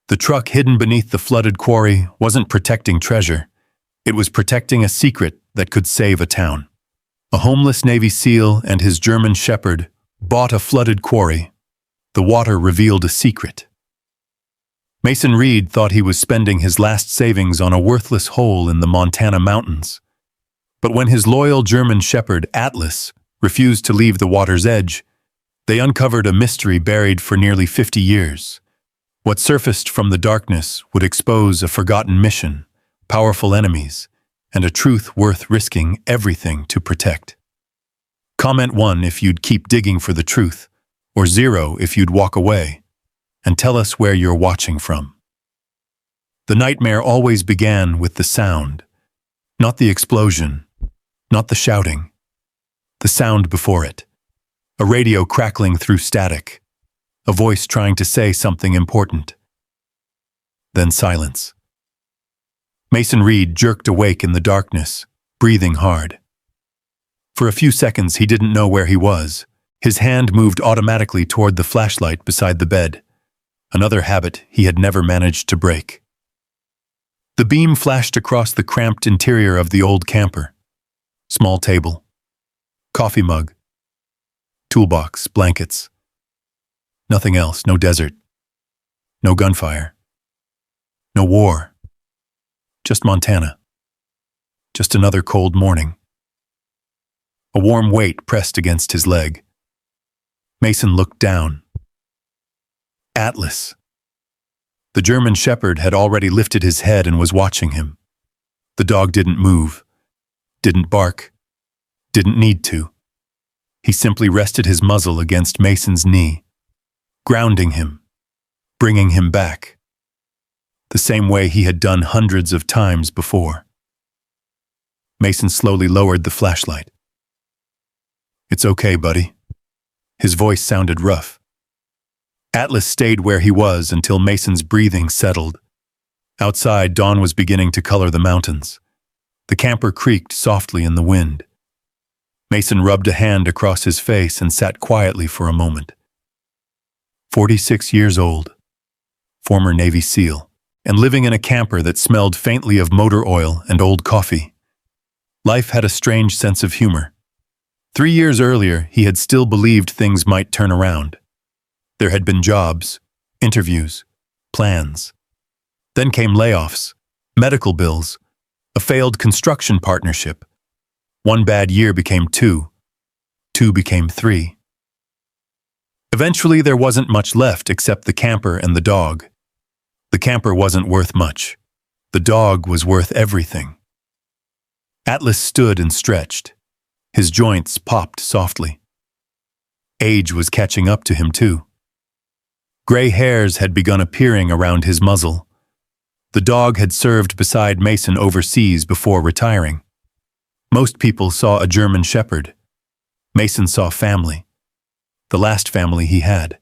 The truck hidden beneath the flooded quarry wasn't protecting treasure. It was protecting a secret that could save a town. A homeless Navy SEAL and his German shepherd bought a flooded quarry. The water revealed a secret. Mason Reed thought he was spending his last savings on a worthless hole in the Montana mountains. But when his loyal German shepherd, Atlas, refused to leave the water's edge, they uncovered a mystery buried for nearly 50 years. What surfaced from the darkness would expose a forgotten mission, powerful enemies, and a truth worth risking everything to protect. Comment 1 if you'd keep digging for the truth, or 0 if you'd walk away, and tell us where you're watching from. The nightmare always began with the sound, not the explosion, not the shouting, the sound before it. A radio crackling through static, a voice trying to say something important. Then silence. Mason Reed jerked awake in the darkness, breathing hard. For a few seconds he didn't know where he was. His hand moved automatically toward the flashlight beside the bed, another habit he had never managed to break. The beam flashed across the cramped interior of the old camper. Small table, coffee mug, toolbox, blankets. Nothing else, no desert, no gunfire, no war. Just Montana. Just another cold morning. A warm weight pressed against his leg. Mason looked down. Atlas. The German shepherd had already lifted his head and was watching him. The dog didn't move, didn't bark, didn't need to. He simply rested his muzzle against Mason's knee, grounding him, bringing him back, the same way he had done hundreds of times before. Mason slowly lowered the flashlight. "It's okay, buddy." His voice sounded rough. Atlas stayed where he was until Mason's breathing settled. Outside, dawn was beginning to color the mountains. The camper creaked softly in the wind. Mason rubbed a hand across his face and sat quietly for a moment. 46 years old, former Navy SEAL, and living in a camper that smelled faintly of motor oil and old coffee. Life had a strange sense of humor. 3 years earlier, he had still believed things might turn around. There had been jobs, interviews, plans. Then came layoffs, medical bills, a failed construction partnership. One bad year became 2. 2 became 3. Eventually, there wasn't much left except the camper and the dog. The camper wasn't worth much. The dog was worth everything. Atlas stood and stretched. His joints popped softly. Age was catching up to him, too. Gray hairs had begun appearing around his muzzle. The dog had served beside Mason overseas before retiring. Most people saw a German shepherd. Mason saw family. The last family he had.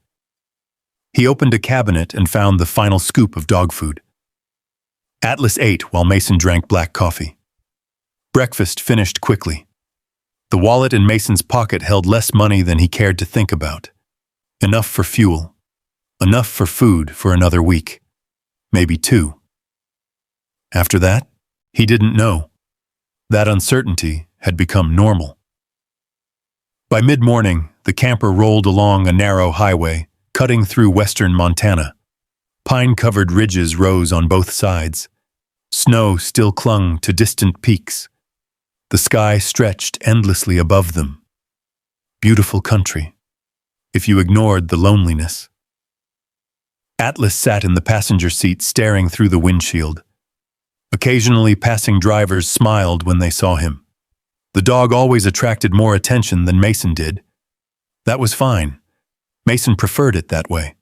He opened a cabinet and found the final scoop of dog food. Atlas ate while Mason drank black coffee. Breakfast finished quickly. The wallet in Mason's pocket held less money than he cared to think about. Enough for fuel. Enough for food for another week. Maybe 2. After that, he didn't know. That uncertainty had become normal. By mid-morning, the camper rolled along a narrow highway, cutting through western Montana. Pine-covered ridges rose on both sides. Snow still clung to distant peaks. The sky stretched endlessly above them. Beautiful country, if you ignored the loneliness. Atlas sat in the passenger seat staring through the windshield. Occasionally, passing drivers smiled when they saw him. The dog always attracted more attention than Mason did. That was fine. Mason preferred it that way.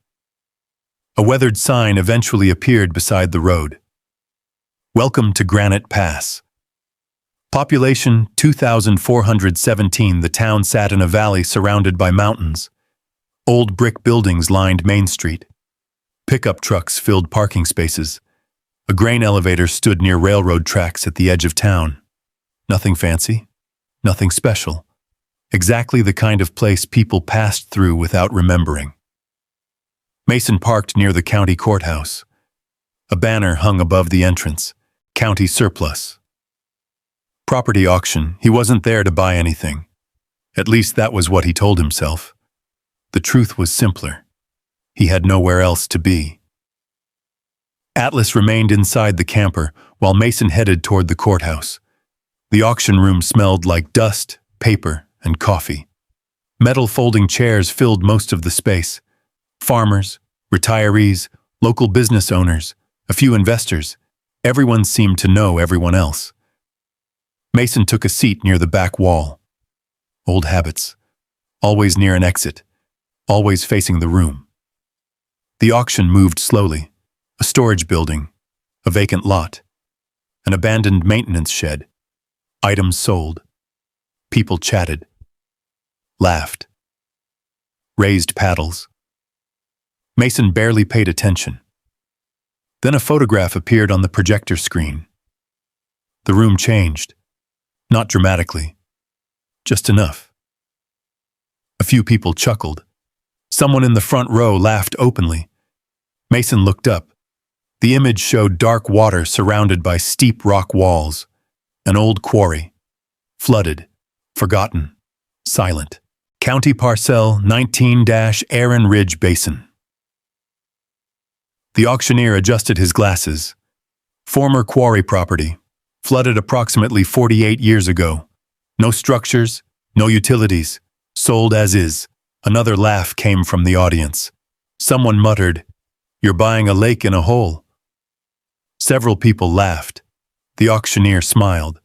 A weathered sign eventually appeared beside the road. "Welcome to Granite Pass." Population 2,417. The town sat in a valley surrounded by mountains. Old brick buildings lined Main Street. Pickup trucks filled parking spaces. A grain elevator stood near railroad tracks at the edge of town. Nothing fancy, nothing special. Exactly the kind of place people passed through without remembering. Mason parked near the county courthouse. A banner hung above the entrance. County surplus. Property auction. He wasn't there to buy anything. At least that was what he told himself. The truth was simpler. He had nowhere else to be. Atlas remained inside the camper while Mason headed toward the courthouse. The auction room smelled like dust, paper, and coffee. Metal folding chairs filled most of the space. Farmers, retirees, local business owners, a few investors. Everyone seemed to know everyone else. Mason took a seat near the back wall. Old habits. Always near an exit. Always facing the room. The auction moved slowly. A storage building. A vacant lot. An abandoned maintenance shed. Items sold. People chatted. Laughed. Raised paddles. Mason barely paid attention. Then a photograph appeared on the projector screen. The room changed. Not dramatically. Just enough. A few people chuckled. Someone in the front row laughed openly. Mason looked up. The image showed dark water surrounded by steep rock walls. An old quarry. Flooded. Forgotten. Silent. County Parcel 19-Aaron Ridge Basin. The auctioneer adjusted his glasses. Former quarry property. Flooded approximately 48 years ago. No structures, no utilities. Sold as is. Another laugh came from the audience. Someone muttered, "You're buying a lake in a hole." Several people laughed. The auctioneer smiled.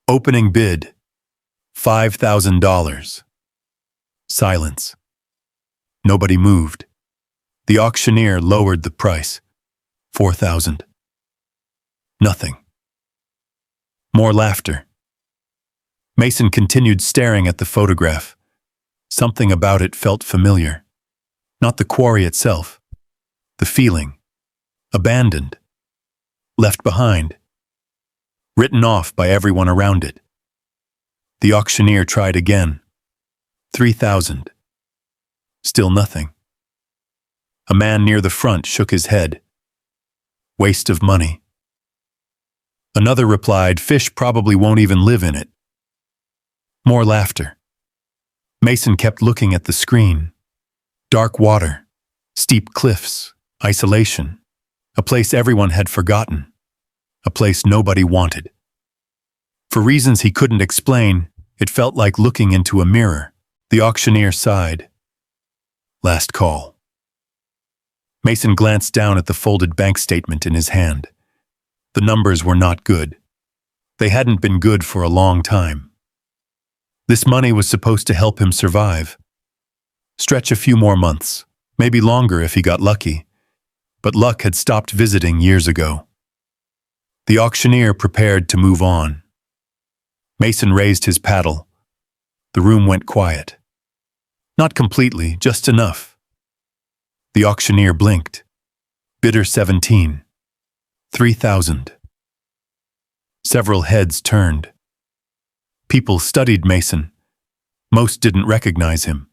Opening bid. $5,000. Silence. Nobody moved. The auctioneer lowered the price. 4,000. Nothing. More laughter. Mason continued staring at the photograph. Something about it felt familiar. Not the quarry itself. The feeling. Abandoned. Left behind. Written off by everyone around it. The auctioneer tried again. 3,000. Still nothing. A man near the front shook his head. Waste of money. Another replied, "Fish probably won't even live in it." More laughter. Mason kept looking at the screen. Dark water, steep cliffs, isolation. A place everyone had forgotten. A place nobody wanted. For reasons he couldn't explain, it felt like looking into a mirror. The auctioneer sighed. Last call. Mason glanced down at the folded bank statement in his hand. The numbers were not good. They hadn't been good for a long time. This money was supposed to help him survive. Stretch a few more months, maybe longer if he got lucky. But luck had stopped visiting years ago. The auctioneer prepared to move on. Mason raised his paddle. The room went quiet. Not completely, just enough. The auctioneer blinked. Bidder 17. 3,000. Several heads turned. People studied Mason. Most didn't recognize him.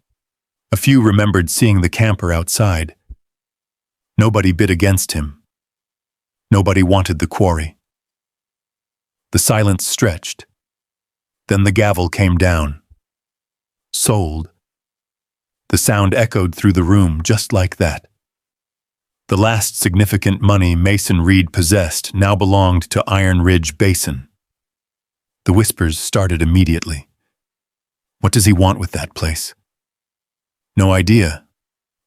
A few remembered seeing the camper outside. Nobody bid against him. Nobody wanted the quarry. The silence stretched. Then the gavel came down. Sold. The sound echoed through the room just like that. The last significant money Mason Reed possessed now belonged to Iron Ridge Basin. The whispers started immediately. What does he want with that place? No idea.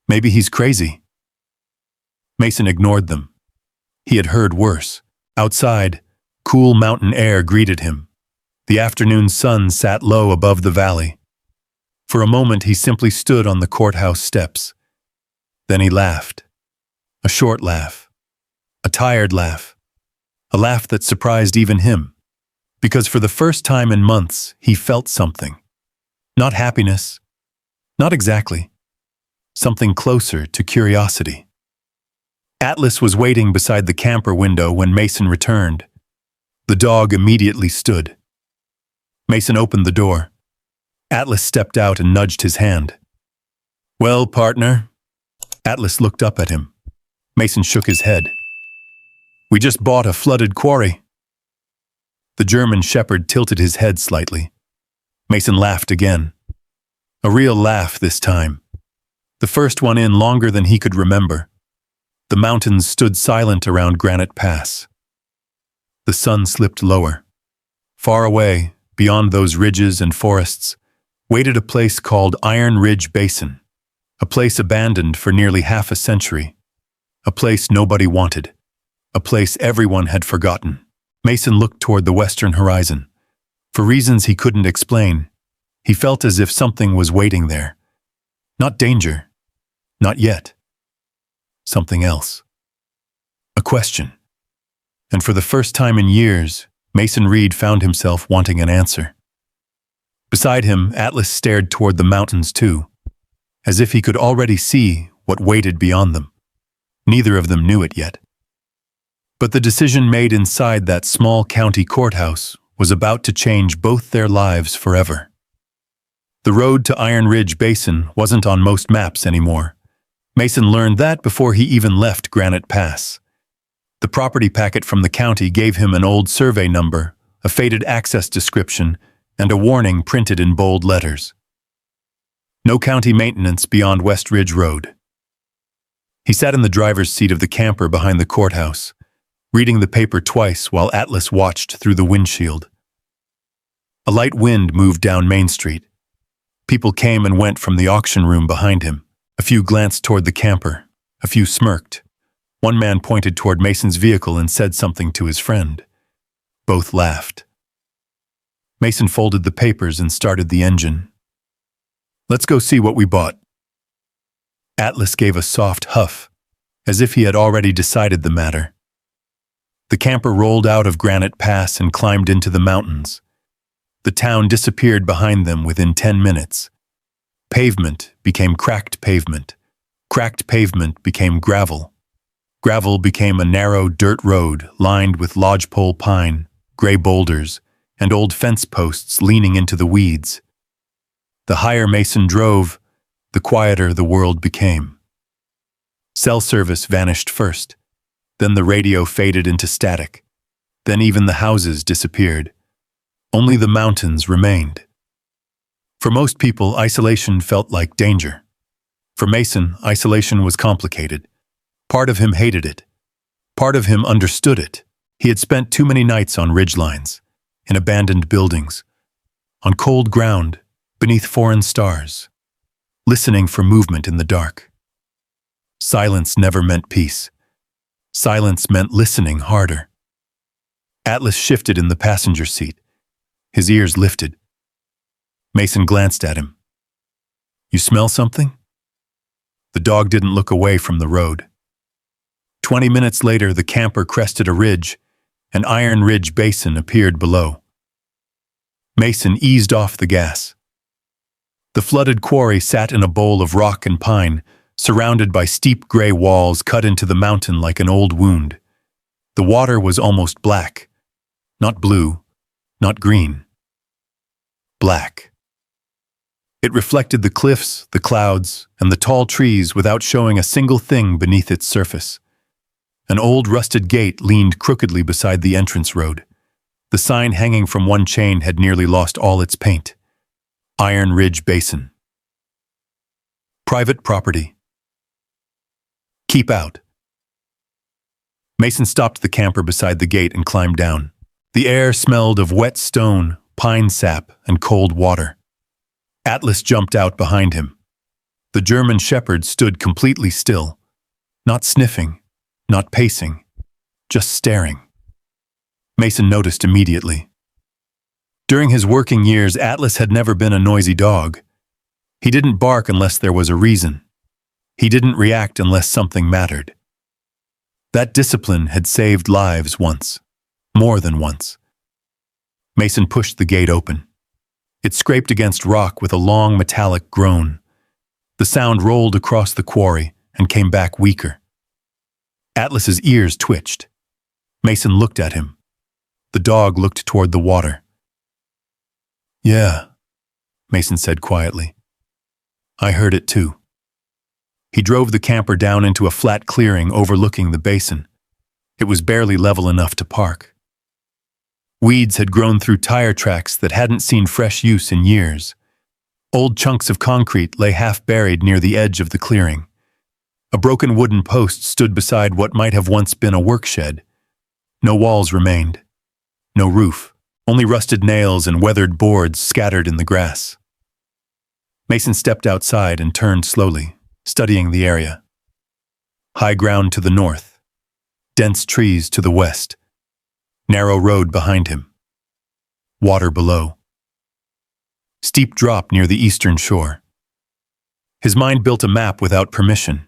Maybe he's crazy. Mason ignored them. He had heard worse. Outside, cool mountain air greeted him. The afternoon sun sat low above the valley. For a moment, he simply stood on the courthouse steps. Then he laughed. A short laugh. A tired laugh. A laugh that surprised even him. Because for the first time in months, he felt something. Not happiness. Not exactly. Something closer to curiosity. Atlas was waiting beside the camper window when Mason returned. The dog immediately stood. Mason opened the door. Atlas stepped out and nudged his hand. "Well, partner?" Atlas looked up at him. Mason shook his head. We just bought a flooded quarry. The German shepherd tilted his head slightly. Mason laughed again. A real laugh this time. The first one in longer than he could remember. The mountains stood silent around Granite Pass. The sun slipped lower. Far away, beyond those ridges and forests, waited a place called Iron Ridge Basin, a place abandoned for nearly half a century, a place nobody wanted, a place everyone had forgotten. Mason looked toward the western horizon. For reasons he couldn't explain, he felt as if something was waiting there. Not danger. Not yet. Something else. A question. And for the first time in years, Mason Reed found himself wanting an answer. Beside him, Atlas stared toward the mountains too, as if he could already see what waited beyond them. Neither of them knew it yet. But the decision made inside that small county courthouse was about to change both their lives forever. The road to Iron Ridge Basin wasn't on most maps anymore. Mason learned that before he even left Granite Pass. The property packet from the county gave him an old survey number, a faded access description, and a warning printed in bold letters. No county maintenance beyond West Ridge Road. He sat in the driver's seat of the camper behind the courthouse, reading the paper twice while Atlas watched through the windshield. A light wind moved down Main Street. People came and went from the auction room behind him. A few glanced toward the camper. A few smirked. One man pointed toward Mason's vehicle and said something to his friend. Both laughed. Mason folded the papers and started the engine. Let's go see what we bought. Atlas gave a soft huff, as if he had already decided the matter. The camper rolled out of Granite Pass and climbed into the mountains. The town disappeared behind them within 10 minutes. Pavement became cracked pavement. Cracked pavement became gravel. Gravel became a narrow dirt road lined with lodgepole pine, gray boulders, and old fence posts leaning into the weeds. The higher Mason drove, the quieter the world became. Cell service vanished first. Then the radio faded into static. Then even the houses disappeared. Only the mountains remained. For most people, isolation felt like danger. For Mason, isolation was complicated. Part of him hated it. Part of him understood it. He had spent too many nights on ridgelines, in abandoned buildings, on cold ground, beneath foreign stars, listening for movement in the dark. Silence never meant peace. Silence meant listening harder. Atlas shifted in the passenger seat. His ears lifted. Mason glanced at him. You smell something? The dog didn't look away from the road. 20 minutes later, the camper crested a ridge, and Iron Ridge Basin appeared below. Mason eased off the gas. The flooded quarry sat in a bowl of rock and pine, surrounded by steep gray walls cut into the mountain like an old wound. The water was almost black. Not blue, not green. Black. It reflected the cliffs, the clouds, and the tall trees without showing a single thing beneath its surface. An old rusted gate leaned crookedly beside the entrance road. The sign hanging from one chain had nearly lost all its paint. Iron Ridge Basin. Private property. Keep out. Mason stopped the camper beside the gate and climbed down. The air smelled of wet stone, pine sap, and cold water. Atlas jumped out behind him. The German shepherd stood completely still, not sniffing, not pacing, just staring. Mason noticed immediately. During his working years, Atlas had never been a noisy dog. He didn't bark unless there was a reason. He didn't react unless something mattered. That discipline had saved lives once, more than once. Mason pushed the gate open. It scraped against rock with a long metallic groan. The sound rolled across the quarry and came back weaker. Atlas's ears twitched. Mason looked at him. The dog looked toward the water. Yeah, Mason said quietly. I heard it too. He drove the camper down into a flat clearing overlooking the basin. It was barely level enough to park. Weeds had grown through tire tracks that hadn't seen fresh use in years. Old chunks of concrete lay half-buried near the edge of the clearing. A broken wooden post stood beside what might have once been a work shed. No walls remained. No roof. Only rusted nails and weathered boards scattered in the grass. Mason stepped outside and turned slowly, studying the area. High ground to the north. Dense trees to the west. Narrow road behind him. Water below. Steep drop near the eastern shore. His mind built a map without permission.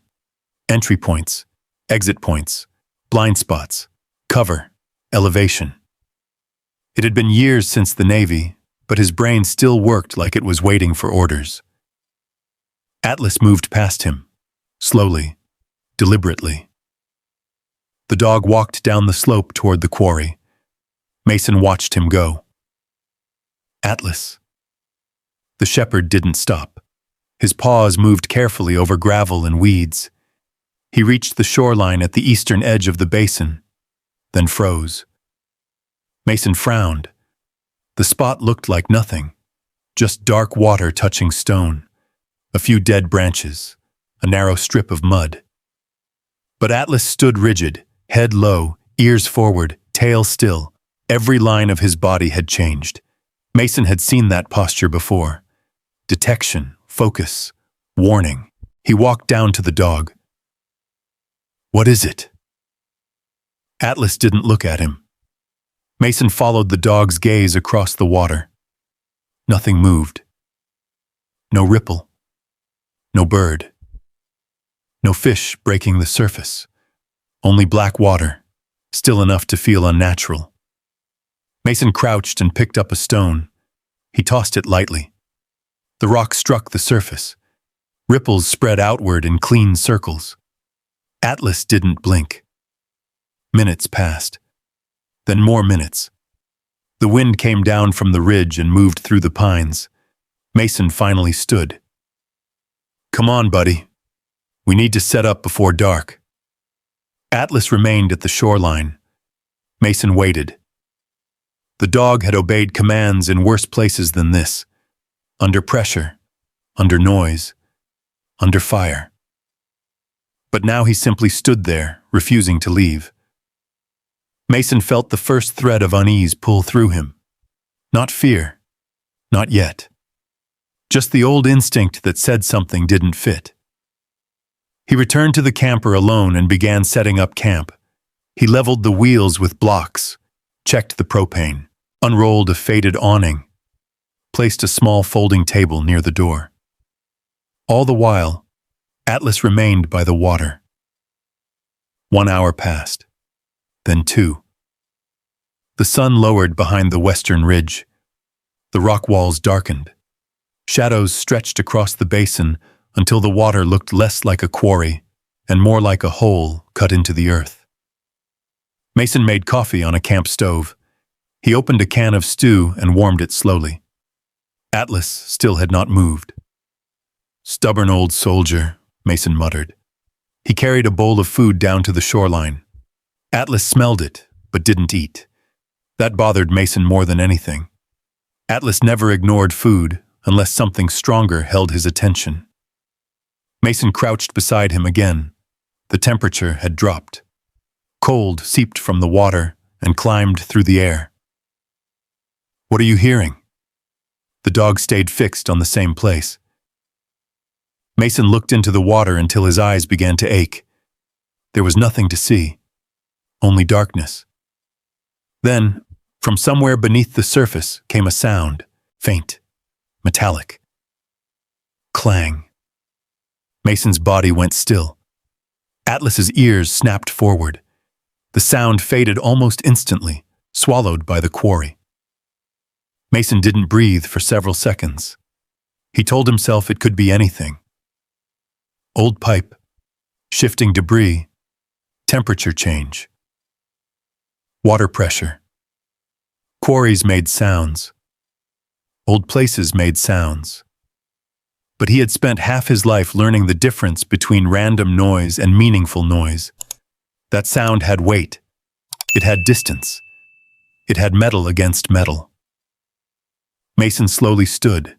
Entry points, exit points, blind spots, cover, elevation. It had been years since the Navy, but his brain still worked like it was waiting for orders. Atlas moved past him, slowly, deliberately. The dog walked down the slope toward the quarry. Mason watched him go. Atlas. The shepherd didn't stop. His paws moved carefully over gravel and weeds. He reached the shoreline at the eastern edge of the basin, then froze. Mason frowned. The spot looked like nothing, just dark water touching stone, a few dead branches, a narrow strip of mud. But Atlas stood rigid, head low, ears forward, tail still. Every line of his body had changed. Mason had seen that posture before. Detection, focus, warning. He walked down to the dog. "What is it?" Atlas didn't look at him. Mason followed the dog's gaze across the water. Nothing moved. No ripple. No bird. No fish breaking the surface. Only black water, still enough to feel unnatural. Mason crouched and picked up a stone. He tossed it lightly. The rock struck the surface. Ripples spread outward in clean circles. Atlas didn't blink. Minutes passed. Then more minutes. The wind came down from the ridge and moved through the pines. Mason finally stood. "Come on, buddy. We need to set up before dark." Atlas remained at the shoreline. Mason waited. The dog had obeyed commands in worse places than this. Under pressure, under noise, under fire. But now he simply stood there, refusing to leave. Mason felt the first thread of unease pull through him. Not fear. Not yet. Just the old instinct that said something didn't fit. He returned to the camper alone and began setting up camp. He leveled the wheels with blocks, checked the propane, unrolled a faded awning, placed a small folding table near the door. All the while, Atlas remained by the water. 1 hour passed, then 2. The sun lowered behind the western ridge. The rock walls darkened. Shadows stretched across the basin until the water looked less like a quarry and more like a hole cut into the earth. Mason made coffee on a camp stove. He opened a can of stew and warmed it slowly. Atlas still had not moved. "Stubborn old soldier," Mason muttered. He carried a bowl of food down to the shoreline. Atlas smelled it, but didn't eat. That bothered Mason more than anything. Atlas never ignored food unless something stronger held his attention. Mason crouched beside him again. The temperature had dropped. Cold seeped from the water and climbed through the air. "What are you hearing?" The dog stayed fixed on the same place. Mason looked into the water until his eyes began to ache. There was nothing to see, only darkness. Then, from somewhere beneath the surface came a sound, faint, metallic. Clang. Mason's body went still. Atlas's ears snapped forward. The sound faded almost instantly, swallowed by the quarry. Mason didn't breathe for several seconds. He told himself it could be anything. Old pipe, shifting debris, temperature change, water pressure. Quarries made sounds. Old places made sounds. But he had spent half his life learning the difference between random noise and meaningful noise. That sound had weight, It had distance. It had metal against metal. Mason slowly stood.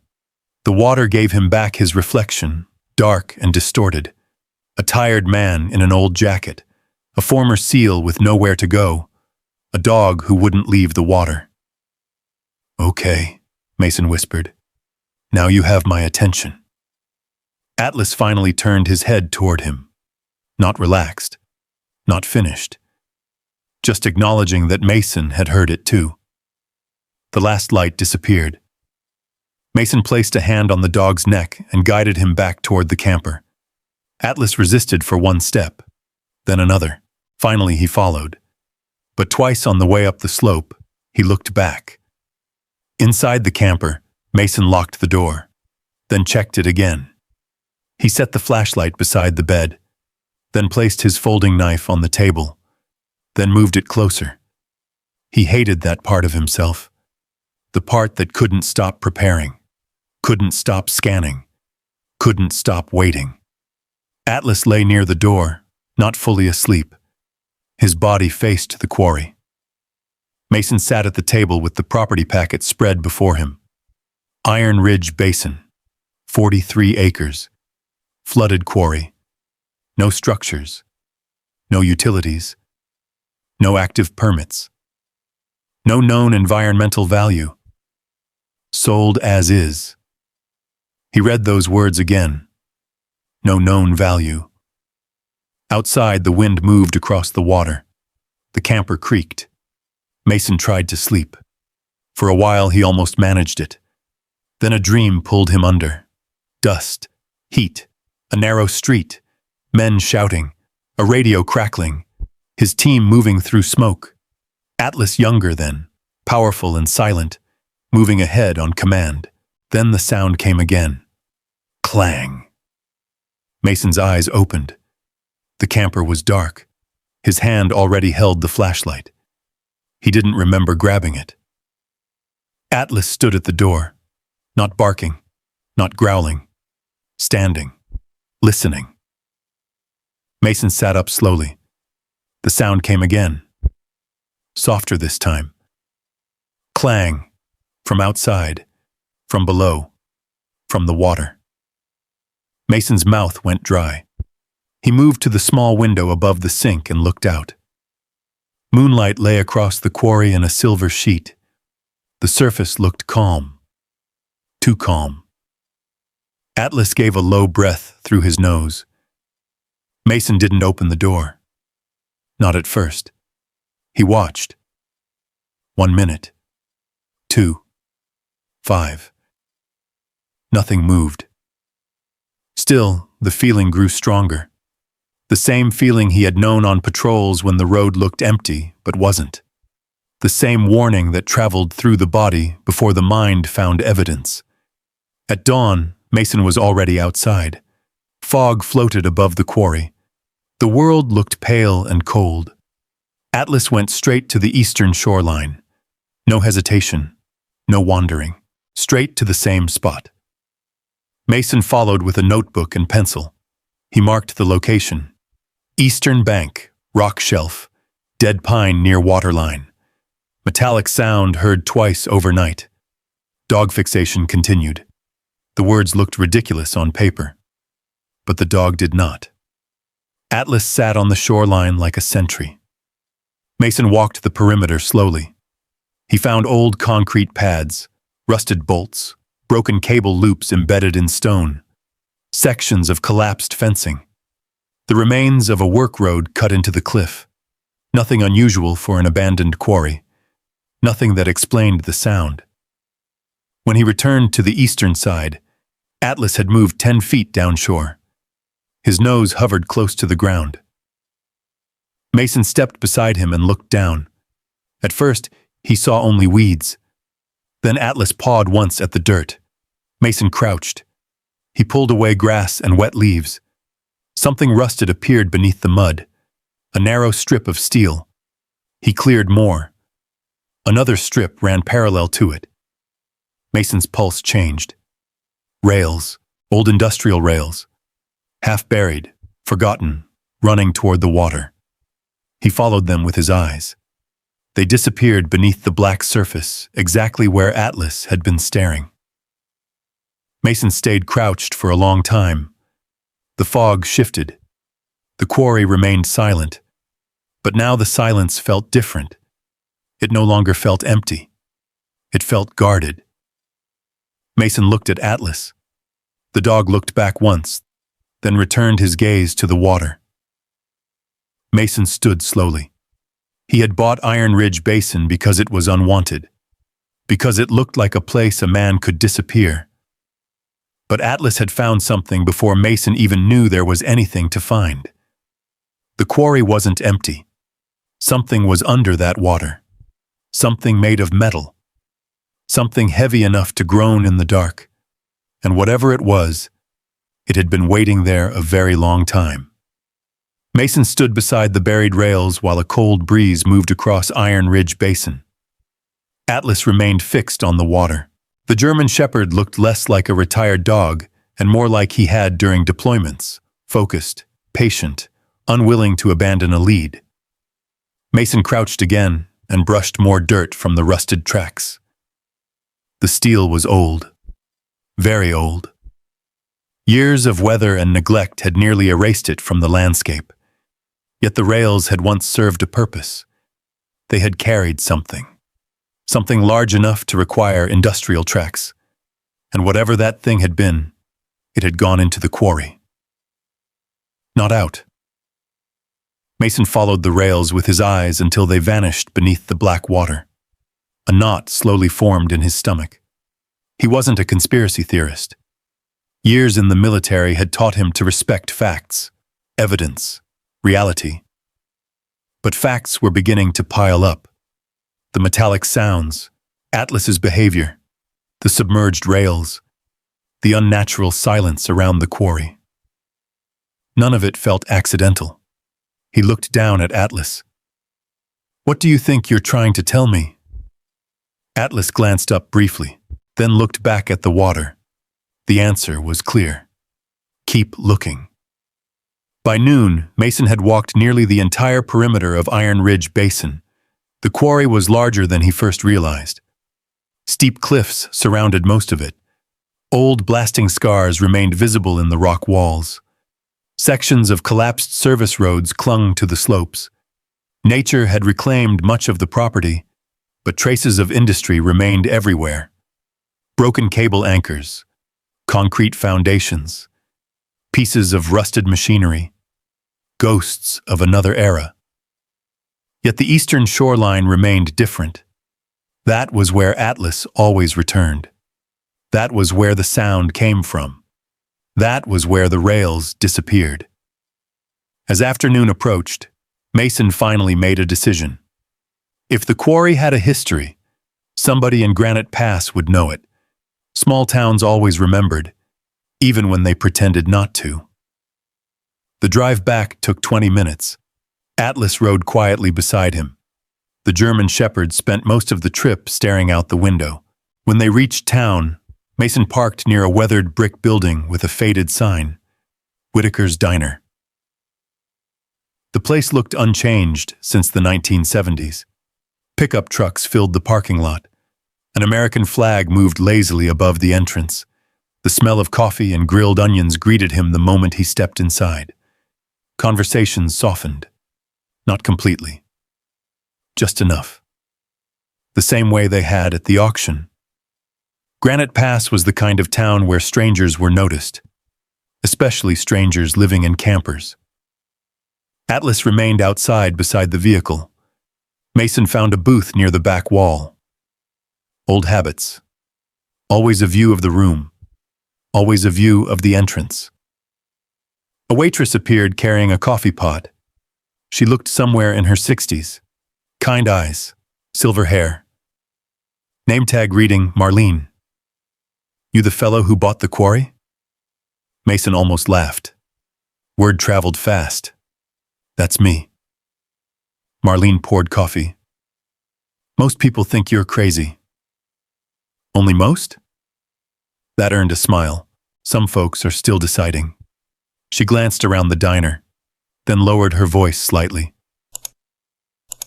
The water gave him back his reflection, dark and distorted. A tired man in an old jacket, a former SEAL with nowhere to go, a dog who wouldn't leave the water. "Okay," Mason whispered. "Now you have my attention." Atlas finally turned his head toward him. Not relaxed, not finished. Just acknowledging that Mason had heard it too. The last light disappeared. Mason placed a hand on the dog's neck and guided him back toward the camper. Atlas resisted for one step, then another. Finally, he followed. But twice on the way up the slope, he looked back. Inside the camper, Mason locked the door, then checked it again. He set the flashlight beside the bed, then placed his folding knife on the table, then moved it closer. He hated that part of himself, the part that couldn't stop preparing, couldn't stop scanning, couldn't stop waiting. Atlas lay near the door, not fully asleep. His body faced the quarry. Mason sat at the table with the property packet spread before him. Iron Ridge Basin, 43 acres. Flooded Quarry. No structures. No utilities. No active permits. No known environmental value. Sold as is. He read those words again. No known value. Outside, the wind moved across the water. The camper creaked. Mason tried to sleep. For a while, he almost managed it. Then a dream pulled him under. Dust, heat, a narrow street, men shouting, a radio crackling, his team moving through smoke. Atlas younger then, powerful and silent, moving ahead on command. Then the sound came again. Clang. Mason's eyes opened. The camper was dark. His hand already held the flashlight. He didn't remember grabbing it. Atlas stood at the door, not barking, not growling, standing, listening. Mason sat up slowly. The sound came again. Softer this time. Clang. From outside, from below, from the water. Mason's mouth went dry. He moved to the small window above the sink and looked out. Moonlight lay across the quarry in a silver sheet. The surface looked calm. Too calm. Atlas gave a low breath through his nose. Mason didn't open the door. Not at first. He watched. 1 minute. 2. 5. Nothing moved. Still, the feeling grew stronger. The same feeling he had known on patrols when the road looked empty but wasn't. The same warning that traveled through the body before the mind found evidence. At dawn, Mason was already outside. Fog floated above the quarry. The world looked pale and cold. Atlas went straight to the eastern shoreline. No hesitation, no wandering. Straight to the same spot. Mason followed with a notebook and pencil. He marked the location. Eastern bank, rock shelf, dead pine near waterline. Metallic sound heard twice overnight. Dog fixation continued. The words looked ridiculous on paper. But the dog did not. Atlas sat on the shoreline like a sentry. Mason walked the perimeter slowly. He found old concrete pads, rusted bolts, broken cable loops embedded in stone, sections of collapsed fencing, the remains of a work road cut into the cliff. Nothing unusual for an abandoned quarry. Nothing that explained the sound. When he returned to the eastern side, Atlas had moved 10 feet downshore. His nose hovered close to the ground. Mason stepped beside him and looked down. At first, he saw only weeds. Then Atlas pawed once at the dirt. Mason crouched. He pulled away grass and wet leaves. Something rusted appeared beneath the mud. A narrow strip of steel. He cleared more. Another strip ran parallel to it. Mason's pulse changed. Rails, old industrial rails. Half buried, forgotten, running toward the water. He followed them with his eyes. They disappeared beneath the black surface, exactly where Atlas had been staring. Mason stayed crouched for a long time. The fog shifted. The quarry remained silent. But now the silence felt different. It no longer felt empty. It felt guarded. Mason looked at Atlas. The dog looked back once, then returned his gaze to the water. Mason stood slowly. He had bought Iron Ridge Basin because it was unwanted, because it looked like a place a man could disappear. But Atlas had found something before Mason even knew there was anything to find. The quarry wasn't empty. Something was under that water. Something made of metal. Something heavy enough to groan in the dark. And whatever it was, it had been waiting there a very long time. Mason stood beside the buried rails while a cold breeze moved across Iron Ridge Basin. Atlas remained fixed on the water. The German Shepherd looked less like a retired dog and more like he had during deployments, focused, patient, unwilling to abandon a lead. Mason crouched again and brushed more dirt from the rusted tracks. The steel was old, very old. Years of weather and neglect had nearly erased it from the landscape. Yet the rails had once served a purpose. They had carried something large enough to require industrial tracks. And whatever that thing had been, it had gone into the quarry. Not out. Mason followed the rails with his eyes until they vanished beneath the black water. A knot slowly formed in his stomach. He wasn't a conspiracy theorist. Years in the military had taught him to respect facts, evidence, reality. But facts were beginning to pile up. The metallic sounds, Atlas's behavior, the submerged rails, the unnatural silence around the quarry. None of it felt accidental. He looked down at Atlas. "What do you think you're trying to tell me?" Atlas glanced up briefly, then looked back at the water. The answer was clear. Keep looking. By noon, Mason had walked nearly the entire perimeter of Iron Ridge Basin. The quarry was larger than he first realized. Steep cliffs surrounded most of it. Old blasting scars remained visible in the rock walls. Sections of collapsed service roads clung to the slopes. Nature had reclaimed much of the property, but traces of industry remained everywhere. Broken cable anchors, concrete foundations, pieces of rusted machinery, ghosts of another era. Yet the eastern shoreline remained different. That was where Atlas always returned. That was where the sound came from. That was where the rails disappeared. As afternoon approached, Mason finally made a decision. If the quarry had a history, somebody in Granite Pass would know it. Small towns always remembered, even when they pretended not to. The drive back took 20 minutes. Atlas rode quietly beside him. The German Shepherd spent most of the trip staring out the window. When they reached town, Mason parked near a weathered brick building with a faded sign, Whitaker's Diner. The place looked unchanged since the 1970s. Pickup trucks filled the parking lot. An American flag moved lazily above the entrance. The smell of coffee and grilled onions greeted him the moment he stepped inside. Conversations softened. Not completely. Just enough. The same way they had at the auction. Granite Pass was the kind of town where strangers were noticed, especially strangers living in campers. Atlas remained outside beside the vehicle. Mason found a booth near the back wall. Old habits. Always a view of the room. Always a view of the entrance. A waitress appeared carrying a coffee pot. She looked somewhere in her 60s. Kind eyes, silver hair. Name tag reading Marlene. "You the fellow who bought the quarry?" Mason almost laughed. Word traveled fast. "That's me." Marlene poured coffee. "Most people think you're crazy." "Only most?" That earned a smile. Some folks are still deciding. She glanced around the diner, then lowered her voice slightly.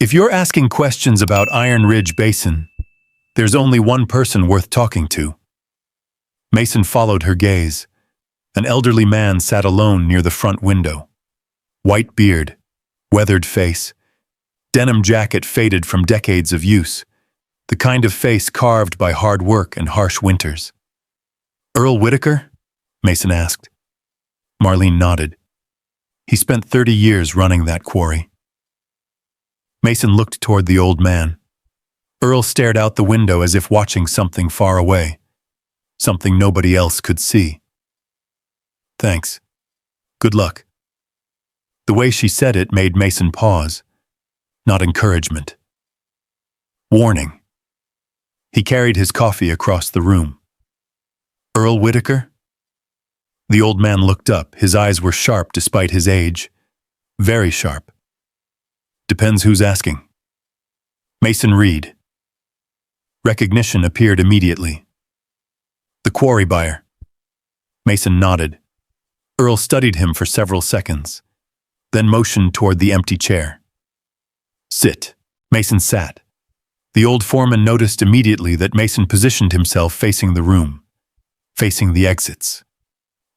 If you're asking questions about Iron Ridge Basin, there's only one person worth talking to. Mason followed her gaze. An elderly man sat alone near the front window. White beard, weathered face, denim jacket faded from decades of use, the kind of face carved by hard work and harsh winters. "Earl Whitaker?" Mason asked. Marlene nodded. "He spent 30 years running that quarry." Mason looked toward the old man. Earl stared out the window as if watching something far away, something nobody else could see. "Thanks. Good luck." The way she said it made Mason pause, not encouragement. Warning. He carried his coffee across the room. "Earl Whitaker?" The old man looked up. His eyes were sharp despite his age. Very sharp. "Depends who's asking." "Mason Reed." Recognition appeared immediately. "The quarry buyer." Mason nodded. Earl studied him for several seconds, then motioned toward the empty chair. "Sit." Mason sat. The old foreman noticed immediately that Mason positioned himself facing the room, facing the exits,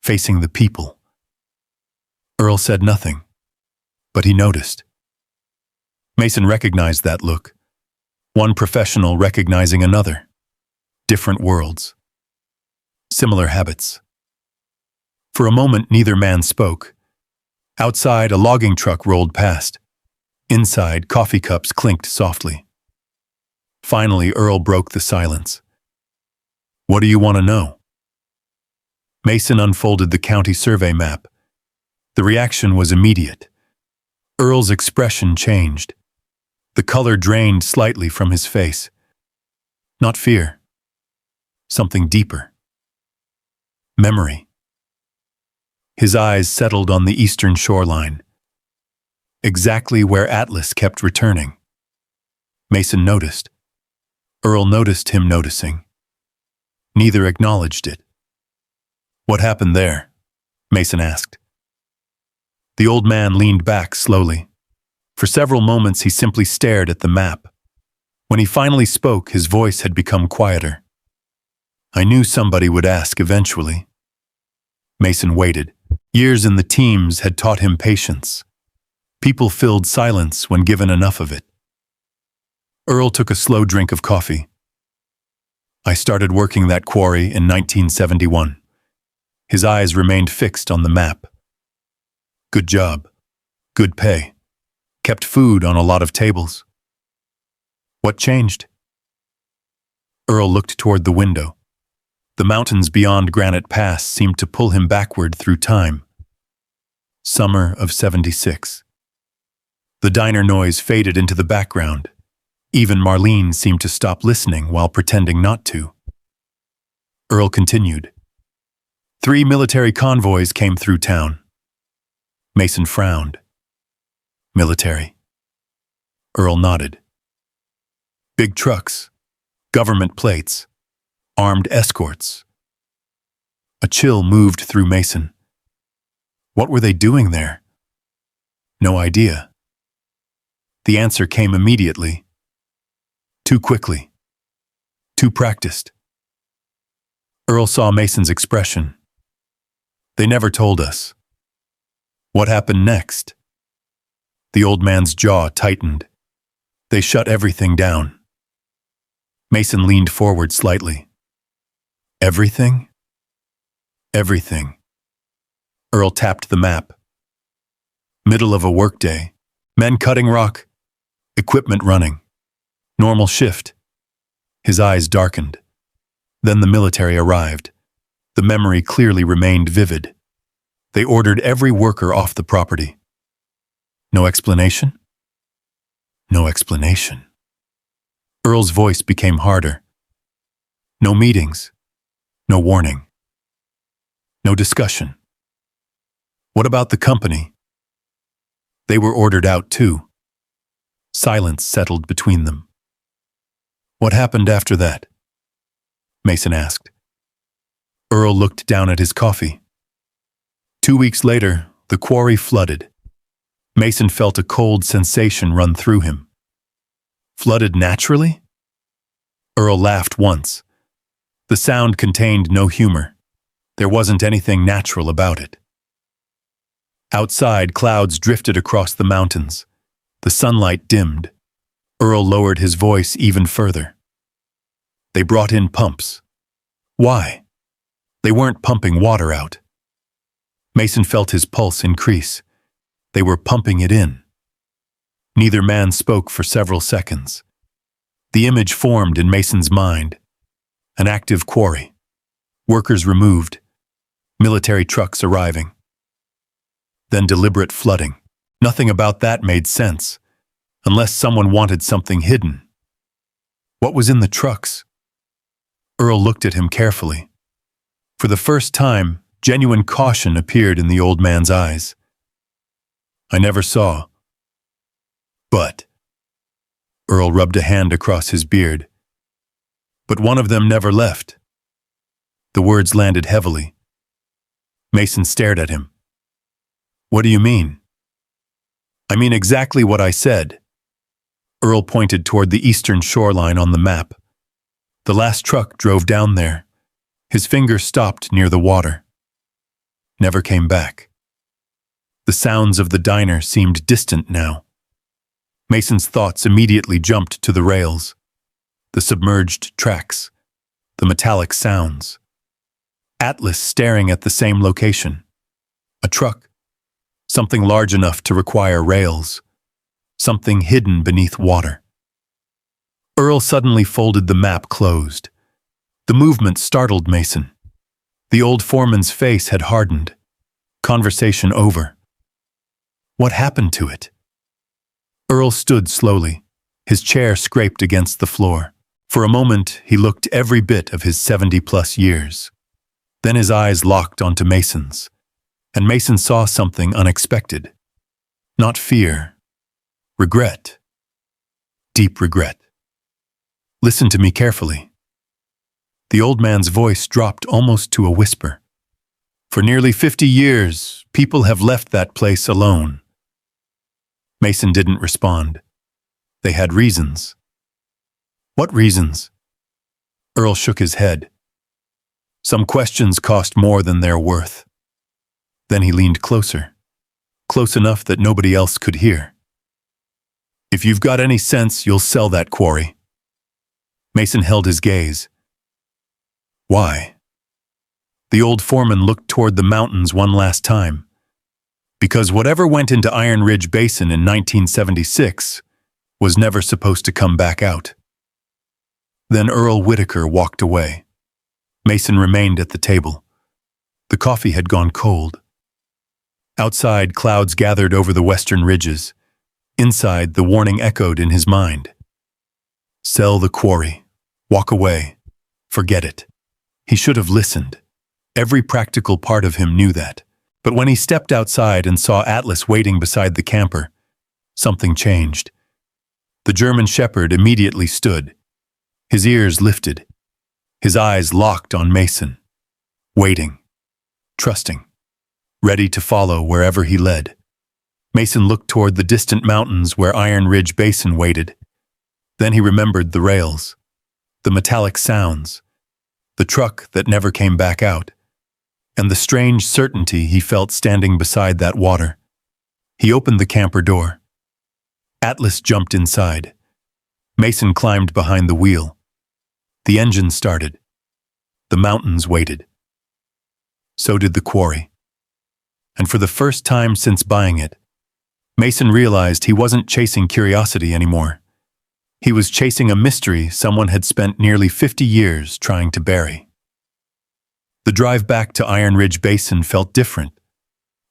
facing the people. Earl said nothing, but he noticed. Mason recognized that look. One professional recognizing another. Different worlds. Similar habits. For a moment, neither man spoke. Outside, a logging truck rolled past. Inside, coffee cups clinked softly. Finally, Earl broke the silence. "What do you want to know?" Mason unfolded the county survey map. The reaction was immediate. Earl's expression changed. The color drained slightly from his face. Not fear. Something deeper. Memory. His eyes settled on the eastern shoreline, exactly where Atlas kept returning. Mason noticed. Earl noticed him noticing. Neither acknowledged it. "What happened there?" Mason asked. The old man leaned back slowly. For several moments he simply stared at the map. When he finally spoke, his voice had become quieter. "I knew somebody would ask eventually." Mason waited. Years in the teams had taught him patience. People filled silence when given enough of it. Earl took a slow drink of coffee. "I started working that quarry in 1971. His eyes remained fixed on the map. Good job. Good pay. Kept food on a lot of tables." "What changed?" Earl looked toward the window. The mountains beyond Granite Pass seemed to pull him backward through time. Summer of '76. The diner noise faded into the background. Even Marlene seemed to stop listening while pretending not to. Earl continued. 3 military convoys came through town. Mason frowned. "Military?" Earl nodded. "Big trucks, government plates, armed escorts." A chill moved through Mason. What were they doing there? No idea. The answer came immediately. Too quickly. Too practiced. Earl saw Mason's expression. "They never told us." "What happened next?" The old man's jaw tightened. "They shut everything down." Mason leaned forward slightly. "Everything?" "Everything." Earl tapped the map. Middle of a workday. Men cutting rock. Equipment running. Normal shift. His eyes darkened. Then the military arrived. The memory clearly remained vivid. They ordered every worker off the property. No explanation? No explanation. Earl's voice became harder. No meetings. No warning. No discussion. What about the company? They were ordered out too. Silence settled between them. "What happened after that?" Mason asked. Earl looked down at his coffee. 2 weeks later, the quarry flooded. Mason felt a cold sensation run through him. Flooded naturally? Earl laughed once. The sound contained no humor. There wasn't anything natural about it. Outside, clouds drifted across the mountains. The sunlight dimmed. Earl lowered his voice even further. They brought in pumps. Why? They weren't pumping water out. Mason felt his pulse increase. They were pumping it in. Neither man spoke for several seconds. The image formed in Mason's mind. An active quarry. Workers removed. Military trucks arriving. Then deliberate flooding. Nothing about that made sense, unless someone wanted something hidden. What was in the trucks? Earl looked at him carefully. For the first time, genuine caution appeared in the old man's eyes. I never saw. But... Earl rubbed a hand across his beard. But one of them never left. The words landed heavily. Mason stared at him. What do you mean? I mean exactly what I said. Earl pointed toward the eastern shoreline on the map. The last truck drove down there. His finger stopped near the water. Never came back. The sounds of the diner seemed distant now. Mason's thoughts immediately jumped to the rails, the submerged tracks, the metallic sounds. Atlas staring at the same location. A truck. Something large enough to require rails. Something hidden beneath water. Earl suddenly folded the map closed. The movement startled Mason. The old foreman's face had hardened. Conversation over. What happened to it? Earl stood slowly. His chair scraped against the floor. For a moment, he looked every bit of his 70-plus years. Then his eyes locked onto Mason's, and Mason saw something unexpected. Not fear. Regret. Deep regret. Listen to me carefully. The old man's voice dropped almost to a whisper. For nearly 50 years, people have left that place alone. Mason didn't respond. They had reasons. What reasons? Earl shook his head. Some questions cost more than their worth. Then he leaned closer, close enough that nobody else could hear. If you've got any sense, you'll sell that quarry. Mason held his gaze. Why? The old foreman looked toward the mountains one last time. Because whatever went into Iron Ridge Basin in 1976 was never supposed to come back out. Then Earl Whitaker walked away. Mason remained at the table. The coffee had gone cold. Outside, clouds gathered over the western ridges. Inside, the warning echoed in his mind. Sell the quarry. Walk away. Forget it. He should have listened. Every practical part of him knew that. But when he stepped outside and saw Atlas waiting beside the camper, something changed. The German shepherd immediately stood. His ears lifted. His eyes locked on Mason. Waiting. Trusting. Ready to follow wherever he led. Mason looked toward the distant mountains where Iron Ridge Basin waited. Then he remembered the rails, the metallic sounds, the truck that never came back out, and the strange certainty he felt standing beside that water. He opened the camper door. Atlas jumped inside. Mason climbed behind the wheel. The engine started. The mountains waited. So did the quarry. And for the first time since buying it, Mason realized he wasn't chasing curiosity anymore. He was chasing a mystery someone had spent nearly 50 years trying to bury. The drive back to Iron Ridge Basin felt different.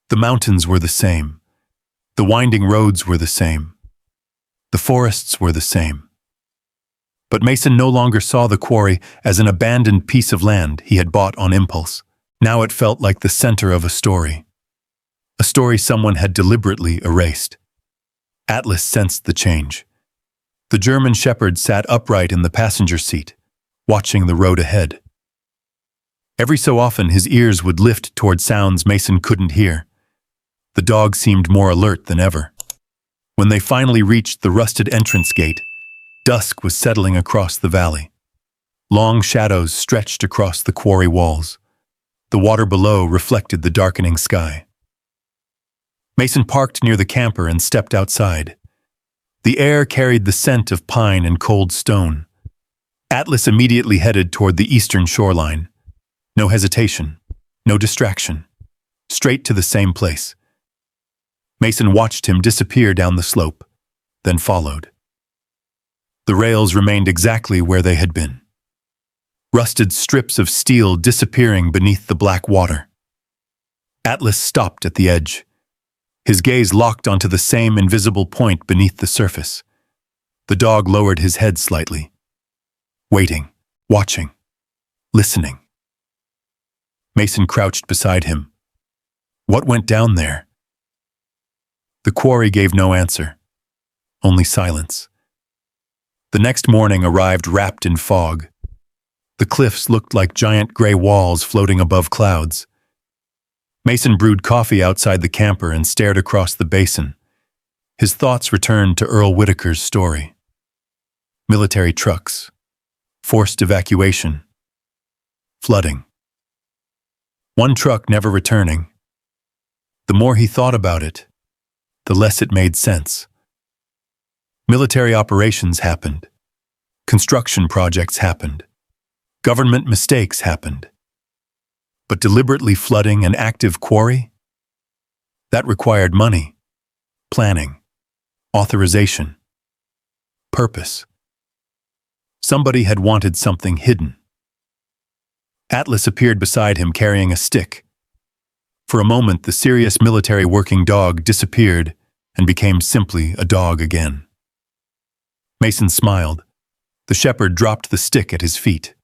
The mountains were the same. The winding roads were the same. The forests were the same. But Mason no longer saw the quarry as an abandoned piece of land he had bought on impulse. Now it felt like the center of a story. A story someone had deliberately erased. Atlas sensed the change. The German shepherd sat upright in the passenger seat, watching the road ahead. Every so often his ears would lift toward sounds Mason couldn't hear. The dog seemed more alert than ever. When they finally reached the rusted entrance gate, Dusk was settling across the valley. Long shadows stretched across the quarry walls. The water below reflected the darkening sky. Mason parked near the camper and stepped outside. The air carried the scent of pine and cold stone. Atlas immediately headed toward the eastern shoreline. No hesitation, no distraction. Straight to the same place. Mason watched him disappear down the slope, then followed. The rails remained exactly where they had been. Rusted strips of steel disappearing beneath the black water. Atlas stopped at the edge. His gaze locked onto the same invisible point beneath the surface. The dog lowered his head slightly. Waiting, watching, listening. Mason crouched beside him. What went down there? The quarry gave no answer, only silence. The next morning arrived wrapped in fog. The cliffs looked like giant gray walls floating above clouds. Mason brewed coffee outside the camper and stared across the basin. His thoughts returned to Earl Whitaker's story. Military trucks, forced evacuation, flooding. One truck never returning. The more he thought about it, the less it made sense. Military operations happened. Construction projects happened. Government mistakes happened. But deliberately flooding an active quarry? That required money, planning, authorization, purpose. Somebody had wanted something hidden. Atlas appeared beside him carrying a stick. For a moment, the serious military working dog disappeared and became simply a dog again. Mason smiled. The shepherd dropped the stick at his feet.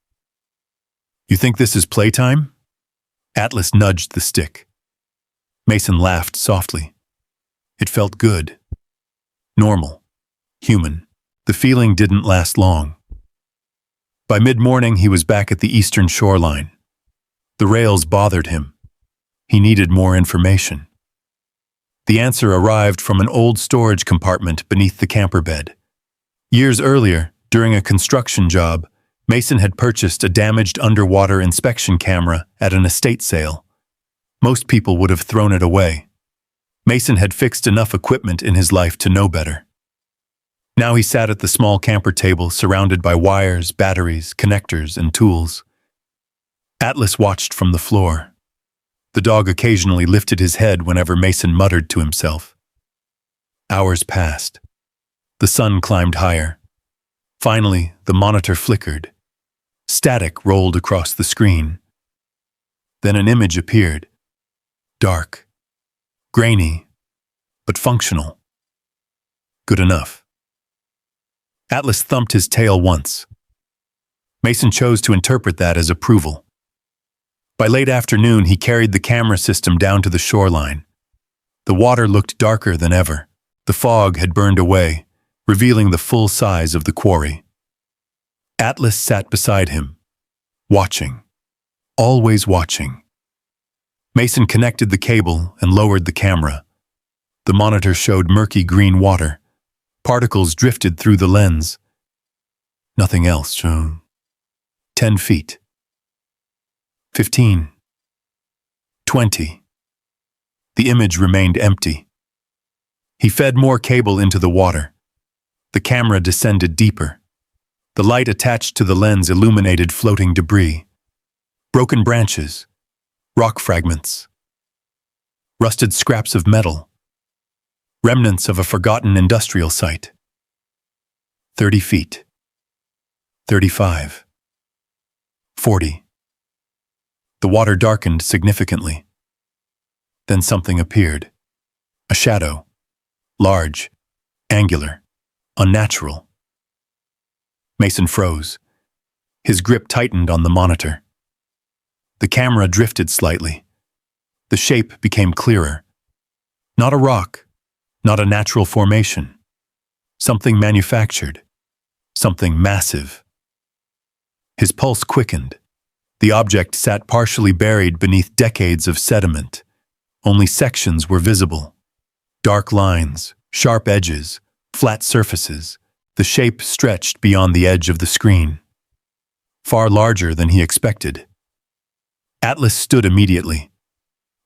You think this is playtime? Atlas nudged the stick. Mason laughed softly. It felt good. Normal. Human. The feeling didn't last long. By mid-morning, he was back at the eastern shoreline. The rails bothered him. He needed more information. The answer arrived from an old storage compartment beneath the camper bed. Years earlier, during a construction job, Mason had purchased a damaged underwater inspection camera at an estate sale. Most people would have thrown it away. Mason had fixed enough equipment in his life to know better. Now he sat at the small camper table surrounded by wires, batteries, connectors, and tools. Atlas watched from the floor. The dog occasionally lifted his head whenever Mason muttered to himself. Hours passed. The sun climbed higher. Finally, the monitor flickered. Static rolled across the screen. Then an image appeared. Dark. Grainy. But functional. Good enough. Atlas thumped his tail once. Mason chose to interpret that as approval. By late afternoon, he carried the camera system down to the shoreline. The water looked darker than ever. The fog had burned away, revealing the full size of the quarry. Atlas sat beside him, watching, always watching. Mason connected the cable and lowered the camera. The monitor showed murky green water. Particles drifted through the lens. Nothing else. 10 feet. 15. 20. The image remained empty. He fed more cable into the water. The camera descended deeper. The light attached to the lens illuminated floating debris. Broken branches, rock fragments, rusted scraps of metal, remnants of a forgotten industrial site. 30 feet. 35. 40. The water darkened significantly. Then something appeared. A shadow. Large, angular, unnatural. Mason froze. His grip tightened on the monitor. The camera drifted slightly. The shape became clearer. Not a rock, not a natural formation. Something manufactured. Something massive. His pulse quickened. The object sat partially buried beneath decades of sediment. Only sections were visible. Dark lines, sharp edges, flat surfaces. The shape stretched beyond the edge of the screen, far larger than he expected. Atlas stood immediately.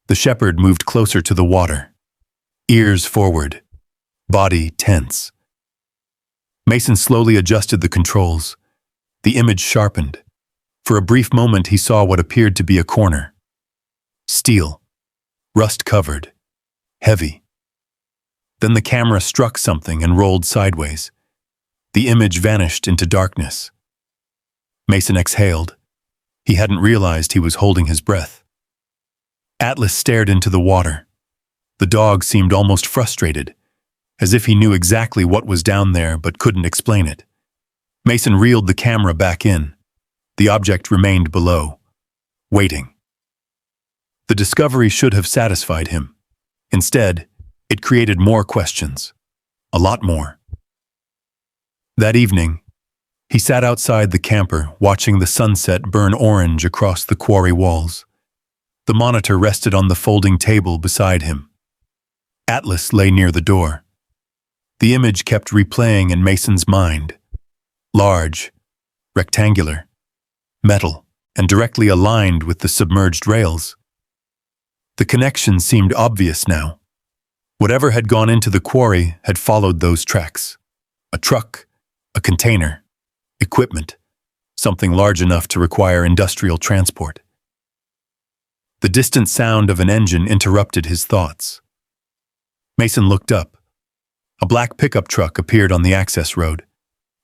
The shepherd moved closer to the water, ears forward, body tense. Mason slowly adjusted the controls. The image sharpened. For a brief moment he saw what appeared to be a corner. Steel, rust-covered, heavy. Then the camera struck something and rolled sideways. The image vanished into darkness. Mason exhaled. He hadn't realized he was holding his breath. Atlas stared into the water. The dog seemed almost frustrated, as if he knew exactly what was down there but couldn't explain it. Mason reeled the camera back in. The object remained below, waiting. The discovery should have satisfied him. Instead, it created more questions. A lot more. That evening, he sat outside the camper, watching the sunset burn orange across the quarry walls. The monitor rested on the folding table beside him. Atlas lay near the door. The image kept replaying in Mason's mind. Large, rectangular, metal, and directly aligned with the submerged rails. The connection seemed obvious now. Whatever had gone into the quarry had followed those tracks. A truck, a container, equipment, something large enough to require industrial transport. The distant sound of an engine interrupted his thoughts. Mason looked up. A black pickup truck appeared on the access road.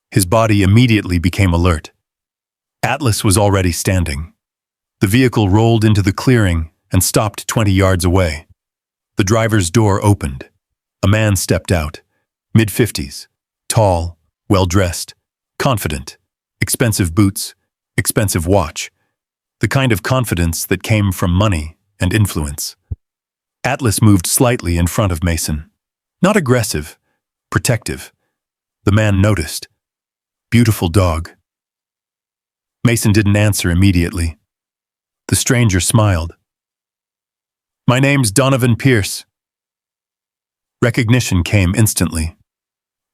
His body immediately became alert. Atlas was already standing. The vehicle rolled into the clearing and stopped 20 yards away. The driver's door opened. A man stepped out, mid-50s, tall, well-dressed, confident, expensive boots, expensive watch, the kind of confidence that came from money and influence. Atlas moved slightly in front of Mason. Not aggressive, protective. The man noticed. Beautiful dog. Mason didn't answer immediately. The stranger smiled. "My name's Donovan Pierce." Recognition came instantly.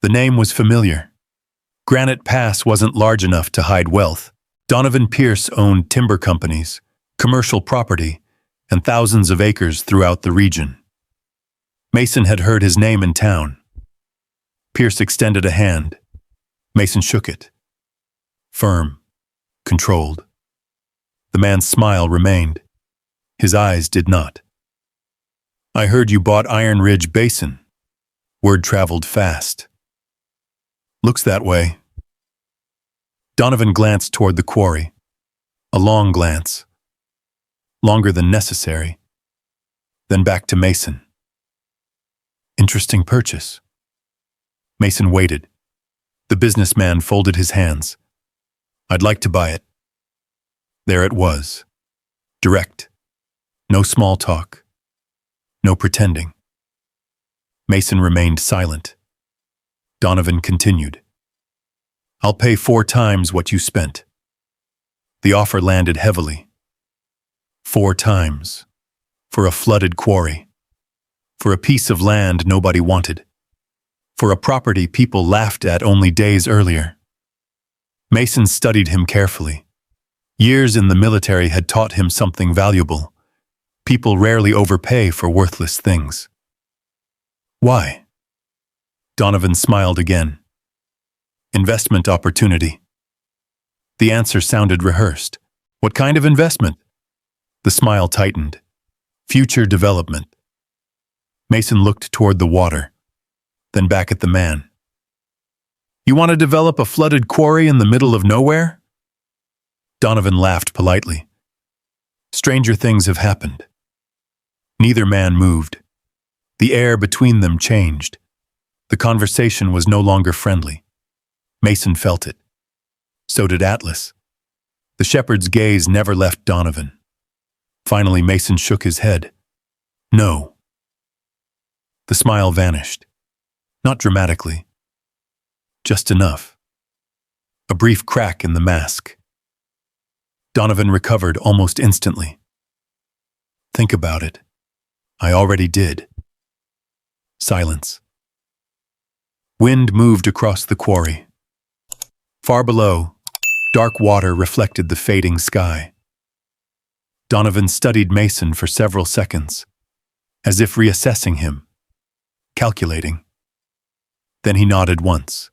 The name was familiar. Granite Pass wasn't large enough to hide wealth. Donovan Pierce owned timber companies, commercial property, and thousands of acres throughout the region. Mason had heard his name in town. Pierce extended a hand. Mason shook it. Firm, controlled. The man's smile remained. His eyes did not. "I heard you bought Iron Ridge Basin." Word traveled fast. "Looks that way." Donovan glanced toward the quarry. A long glance. Longer than necessary. Then back to Mason. "Interesting purchase." Mason waited. The businessman folded his hands. "I'd like to buy it." There it was. Direct. No small talk. No pretending. Mason remained silent. Donovan continued. "I'll pay 4 times what you spent." The offer landed heavily. 4 times. For a flooded quarry. For a piece of land nobody wanted. For a property people laughed at only days earlier. Mason studied him carefully. Years in the military had taught him something valuable. People rarely overpay for worthless things. "Why?" Donovan smiled again. "Investment opportunity." The answer sounded rehearsed. "What kind of investment?" The smile tightened. "Future development." Mason looked toward the water, then back at the man. "You want to develop a flooded quarry in the middle of nowhere?" Donovan laughed politely. Stranger things have happened. Neither man moved. The air between them changed. The conversation was no longer friendly. Mason felt it. So did Atlas. The shepherd's gaze never left Donovan. Finally, Mason shook his head. "No." The smile vanished. Not dramatically. Just enough. A brief crack in the mask. Donovan recovered almost instantly. "Think about it." "I already did." Silence. Wind moved across the quarry. Far below, dark water reflected the fading sky. Donovan studied Mason for several seconds, as if reassessing him, calculating. Then he nodded once.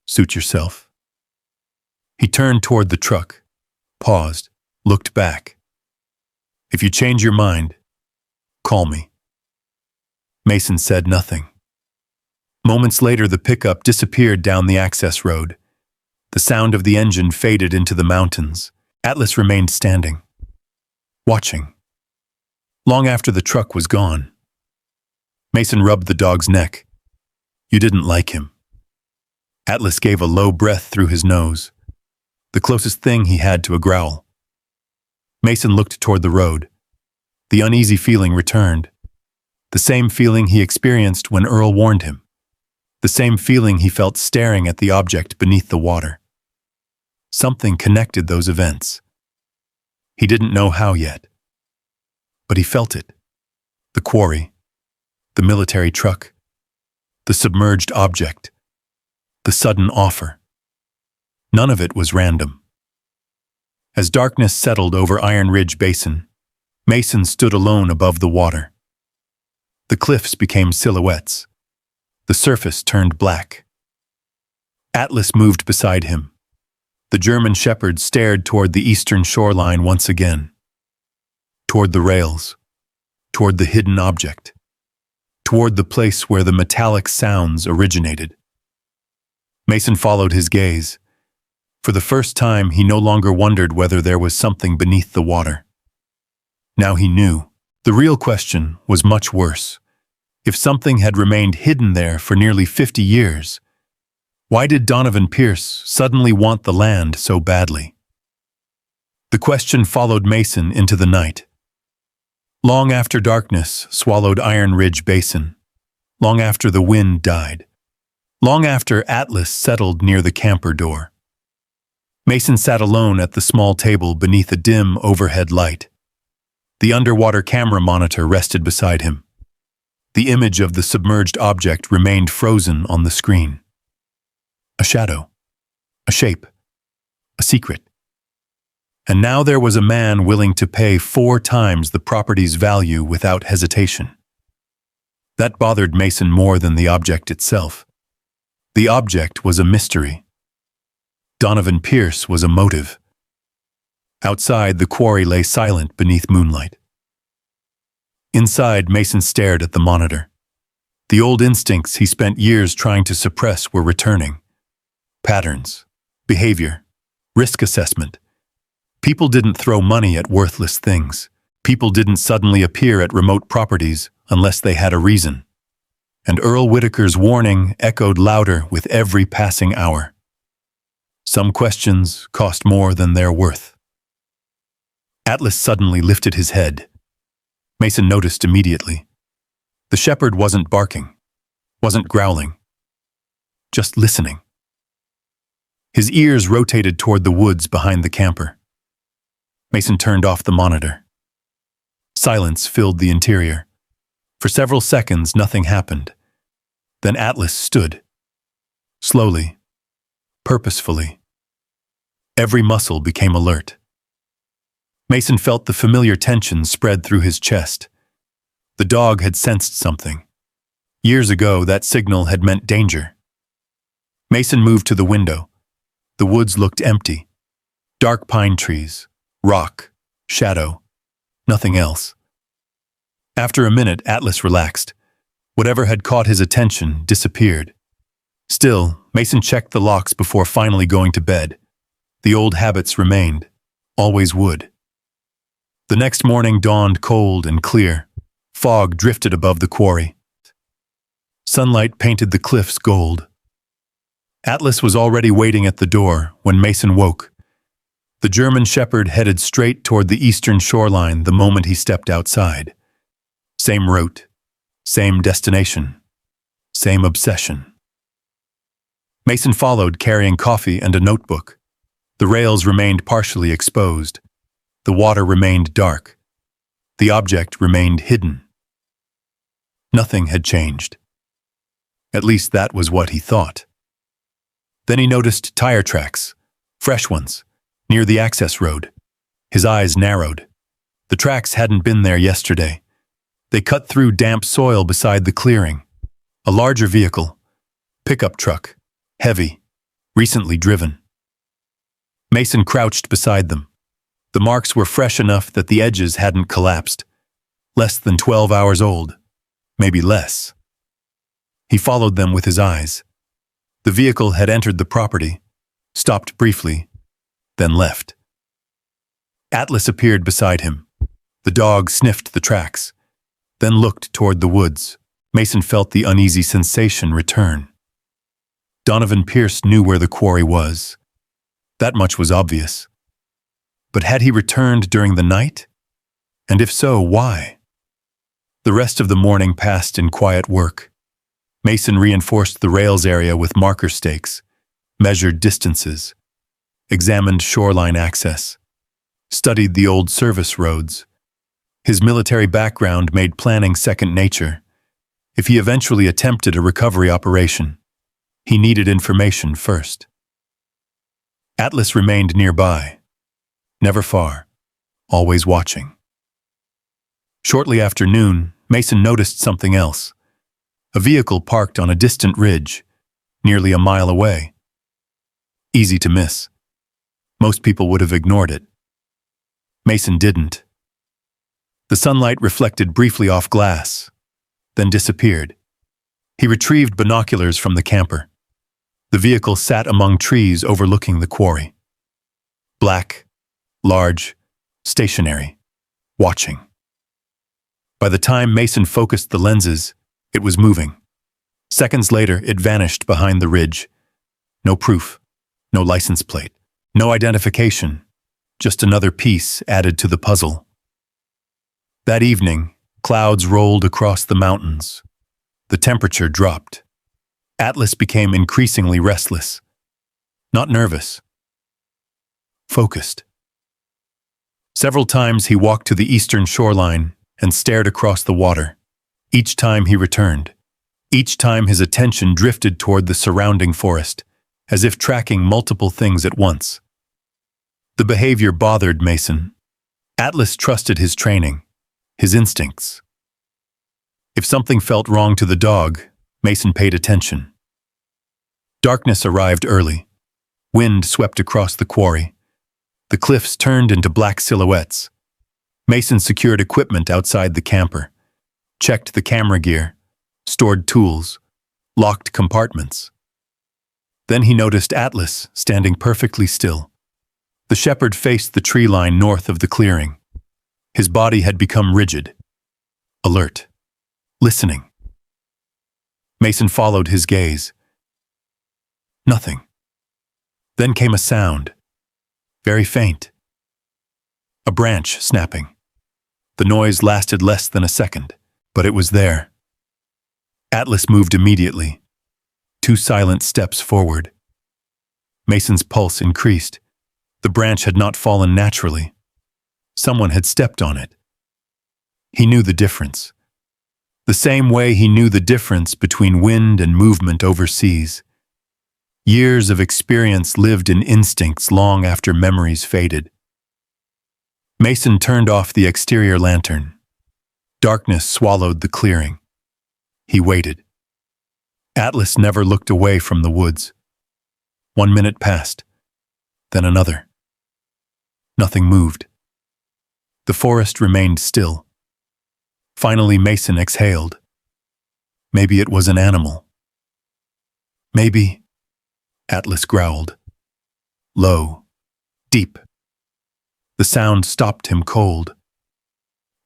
Suit yourself. He turned toward the truck, paused, looked back. If you change your mind, call me. Mason said nothing. Moments later, the pickup disappeared down the access road. The sound of the engine faded into the mountains. Atlas remained standing, watching. Long after the truck was gone, Mason rubbed the dog's neck. You didn't like him. Atlas gave a low breath through his nose, the closest thing he had to a growl. Mason looked toward the road. The uneasy feeling returned. The same feeling he experienced when Earl warned him. The same feeling he felt staring at the object beneath the water. Something connected those events. He didn't know how yet, but he felt it. The quarry, the military truck, the submerged object, the sudden offer. None of it was random. As darkness settled over Iron Ridge Basin, Mason stood alone above the water. The cliffs became silhouettes. The surface turned black. Atlas moved beside him. The German shepherd stared toward the eastern shoreline once again. Toward the rails. Toward the hidden object. Toward the place where the metallic sounds originated. Mason followed his gaze. For the first time, he no longer wondered whether there was something beneath the water. Now he knew. The real question was much worse. If something had remained hidden there for nearly 50 years, why did Donovan Pierce suddenly want the land so badly? The question followed Mason into the night. Long after darkness swallowed Iron Ridge Basin, long after the wind died, long after Atlas settled near the camper door, Mason sat alone at the small table beneath a dim overhead light. The underwater camera monitor rested beside him. The image of the submerged object remained frozen on the screen. A shadow, a shape, a secret. And now there was a man willing to pay 4 times the property's value without hesitation. That bothered Mason more than the object itself. The object was a mystery. Donovan Pierce was a motive. Outside, the quarry lay silent beneath moonlight. Inside, Mason stared at the monitor. The old instincts he spent years trying to suppress were returning. Patterns, behavior, risk assessment. People didn't throw money at worthless things. People didn't suddenly appear at remote properties unless they had a reason. And Earl Whitaker's warning echoed louder with every passing hour. Some questions cost more than their worth. Atlas suddenly lifted his head. Mason noticed immediately. The shepherd wasn't barking, wasn't growling, just listening. His ears rotated toward the woods behind the camper. Mason turned off the monitor. Silence filled the interior. For several seconds, nothing happened. Then Atlas stood. Slowly, purposefully. Every muscle became alert. Mason felt the familiar tension spread through his chest. The dog had sensed something. Years ago, that signal had meant danger. Mason moved to the window. The woods looked empty. Dark pine trees, rock, shadow, nothing else. After a minute, Atlas relaxed. Whatever had caught his attention disappeared. Still, Mason checked the locks before finally going to bed. The old habits remained, always would. The next morning dawned cold and clear. Fog drifted above the quarry. Sunlight painted the cliffs gold. Atlas was already waiting at the door when Mason woke. The German shepherd headed straight toward the eastern shoreline the moment he stepped outside. Same route, same destination, same obsession. Mason followed, carrying coffee and a notebook. The rails remained partially exposed. The water remained dark. The object remained hidden. Nothing had changed. At least that was what he thought. Then he noticed tire tracks, fresh ones, near the access road. His eyes narrowed. The tracks hadn't been there yesterday. They cut through damp soil beside the clearing. A larger vehicle, pickup truck, heavy, recently driven. Mason crouched beside them. The marks were fresh enough that the edges hadn't collapsed. Less than 12 hours old, maybe less. He followed them with his eyes. The vehicle had entered the property, stopped briefly, then left. Atlas appeared beside him. The dog sniffed the tracks, then looked toward the woods. Mason felt the uneasy sensation return. Donovan Pierce knew where the quarry was. That much was obvious. But had he returned during the night? And if so, why? The rest of the morning passed in quiet work. Mason reinforced the rails area with marker stakes, measured distances, examined shoreline access, studied the old service roads. His military background made planning second nature. If he eventually attempted a recovery operation, he needed information first. Atlas remained nearby, never far, always watching. Shortly after noon, Mason noticed something else. A vehicle parked on a distant ridge, nearly a mile away. Easy to miss. Most people would have ignored it. Mason didn't. The sunlight reflected briefly off glass, then disappeared. He retrieved binoculars from the camper. The vehicle sat among trees overlooking the quarry. Black, large, stationary, watching. By the time Mason focused the lenses, it was moving. Seconds later, it vanished behind the ridge. No proof, no license plate, no identification, just another piece added to the puzzle. That evening, clouds rolled across the mountains. The temperature dropped. Atlas became increasingly restless. Not nervous. Focused. Several times he walked to the eastern shoreline and stared across the water. Each time he returned. Each time his attention drifted toward the surrounding forest, as if tracking multiple things at once. The behavior bothered Mason. Atlas trusted his training, his instincts. If something felt wrong to the dog, Mason paid attention. Darkness arrived early. Wind swept across the quarry. The cliffs turned into black silhouettes. Mason secured equipment outside the camper, checked the camera gear, stored tools, locked compartments. Then he noticed Atlas standing perfectly still. The shepherd faced the tree line north of the clearing. His body had become rigid, alert, listening. Mason followed his gaze. Nothing. Then came a sound, very faint. A branch snapping. The noise lasted less than a second, but it was there. Atlas moved immediately, 2 silent steps forward. Mason's pulse increased. The branch had not fallen naturally. Someone had stepped on it. He knew the difference. The same way he knew the difference between wind and movement overseas. Years of experience lived in instincts long after memories faded. Mason turned off the exterior lantern. Darkness swallowed the clearing. He waited. Atlas never looked away from the woods. 1 minute passed, then another. Nothing moved. The forest remained still. Finally, Mason exhaled. Maybe it was an animal. Maybe, Atlas growled. Low, deep. The sound stopped him cold.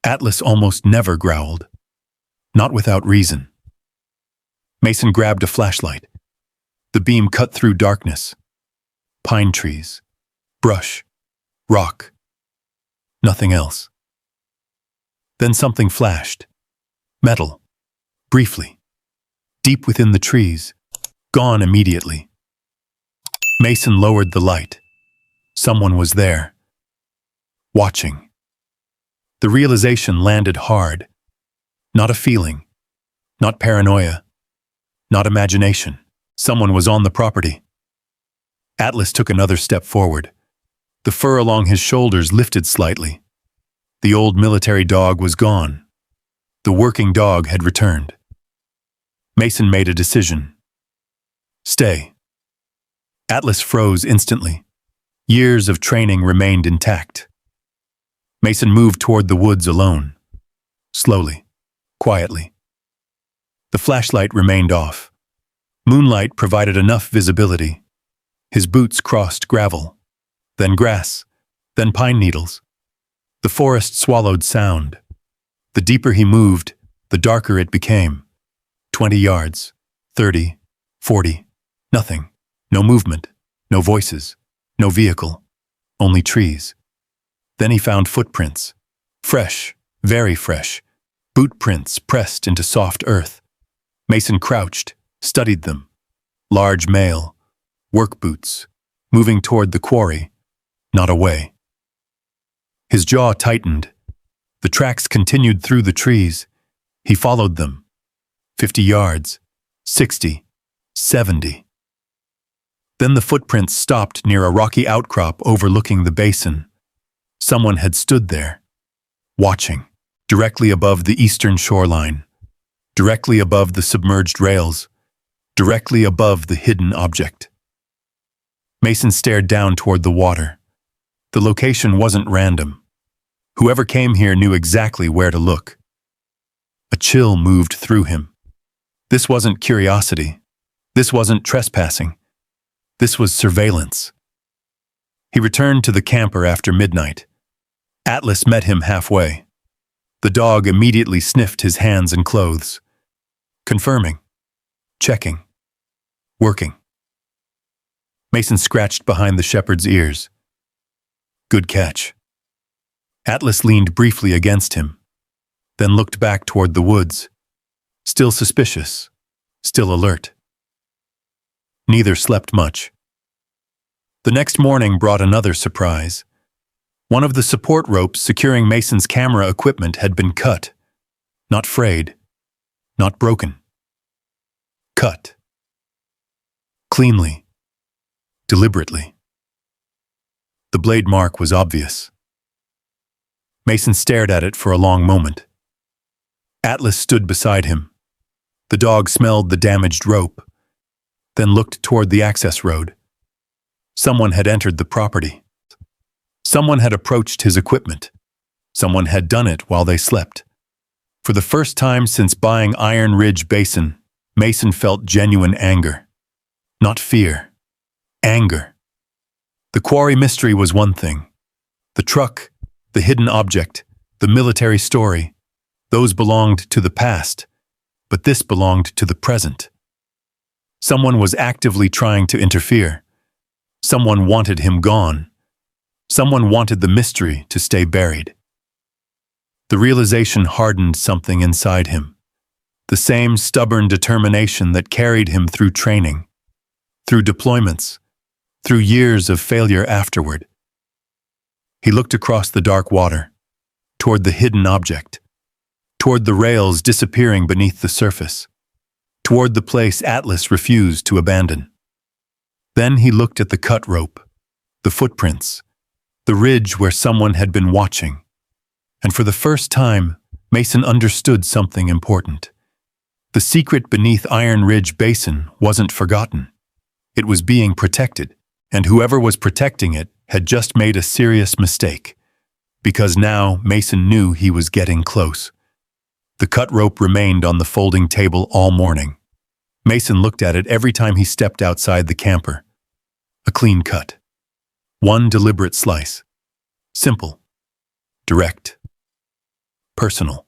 Atlas almost never growled. Not without reason. Mason grabbed a flashlight. The beam cut through darkness. Pine trees, brush, rock. Nothing else. Then something flashed. Metal. Briefly. Deep within the trees. Gone immediately. Mason lowered the light. Someone was there. Watching. The realization landed hard. Not a feeling. Not paranoia. not imagination. Someone was on the property. Atlas took another step forward. The fur along his shoulders lifted slightly. The old military dog was gone. The working dog had returned. Mason made a decision. Stay. Atlas froze instantly. Years of training remained intact. Mason moved toward the woods alone. Slowly, quietly. The flashlight remained off. Moonlight provided enough visibility. His boots crossed gravel, then grass, then pine needles. The forest swallowed sound. The deeper he moved, the darker it became. 20 yards, 30, 40, nothing. No movement, no voices, no vehicle, only trees. Then he found footprints. Fresh, very fresh. Boot prints pressed into soft earth. Mason crouched, studied them. Large male, work boots, moving toward the quarry, not away. His jaw tightened. The tracks continued through the trees. He followed them. 50 yards, 60, 70. Then the footprints stopped near a rocky outcrop overlooking the basin. Someone had stood there, watching, directly above the eastern shoreline, directly above the submerged rails, directly above the hidden object. Mason stared down toward the water. The location wasn't random. Whoever came here knew exactly where to look. A chill moved through him. This wasn't curiosity. This wasn't trespassing. This was surveillance. He returned to the camper after midnight. Atlas met him halfway. The dog immediately sniffed his hands and clothes. Confirming. Checking. Working. Mason scratched behind the shepherd's ears. Good catch. Atlas leaned briefly against him, then looked back toward the woods. Still suspicious, still alert. Neither slept much. The next morning brought another surprise. One of the support ropes securing Mason's camera equipment had been cut. Not frayed, not broken. Cut. Cleanly, deliberately. The blade mark was obvious. Mason stared at it for a long moment. Atlas stood beside him. The dog smelled the damaged rope, then looked toward the access road. Someone had entered the property. Someone had approached his equipment. Someone had done it while they slept. For the first time since buying Iron Ridge Basin, Mason felt genuine anger. Not fear. Anger. The quarry mystery was one thing. The truck, the hidden object, the military story, those belonged to the past, but this belonged to the present. Someone was actively trying to interfere. Someone wanted him gone. Someone wanted the mystery to stay buried. The realization hardened something inside him. The same stubborn determination that carried him through training, through deployments, through years of failure afterward. He looked across the dark water, toward the hidden object, toward the rails disappearing beneath the surface, toward the place Atlas refused to abandon. Then he looked at the cut rope, the footprints, the ridge where someone had been watching. And for the first time, Mason understood something important. The secret beneath Iron Ridge Basin wasn't forgotten. It was being protected, and whoever was protecting it had just made a serious mistake, because now Mason knew he was getting close. The cut rope remained on the folding table all morning. Mason looked at it every time he stepped outside the camper. A clean cut. One deliberate slice. Simple. Direct. Personal.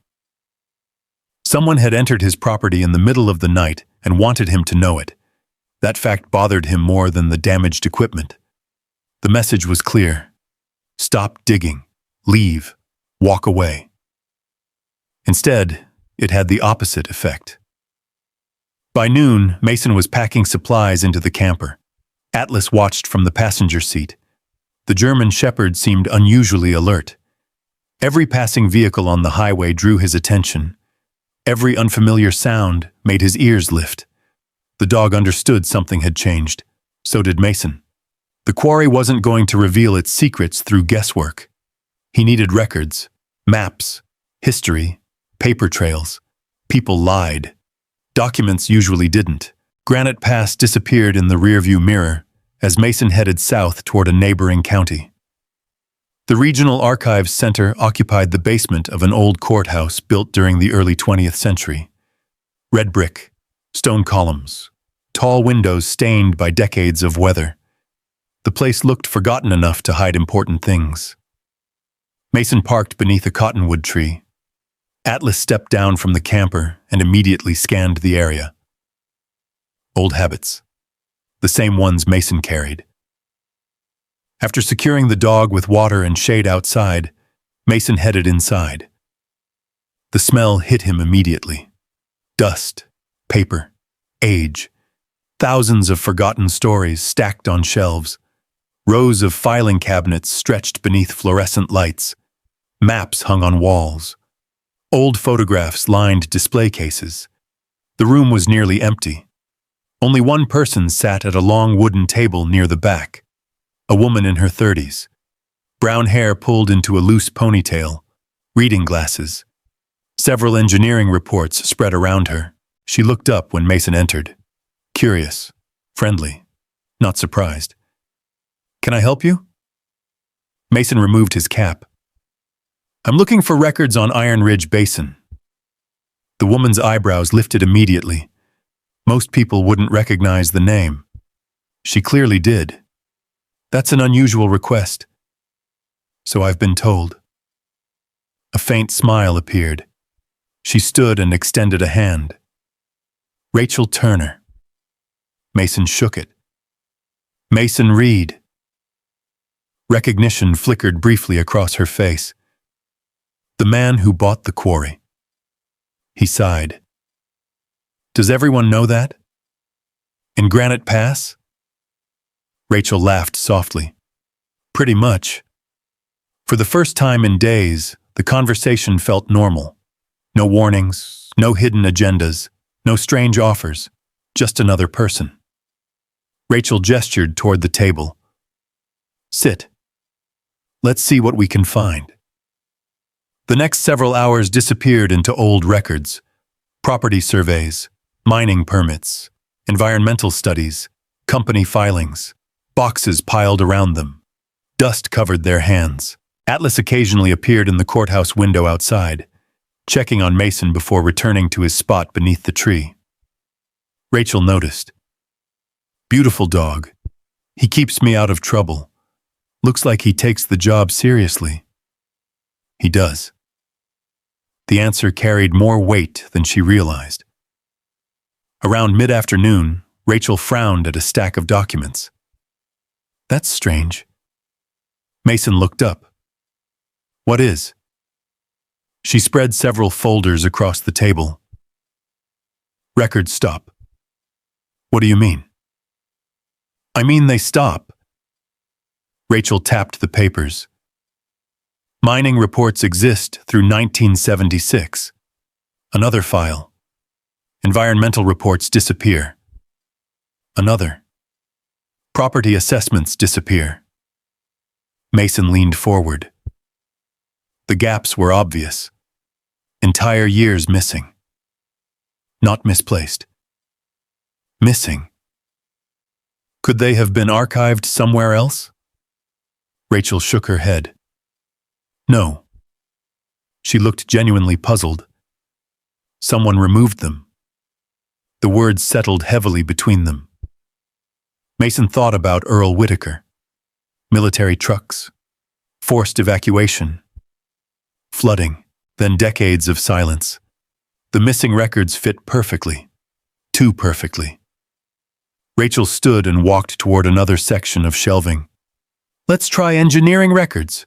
Someone had entered his property in the middle of the night and wanted him to know it. That fact bothered him more than the damaged equipment. The message was clear. Stop digging. Leave. Walk away. Instead, it had the opposite effect. By noon, Mason was packing supplies into the camper. Atlas watched from the passenger seat. The German shepherd seemed unusually alert. Every passing vehicle on the highway drew his attention. Every unfamiliar sound made his ears lift. The dog understood something had changed. So did Mason. The quarry wasn't going to reveal its secrets through guesswork. He needed records, maps, history, paper trails. People lied. Documents usually didn't. Granite Pass disappeared in the rearview mirror as Mason headed south toward a neighboring county. The Regional Archives Center occupied the basement of an old courthouse built during the early 20th century. Red brick, stone columns, tall windows stained by decades of weather. The place looked forgotten enough to hide important things. Mason parked beneath a cottonwood tree. Atlas stepped down from the camper and immediately scanned the area. Old habits. The same ones Mason carried. After securing the dog with water and shade outside, Mason headed inside. The smell hit him immediately. Dust, paper, age. Thousands of forgotten stories stacked on shelves. Rows of filing cabinets stretched beneath fluorescent lights. Maps hung on walls. Old photographs lined display cases. The room was nearly empty. Only one person sat at a long wooden table near the back. A woman in her 30s. Brown hair pulled into a loose ponytail. Reading glasses. Several engineering reports spread around her. She looked up when Mason entered. Curious. Friendly. Not surprised. "Can I help you?" Mason removed his cap. "I'm looking for records on Iron Ridge Basin." The woman's eyebrows lifted immediately. Most people wouldn't recognize the name. She clearly did. "That's an unusual request." "So I've been told." A faint smile appeared. She stood and extended a hand. "Rachel Turner." Mason shook it. "Mason Reed." Recognition flickered briefly across her face. The man who bought the quarry. He sighed. "Does everyone know that? In Granite Pass?" Rachel laughed softly. "Pretty much." For the first time in days, the conversation felt normal. No warnings, no hidden agendas, no strange offers, just another person. Rachel gestured toward the table. "Sit. Let's see what we can find." The next several hours disappeared into old records, property surveys, mining permits, environmental studies, company filings, boxes piled around them. Dust covered their hands. Atlas occasionally appeared in the courthouse window outside, checking on Mason before returning to his spot beneath the tree. Rachel noticed. "Beautiful dog. He keeps me out of trouble. Looks like he takes the job seriously." "He does." The answer carried more weight than she realized. Around mid-afternoon, Rachel frowned at a stack of documents. "That's strange." Mason looked up. "What is?" She spread several folders across the table. "Records stop." "What do you mean?" "I mean they stop." Rachel tapped the papers. "Mining reports exist through 1976. Another file. Environmental reports disappear. Another. Property assessments disappear." Mason leaned forward. The gaps were obvious. Entire years missing. Not misplaced. Missing. Could they have been archived somewhere else? Rachel shook her head. No. She looked genuinely puzzled. Someone removed them. The words settled heavily between them. Mason thought about Earl Whitaker. Military trucks. Forced evacuation. Flooding. Then decades of silence. The missing records fit perfectly. Too perfectly. Rachel stood and walked toward another section of shelving. "Let's try engineering records."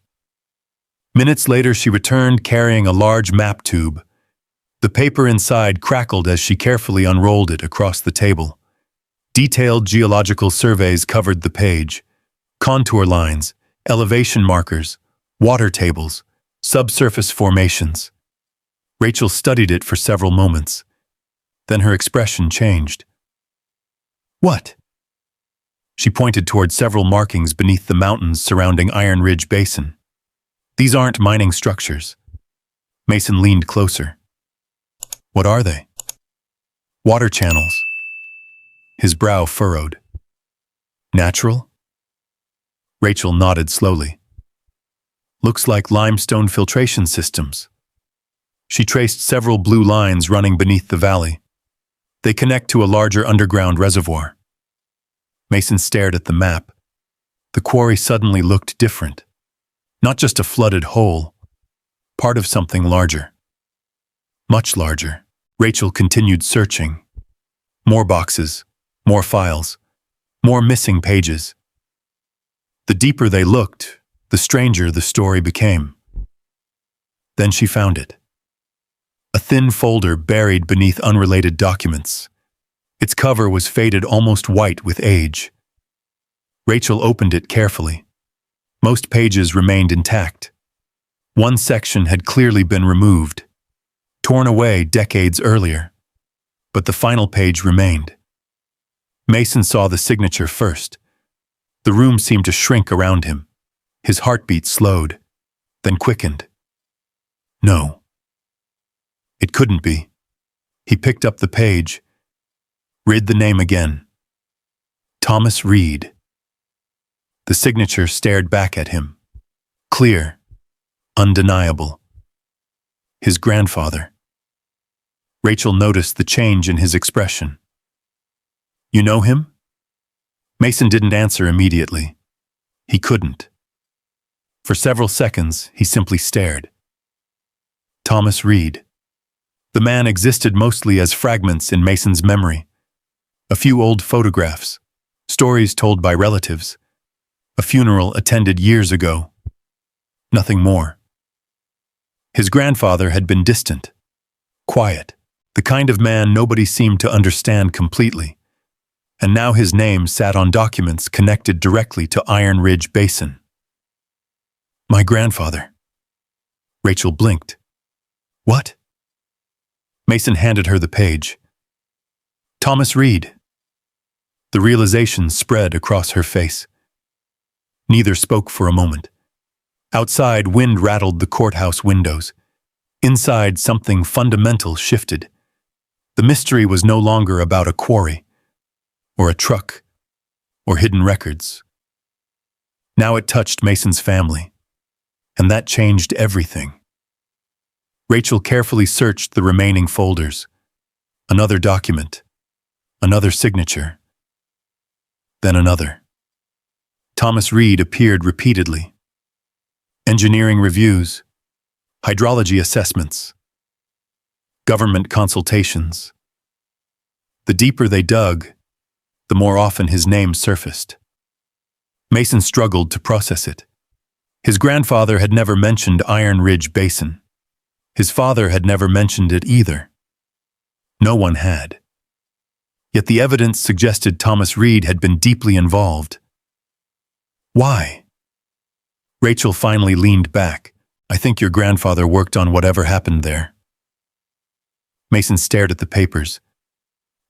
Minutes later, she returned carrying a large map tube. The paper inside crackled as she carefully unrolled it across the table. Detailed geological surveys covered the page. Contour lines, elevation markers, water tables, subsurface formations. Rachel studied it for several moments. Then her expression changed. What? She pointed toward several markings beneath the mountains surrounding Iron Ridge Basin. These aren't mining structures. Mason leaned closer. What are they? Water channels. His brow furrowed. Natural? Rachel nodded slowly. Looks like limestone filtration systems. She traced several blue lines running beneath the valley. They connect to a larger underground reservoir. Mason stared at the map. The quarry suddenly looked different. Not just a flooded hole, part of something larger. Much larger. Rachel continued searching. More boxes, more files, more missing pages. The deeper they looked, the stranger the story became. Then she found it. A thin folder buried beneath unrelated documents. Its cover was faded almost white with age. Rachel opened it carefully. Most pages remained intact. One section had clearly been removed, torn away decades earlier, but the final page remained. Mason saw the signature first. The room seemed to shrink around him. His heartbeat slowed, then quickened. No. It couldn't be. He picked up the page, read the name again. Thomas Reed. The signature stared back at him. Clear, undeniable. His grandfather. Rachel noticed the change in his expression. You know him? Mason didn't answer immediately. He couldn't. For several seconds, he simply stared. Thomas Reed. The man existed mostly as fragments in Mason's memory. A few old photographs, stories told by relatives, a funeral attended years ago. Nothing more. His grandfather had been distant, quiet, the kind of man nobody seemed to understand completely. And now his name sat on documents connected directly to Iron Ridge Basin. My grandfather. Rachel blinked. What? Mason handed her the page. Thomas Reed. The realization spread across her face. Neither spoke for a moment. Outside, wind rattled the courthouse windows. Inside, something fundamental shifted. The mystery was no longer about a quarry, or a truck, or hidden records. Now it touched Mason's family, and that changed everything. Rachel carefully searched the remaining folders. Another document, another signature, then another. Thomas Reed appeared repeatedly. Engineering reviews, hydrology assessments, government consultations. The deeper they dug, the more often his name surfaced. Mason struggled to process it. His grandfather had never mentioned Iron Ridge Basin. His father had never mentioned it either. No one had. Yet the evidence suggested Thomas Reed had been deeply involved. Why? Rachel finally leaned back. I think your grandfather worked on whatever happened there. Mason stared at the papers.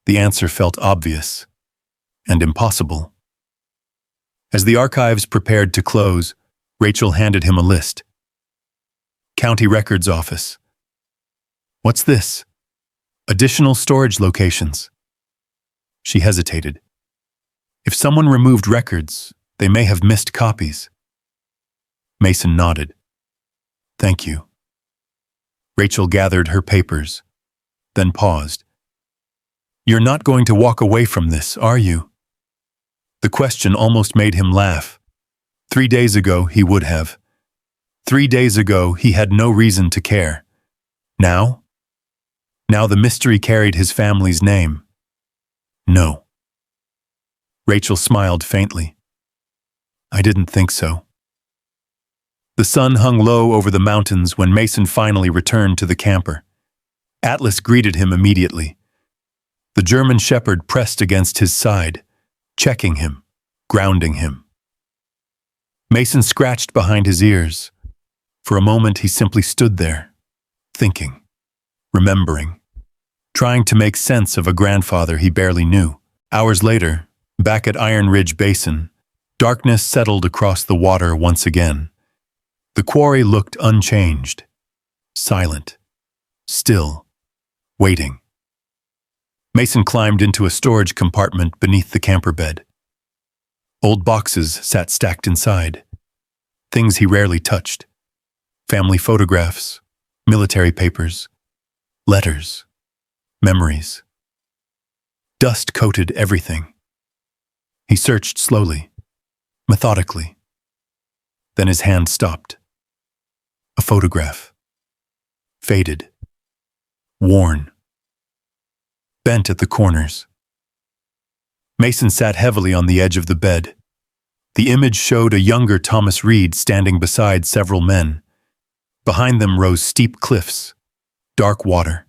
The answer felt obvious and impossible. As the archives prepared to close, Rachel handed him a list. County Records Office. What's this? Additional storage locations. She hesitated. If someone removed records, they may have missed copies. Mason nodded. Thank you. Rachel gathered her papers, then paused. You're not going to walk away from this, are you? The question almost made him laugh. 3 days ago, he would have. 3 days ago, he had no reason to care. Now? Now the mystery carried his family's name. No. Rachel smiled faintly. I didn't think so. The sun hung low over the mountains when Mason finally returned to the camper. Atlas greeted him immediately. The German shepherd pressed against his side, checking him, grounding him. Mason scratched behind his ears. For a moment he simply stood there, thinking, remembering, trying to make sense of a grandfather he barely knew. Hours later, back at Iron Ridge Basin, darkness settled across the water once again. The quarry looked unchanged, silent, still, waiting. Mason climbed into a storage compartment beneath the camper bed. Old boxes sat stacked inside, things he rarely touched. Family photographs, military papers, letters, memories. Dust coated everything. He searched slowly, methodically. Then his hand stopped. A photograph. Faded. Worn. Bent at the corners. Mason sat heavily on the edge of the bed. The image showed a younger Thomas Reed standing beside several men. Behind them rose steep cliffs, dark water,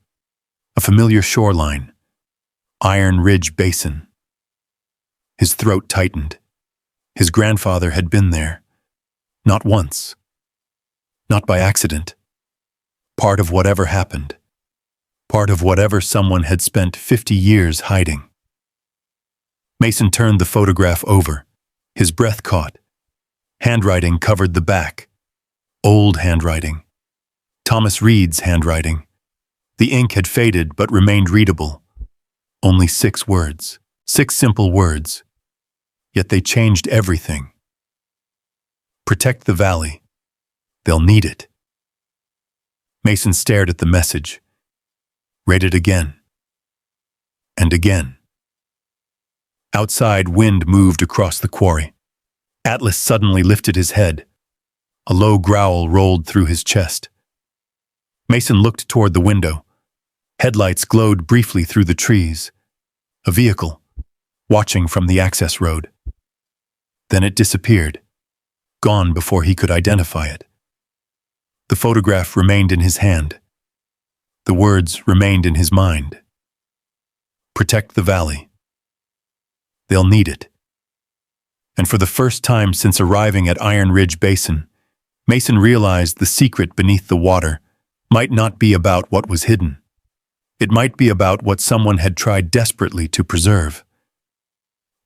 a familiar shoreline, Iron Ridge Basin. His throat tightened. His grandfather had been there. Not once. Not by accident. Part of whatever happened. Part of whatever someone had spent 50 years hiding. Mason turned the photograph over. His breath caught. Handwriting covered the back. Old handwriting. Thomas Reed's handwriting. The ink had faded but remained readable. Only 6 words. 6 simple words. Yet they changed everything. Protect the valley. They'll need it. Mason stared at the message. Read it again. And again. Outside, wind moved across the quarry. Atlas suddenly lifted his head. A low growl rolled through his chest. Mason looked toward the window. Headlights glowed briefly through the trees. A vehicle, watching from the access road. Then it disappeared, gone before he could identify it. The photograph remained in his hand. The words remained in his mind. Protect the valley. They'll need it. And for the first time since arriving at Iron Ridge Basin, Mason realized the secret beneath the water might not be about what was hidden. It might be about what someone had tried desperately to preserve.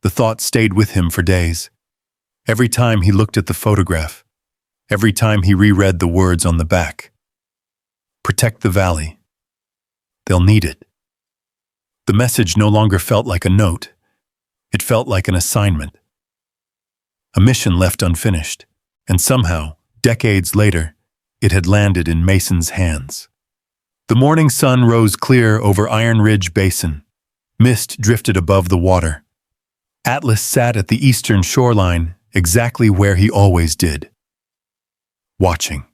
The thought stayed with him for days. Every time he looked at the photograph, every time he reread the words on the back. Protect the valley. They'll need it. The message no longer felt like a note. It felt like an assignment. A mission left unfinished, and somehow, decades later, it had landed in Mason's hands. The morning sun rose clear over Iron Ridge Basin. Mist drifted above the water. Atlas sat at the eastern shoreline, exactly where he always did. Watching.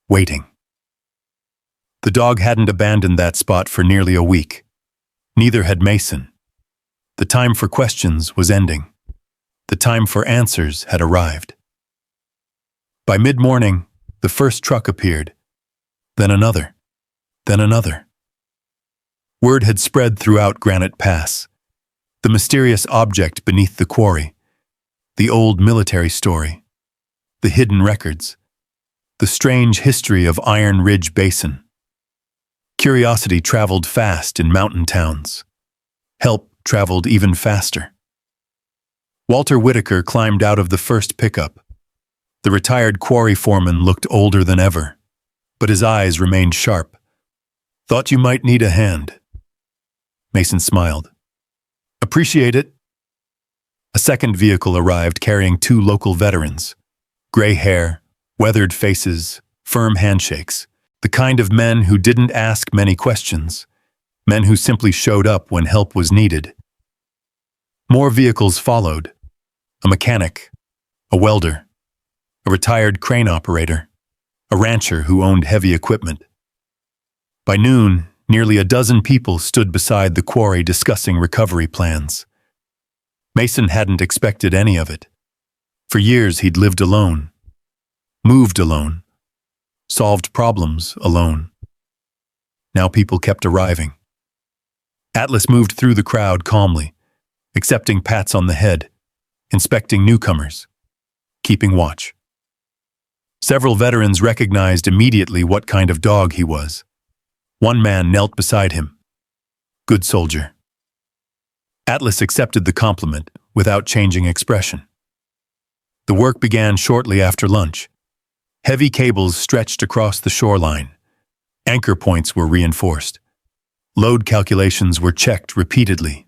Waiting. The dog hadn't abandoned that spot for nearly a week. Neither had Mason. The time for questions was ending. The time for answers had arrived. By mid-morning, the first truck appeared. Then another. Then another. Word had spread throughout Granite Pass. The mysterious object beneath the quarry. The old military story. The hidden records. The strange history of Iron Ridge Basin. Curiosity traveled fast in mountain towns. Help traveled even faster. Walter Whitaker climbed out of the first pickup. The retired quarry foreman looked older than ever, but his eyes remained sharp. Thought you might need a hand. Mason smiled. Appreciate it. A second vehicle arrived carrying 2 local veterans. Gray hair, weathered faces, firm handshakes. The kind of men who didn't ask many questions. Men who simply showed up when help was needed. More vehicles followed. A mechanic, a welder, a retired crane operator, a rancher who owned heavy equipment. By noon, nearly a dozen people stood beside the quarry discussing recovery plans. Mason hadn't expected any of it. For years he'd lived alone, moved alone, solved problems alone. Now people kept arriving. Atlas moved through the crowd calmly, accepting pats on the head, inspecting newcomers, keeping watch. Several veterans recognized immediately what kind of dog he was. One man knelt beside him. Good soldier. Atlas accepted the compliment without changing expression. The work began shortly after lunch. Heavy cables stretched across the shoreline. Anchor points were reinforced. Load calculations were checked repeatedly.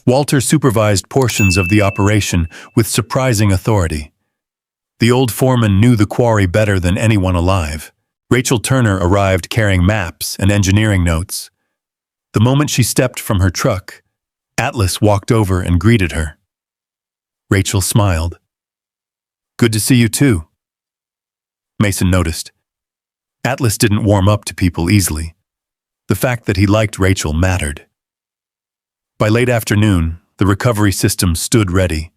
Walter supervised portions of the operation with surprising authority. The old foreman knew the quarry better than anyone alive. Rachel Turner arrived carrying maps and engineering notes. The moment she stepped from her truck, Atlas walked over and greeted her. Rachel smiled. "Good to see you too." Mason noticed. Atlas didn't warm up to people easily. The fact that he liked Rachel mattered. By late afternoon, the recovery system stood ready.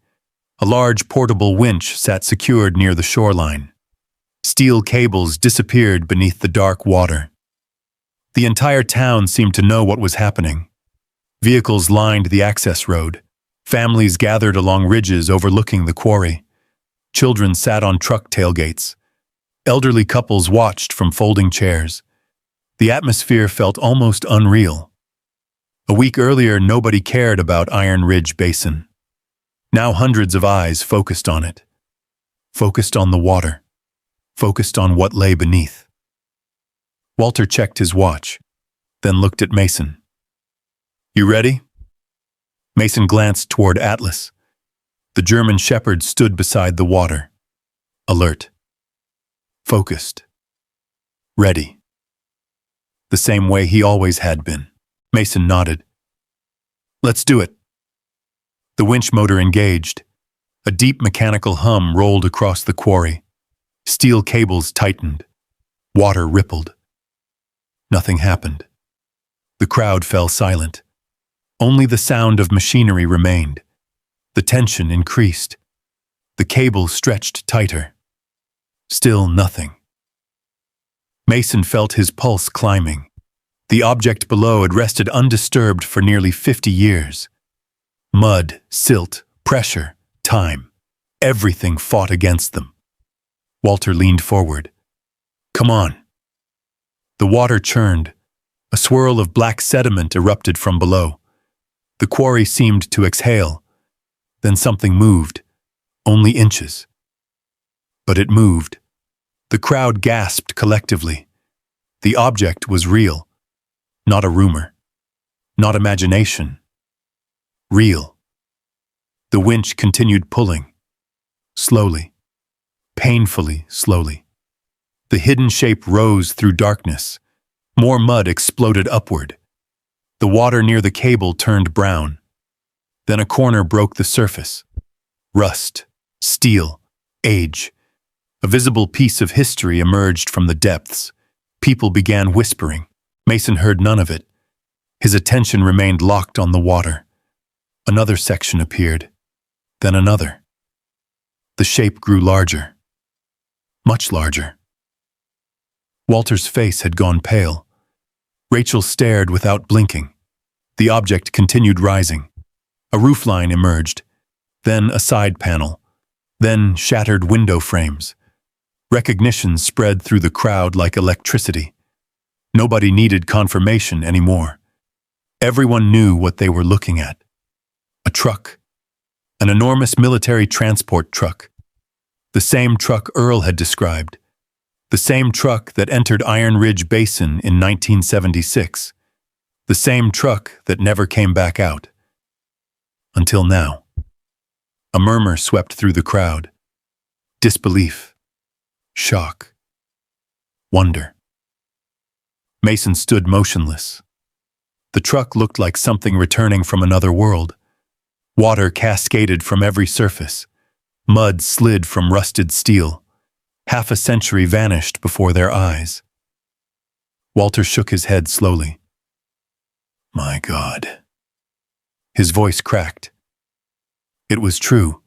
A large portable winch sat secured near the shoreline. Steel cables disappeared beneath the dark water. The entire town seemed to know what was happening. Vehicles lined the access road. Families gathered along ridges overlooking the quarry. Children sat on truck tailgates. Elderly couples watched from folding chairs. The atmosphere felt almost unreal. A week earlier, nobody cared about Iron Ridge Basin. Now hundreds of eyes focused on it. Focused on the water. Focused on what lay beneath. Walter checked his watch, then looked at Mason. "You ready?" Mason glanced toward Atlas. The German shepherd stood beside the water. Alert. Focused. Ready. The same way he always had been. Mason nodded. "Let's do it." The winch motor engaged. A deep mechanical hum rolled across the quarry. Steel cables tightened. Water rippled. Nothing happened. The crowd fell silent. Only the sound of machinery remained. The tension increased. The cable stretched tighter. Still nothing. Mason felt his pulse climbing. The object below had rested undisturbed for nearly 50 years. Mud, silt, pressure, time. Everything fought against them. Walter leaned forward. "Come on." The water churned. A swirl of black sediment erupted from below. The quarry seemed to exhale. Then something moved, only inches. But it moved. The crowd gasped collectively. The object was real. Not a rumor. Not imagination. Real. The winch continued pulling. Slowly. Painfully slowly. The hidden shape rose through darkness. More mud exploded upward. The water near the cable turned brown. Then a corner broke the surface. Rust, steel, age. A visible piece of history emerged from the depths. People began whispering. Mason heard none of it. His attention remained locked on the water. Another section appeared. Then another. The shape grew larger. Much larger. Walter's face had gone pale. Rachel stared without blinking. The object continued rising. A roofline emerged, then a side panel, then shattered window frames. Recognition spread through the crowd like electricity. Nobody needed confirmation anymore. Everyone knew what they were looking at. A truck. An enormous military transport truck. The same truck Earl had described. The same truck that entered Iron Ridge Basin in 1976. The same truck that never came back out. Until now. A murmur swept through the crowd. Disbelief. Shock. Wonder. Mason stood motionless. The truck looked like something returning from another world. Water cascaded from every surface. Mud slid from rusted steel. Half a century vanished before their eyes. Walter shook his head slowly. "My God." His voice cracked. It was true.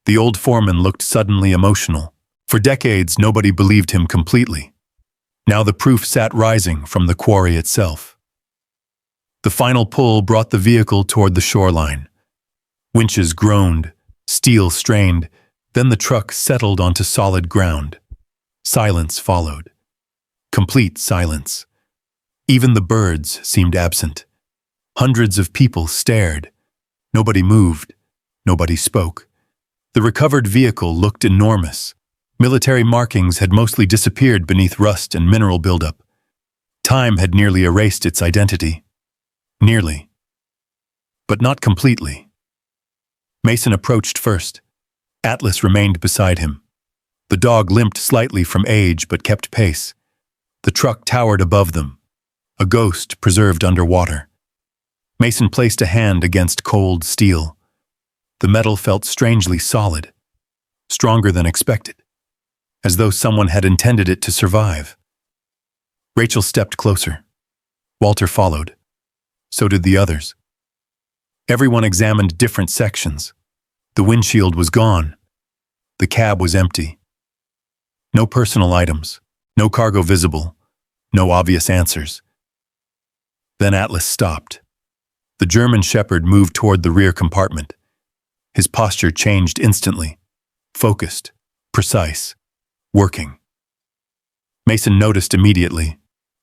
The old foreman looked suddenly emotional. For decades, nobody believed him completely. Now the proof sat rising from the quarry itself. The final pull brought the vehicle toward the shoreline. Winches groaned, steel strained, then the truck settled onto solid ground. Silence followed. Complete silence. Even the birds seemed absent. Hundreds of people stared. Nobody moved. Nobody spoke. The recovered vehicle looked enormous. Military markings had mostly disappeared beneath rust and mineral buildup. Time had nearly erased its identity. Nearly. But not completely. Mason approached first. Atlas remained beside him. The dog limped slightly from age but kept pace. The truck towered above them, a ghost preserved underwater. Mason placed a hand against cold steel. The metal felt strangely solid, stronger than expected, as though someone had intended it to survive. Rachel stepped closer. Walter followed. So did the others. Everyone examined different sections. The windshield was gone. The cab was empty. No personal items, no cargo visible, no obvious answers. Then Atlas stopped. The German shepherd moved toward the rear compartment. His posture changed instantly. Focused, precise, working. Mason noticed immediately.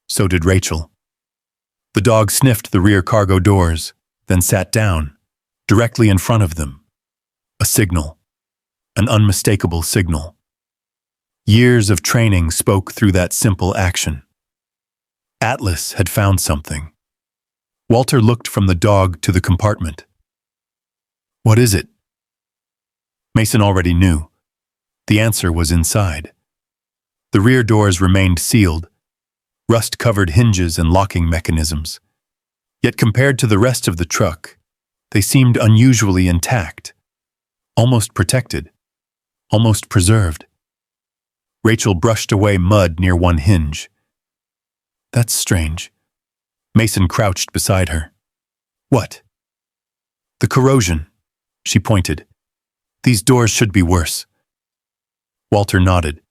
So did Rachel. The dog sniffed the rear cargo doors, then sat down, directly in front of them. A signal. An unmistakable signal. Years of training spoke through that simple action. Atlas had found something. Walter looked from the dog to the compartment. What is it? Mason already knew. The answer was inside. The rear doors remained sealed, rust-covered hinges and locking mechanisms. Yet compared to the rest of the truck, they seemed unusually intact, almost protected, almost preserved. Rachel brushed away mud near one hinge. That's strange. Mason crouched beside her. What? The corrosion, she pointed. These doors should be worse. Walter nodded.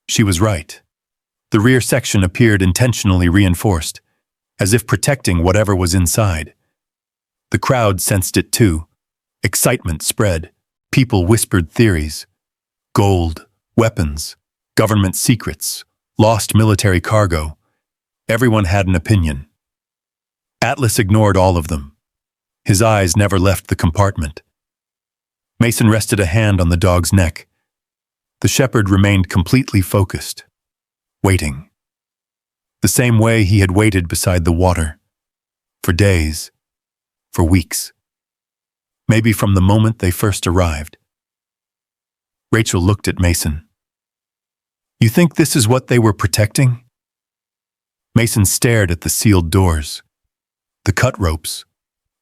She was right. The rear section appeared intentionally reinforced, as if protecting whatever was inside. The crowd sensed it too. Excitement spread. People whispered theories. Gold, weapons, government secrets, lost military cargo. Everyone had an opinion. Atlas ignored all of them. His eyes never left the compartment. Mason rested a hand on the dog's neck. The shepherd remained completely focused, waiting. The same way he had waited beside the water. For days. For weeks. Maybe from the moment they first arrived. Rachel looked at Mason. You think this is what they were protecting? Mason stared at the sealed doors. The cut ropes.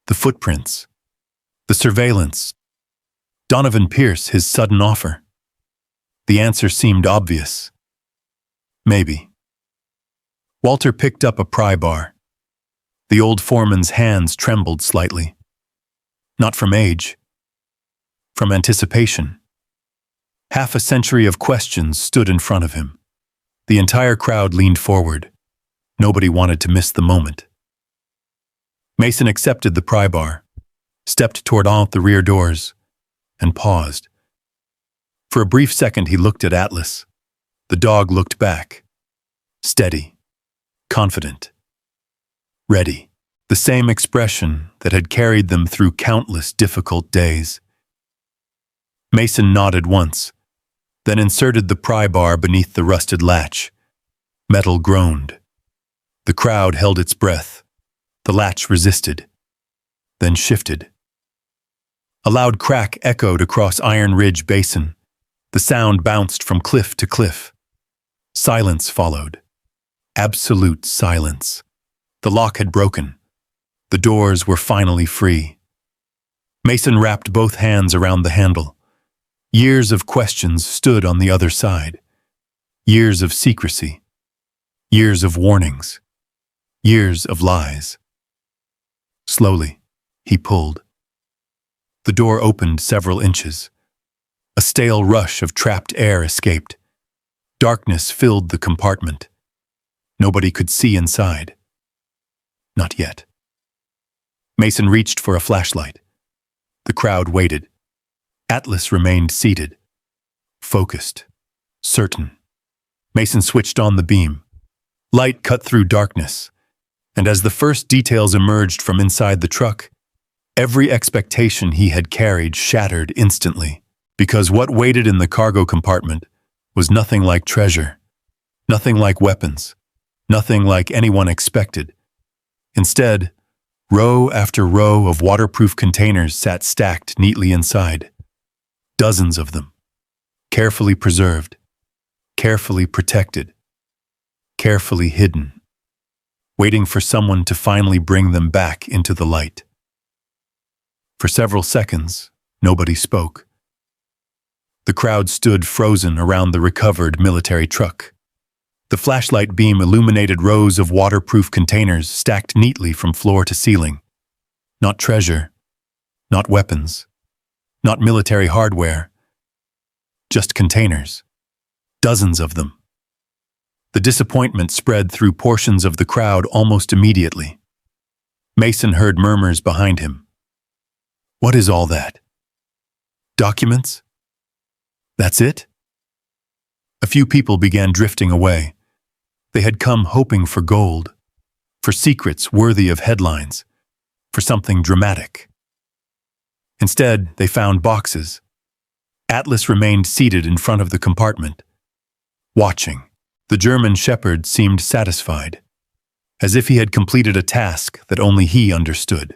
The footprints. The surveillance. Donovan Pierce, his sudden offer. The answer seemed obvious. Maybe. Walter picked up a pry bar. The old foreman's hands trembled slightly. Not from age. From anticipation. Half a century of questions stood in front of him. The entire crowd leaned forward. Nobody wanted to miss the moment. Mason accepted the pry bar, stepped toward all the rear doors, and paused. For a brief second he looked at Atlas. The dog looked back. Steady. Confident. Ready. The same expression that had carried them through countless difficult days. Mason nodded once, then inserted the pry bar beneath the rusted latch. Metal groaned. The crowd held its breath. The latch resisted, then shifted. A loud crack echoed across Iron Ridge Basin. The sound bounced from cliff to cliff. Silence followed. Absolute silence. The lock had broken. The doors were finally free. Mason wrapped both hands around the handle. Years of questions stood on the other side. Years of secrecy. Years of warnings. Years of lies. Slowly, he pulled. The door opened several inches. A stale rush of trapped air escaped. Darkness filled the compartment. Nobody could see inside. Not yet. Mason reached for a flashlight. The crowd waited. Atlas remained seated. Focused. Certain. Mason switched on the beam. Light cut through darkness. And as the first details emerged from inside the truck, every expectation he had carried shattered instantly, because what waited in the cargo compartment was nothing like treasure, nothing like weapons, nothing like anyone expected. Instead, row after row of waterproof containers sat stacked neatly inside. Dozens of them, carefully preserved, carefully protected, carefully hidden, waiting for someone to finally bring them back into the light. For several seconds, nobody spoke. The crowd stood frozen around the recovered military truck. The flashlight beam illuminated rows of waterproof containers stacked neatly from floor to ceiling. Not treasure, not weapons, not military hardware, just containers. Dozens of them. The disappointment spread through portions of the crowd almost immediately. Mason heard murmurs behind him. What is all that? Documents? That's it? A few people began drifting away. They had come hoping for gold, for secrets worthy of headlines, for something dramatic. Instead, they found boxes. Atlas remained seated in front of the compartment, watching. The German shepherd seemed satisfied, as if he had completed a task that only he understood.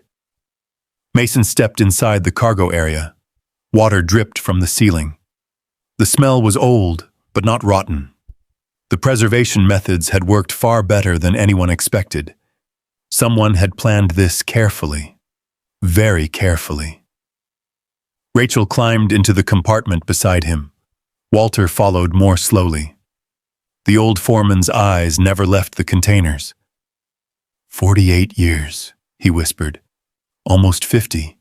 Mason stepped inside the cargo area. Water dripped from the ceiling. The smell was old, but not rotten. The preservation methods had worked far better than anyone expected. Someone had planned this carefully, very carefully. Rachel climbed into the compartment beside him. Walter followed more slowly. The old foreman's eyes never left the containers. 48 years, he whispered. Almost 50.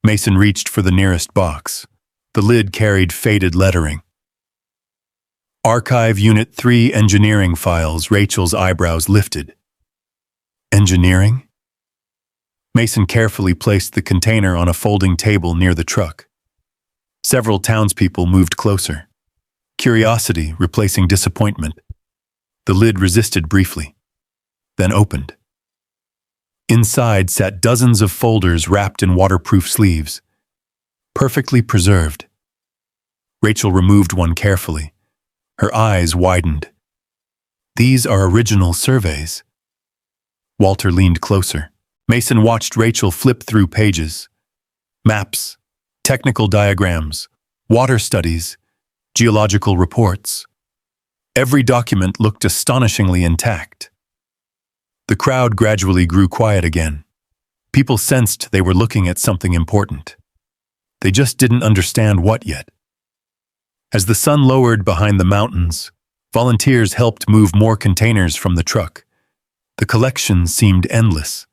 Mason reached for the nearest box. The lid carried faded lettering. Archive Unit 3 Engineering Files. Rachel's eyebrows lifted. Engineering? Mason carefully placed the container on a folding table near the truck. Several townspeople moved closer. Curiosity replacing disappointment. The lid resisted briefly, then opened. Inside sat dozens of folders wrapped in waterproof sleeves, perfectly preserved. Rachel removed one carefully. Her eyes widened. These are original surveys. Walter leaned closer. Mason watched Rachel flip through pages. Maps, technical diagrams, water studies, geological reports. Every document looked astonishingly intact. The crowd gradually grew quiet again. People sensed they were looking at something important. They just didn't understand what yet. As the sun lowered behind the mountains, volunteers helped move more containers from the truck. The collection seemed endless.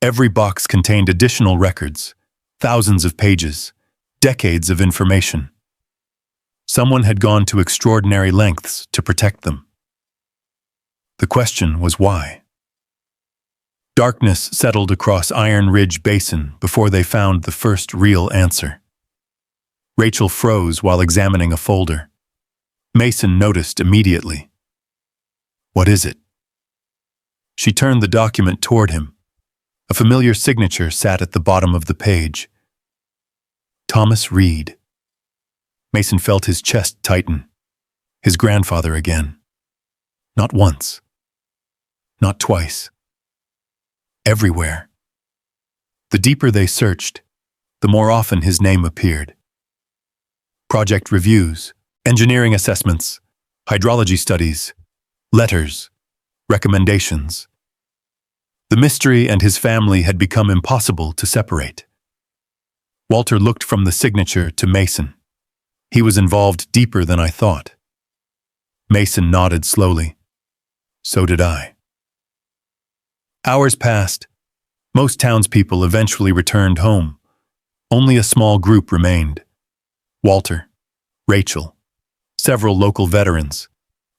Every box contained additional records, thousands of pages, decades of information. Someone had gone to extraordinary lengths to protect them. The question was why? Darkness settled across Iron Ridge Basin before they found the first real answer. Rachel froze while examining a folder. Mason noticed immediately. What is it? She turned the document toward him. A familiar signature sat at the bottom of the page. Thomas Reed. Mason felt his chest tighten. His grandfather again. Not once. Not twice. Everywhere. The deeper they searched, the more often his name appeared. Project reviews, engineering assessments, hydrology studies, letters, recommendations. The mystery and his family had become impossible to separate. Walter looked from the signature to Mason. He was involved deeper than I thought. Mason nodded slowly. So did I. Hours passed. Most townspeople eventually returned home. Only a small group remained. Walter, Rachel, several local veterans,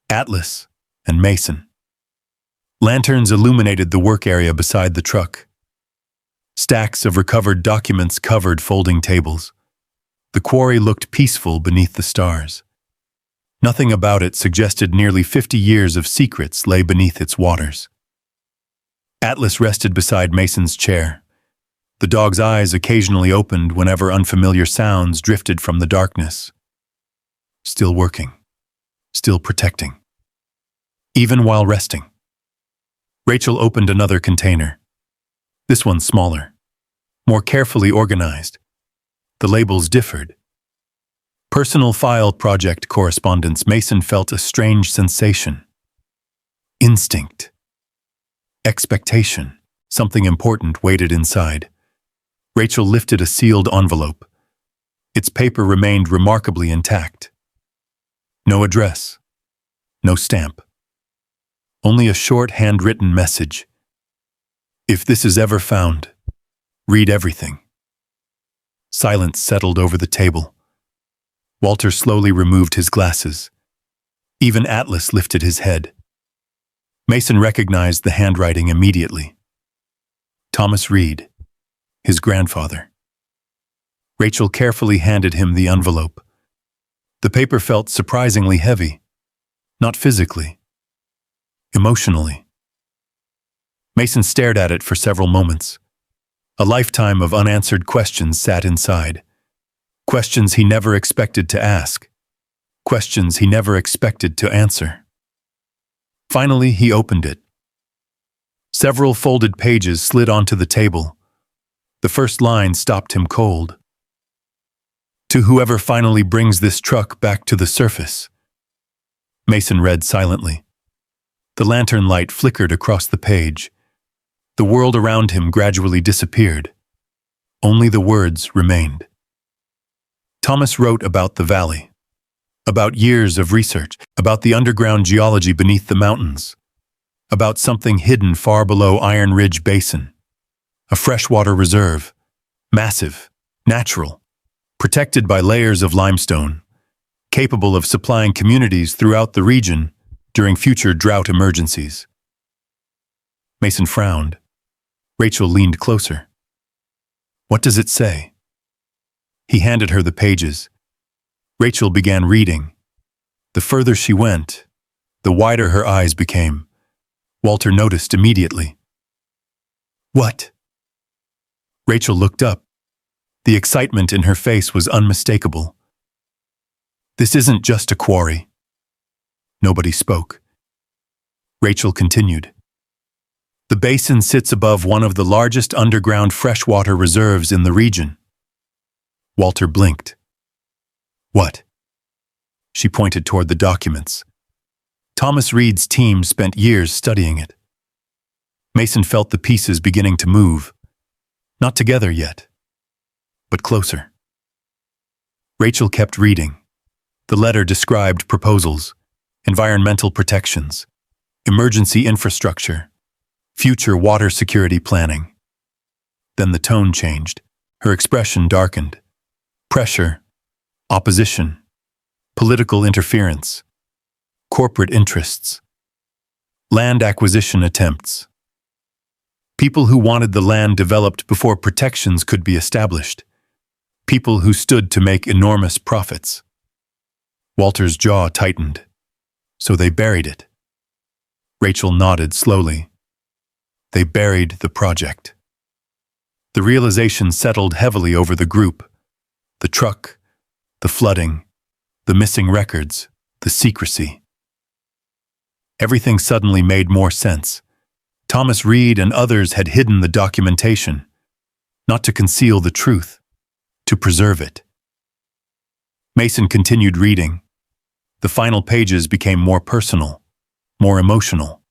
Atlas, and Mason. Lanterns illuminated the work area beside the truck. Stacks of recovered documents covered folding tables. The quarry looked peaceful beneath the stars. Nothing about it suggested nearly 50 years of secrets lay beneath its waters. Atlas rested beside Mason's chair. The dog's eyes occasionally opened whenever unfamiliar sounds drifted from the darkness. Still working. Still protecting. Even while resting. Rachel opened another container. This one smaller. More carefully organized. The labels differed. Personal file project correspondence. Mason felt a strange sensation. Instinct. Expectation. Something important waited inside. Rachel lifted a sealed envelope. Its paper remained remarkably intact. No address. No stamp. Only a short handwritten message. If this is ever found, read everything. Silence settled over the table. Walter slowly removed his glasses. Even Atlas lifted his head. Mason recognized the handwriting immediately. Thomas Reed, his grandfather. Rachel carefully handed him the envelope. The paper felt surprisingly heavy, not physically, emotionally. Mason stared at it for several moments. A lifetime of unanswered questions sat inside. Questions he never expected to ask. Questions he never expected to answer. Finally, he opened it. Several folded pages slid onto the table. The first line stopped him cold. To whoever finally brings this truck back to the surface. Mason read silently. The lantern light flickered across the page. The world around him gradually disappeared. Only the words remained. Thomas wrote about the valley. About years of research, about the underground geology beneath the mountains, about something hidden far below Iron Ridge Basin, a freshwater reserve, massive, natural, protected by layers of limestone, capable of supplying communities throughout the region during future drought emergencies. Mason frowned. Rachel leaned closer. What does it say? He handed her the pages. Rachel began reading. The further she went, the wider her eyes became. Walter noticed immediately. What? Rachel looked up. The excitement in her face was unmistakable. This isn't just a quarry. Nobody spoke. Rachel continued. The basin sits above one of the largest underground freshwater reserves in the region. Walter blinked. What? She pointed toward the documents. Thomas Reed's team spent years studying it. Mason felt the pieces beginning to move. Not together yet, but closer. Rachel kept reading. The letter described proposals, environmental protections, emergency infrastructure, future water security planning. Then the tone changed. Her expression darkened. Pressure. Opposition, political interference, corporate interests, land acquisition attempts. People who wanted the land developed before protections could be established. People who stood to make enormous profits. Walter's jaw tightened. So they buried it. Rachel nodded slowly. They buried the project. The realization settled heavily over the group. The truck, the flooding, the missing records, the secrecy. Everything suddenly made more sense. Thomas Reed and others had hidden the documentation, not to conceal the truth, to preserve it. Mason continued reading. The final pages became more personal, more emotional.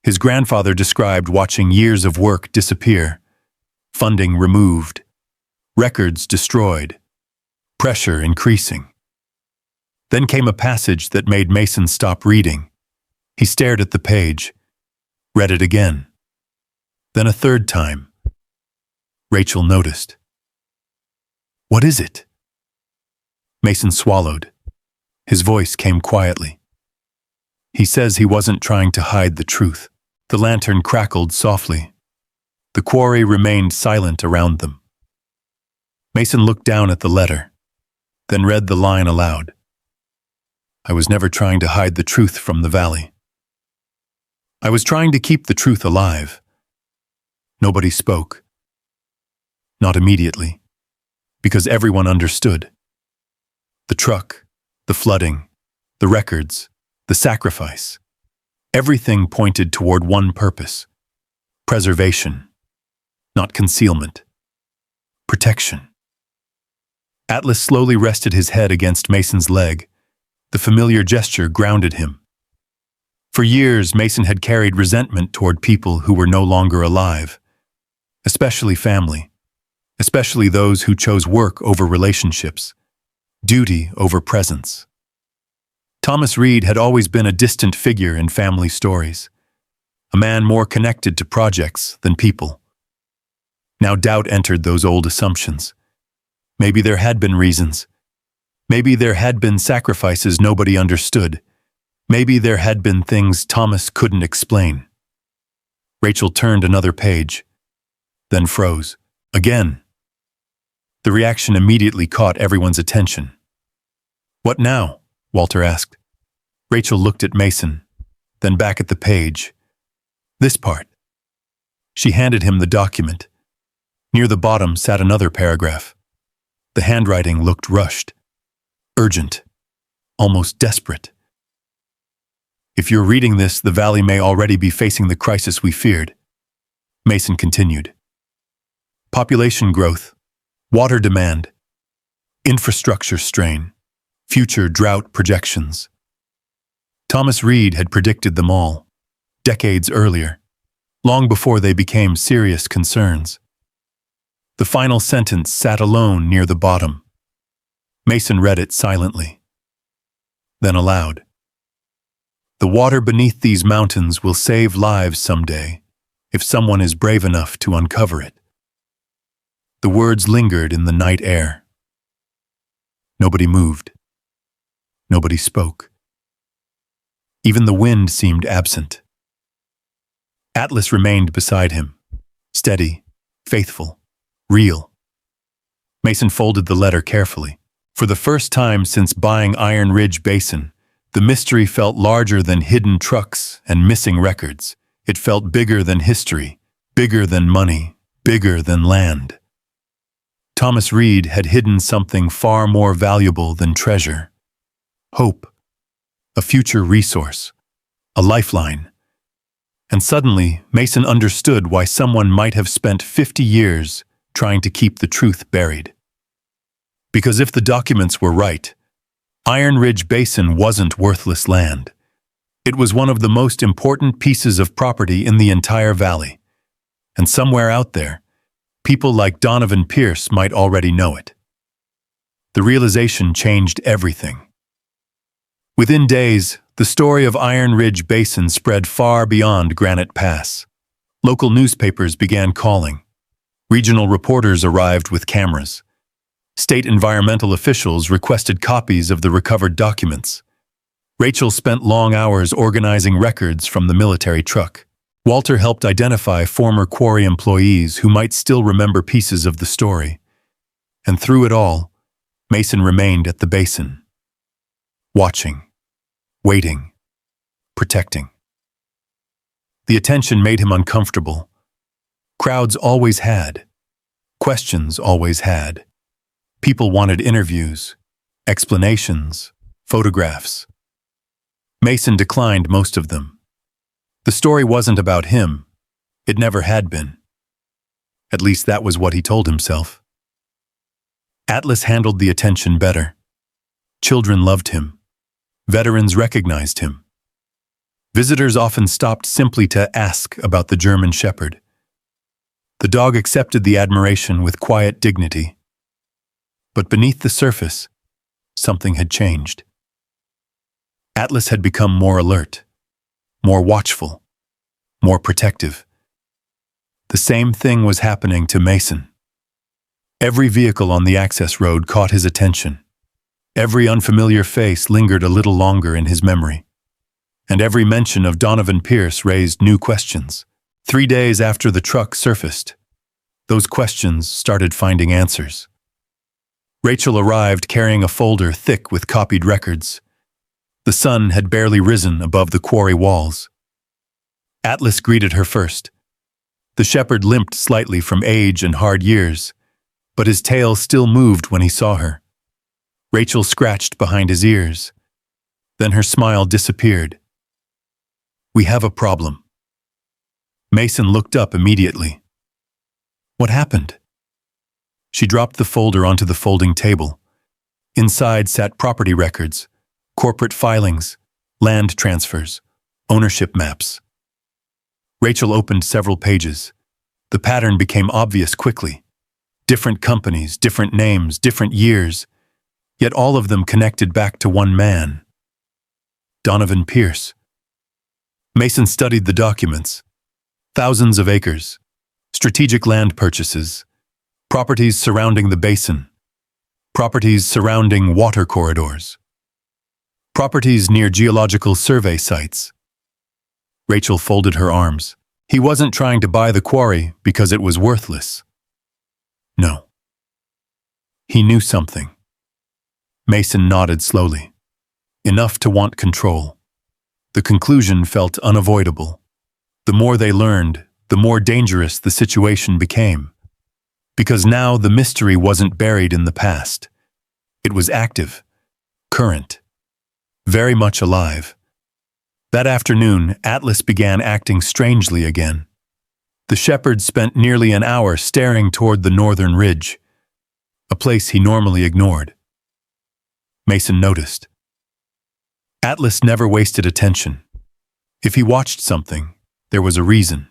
His grandfather described watching years of work disappear, funding removed, records destroyed, pressure increasing. Then came a passage that made Mason stop reading. He stared at the page, read it again. Then a third time. Rachel noticed. What is it? Mason swallowed. His voice came quietly. He says he wasn't trying to hide the truth. The lantern crackled softly. The quarry remained silent around them. Mason looked down at the letter, then read the line aloud. I was never trying to hide the truth from the valley. I was trying to keep the truth alive, Nobody spoke. Not immediately, because everyone understood. The truck, the flooding, the records, the sacrifice. Everything pointed toward one purpose: preservation, not concealment. Protection. Atlas slowly rested his head against Mason's leg. The familiar gesture grounded him. For years, Mason had carried resentment toward people who were no longer alive, especially family, especially those who chose work over relationships, duty over presence. Thomas Reed had always been a distant figure in family stories, a man more connected to projects than people. Now doubt entered those old assumptions. Maybe there had been reasons. Maybe there had been sacrifices nobody understood. Maybe there had been things Thomas couldn't explain. Rachel turned another page, then froze. Again. The reaction immediately caught everyone's attention. "What now?" Walter asked. Rachel looked at Mason, then back at the page. "This part." She handed him the document. Near the bottom sat another paragraph. The handwriting looked rushed, urgent, almost desperate. "If you're reading this, the valley may already be facing the crisis we feared," Mason continued. "Population growth, water demand, infrastructure strain, future drought projections." Thomas Reed had predicted them all, decades earlier, long before they became serious concerns. The final sentence sat alone near the bottom. Mason read it silently, then aloud. "The water beneath these mountains will save lives someday, if someone is brave enough to uncover it." The words lingered in the night air. Nobody moved. Nobody spoke. Even the wind seemed absent. Atlas remained beside him, steady, faithful, real. Mason folded the letter carefully. For the first time since buying Iron Ridge Basin, the mystery felt larger than hidden trucks and missing records. It felt bigger than history, bigger than money, bigger than land. Thomas Reed had hidden something far more valuable than treasure. Hope. A future resource. A lifeline. And suddenly, Mason understood why someone might have spent 50 years trying to keep the truth buried. Because if the documents were right, Iron Ridge Basin wasn't worthless land. It was one of the most important pieces of property in the entire valley. And somewhere out there, people like Donovan Pierce might already know it. The realization changed everything. Within days, the story of Iron Ridge Basin spread far beyond Granite Pass. Local newspapers began calling. Regional reporters arrived with cameras. State environmental officials requested copies of the recovered documents. Rachel spent long hours organizing records from the military truck. Walter helped identify former quarry employees who might still remember pieces of the story. And through it all, Mason remained at the basin. Watching, waiting, protecting. The attention made him uncomfortable. Crowds always had. Questions always had. People wanted interviews, explanations, photographs. Mason declined most of them. The story wasn't about him. It never had been. At least that was what he told himself. Atlas handled the attention better. Children loved him. Veterans recognized him. Visitors often stopped simply to ask about the German Shepherd. The dog accepted the admiration with quiet dignity. But beneath the surface, something had changed. Atlas had become more alert, more watchful, more protective. The same thing was happening to Mason. Every vehicle on the access road caught his attention. Every unfamiliar face lingered a little longer in his memory. And every mention of Donovan Pierce raised new questions. 3 days after the truck surfaced, those questions started finding answers. Rachel arrived carrying a folder thick with copied records. The sun had barely risen above the quarry walls. Atlas greeted her first. The shepherd limped slightly from age and hard years, but his tail still moved when he saw her. Rachel scratched behind his ears. Then her smile disappeared. "We have a problem." Mason looked up immediately. "What happened?" She dropped the folder onto the folding table. Inside sat property records, corporate filings, land transfers, ownership maps. Rachel opened several pages. The pattern became obvious quickly. Different companies, different names, different years, yet all of them connected back to one man. Donovan Pierce. Mason studied the documents. Thousands of acres, strategic land purchases, properties surrounding the basin, properties surrounding water corridors, properties near geological survey sites. Rachel folded her arms. He wasn't trying to buy the quarry because it was worthless. No. He knew something. Mason nodded slowly. Enough to want control. The conclusion felt unavoidable. The more they learned, the more dangerous the situation became. Because now the mystery wasn't buried in the past. It was active, current, very much alive. That afternoon, Atlas began acting strangely again. The shepherd spent nearly an hour staring toward the northern ridge, a place he normally ignored. Mason noticed. Atlas never wasted attention. If he watched something, there was a reason.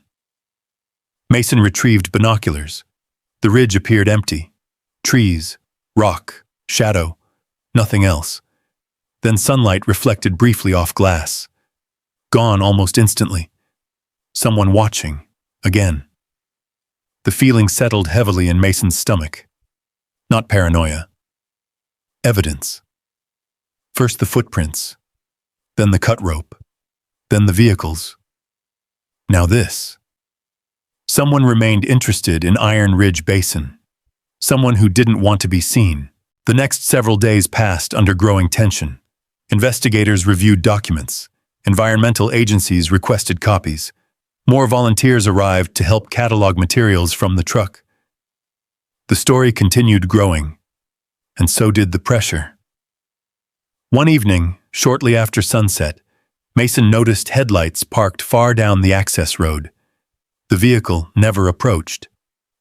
Mason retrieved binoculars. The ridge appeared empty. Trees, rock, shadow, nothing else. Then sunlight reflected briefly off glass. Gone almost instantly. Someone watching, again. The feeling settled heavily in Mason's stomach. Not paranoia. Evidence. First the footprints, then the cut rope, then the vehicles. Now this. Someone remained interested in Iron Ridge Basin. Someone who didn't want to be seen. The next several days passed under growing tension. Investigators reviewed documents. Environmental agencies requested copies. More volunteers arrived to help catalog materials from the truck. The story continued growing, and so did the pressure. One evening, shortly after sunset, Mason noticed headlights parked far down the access road. The vehicle never approached,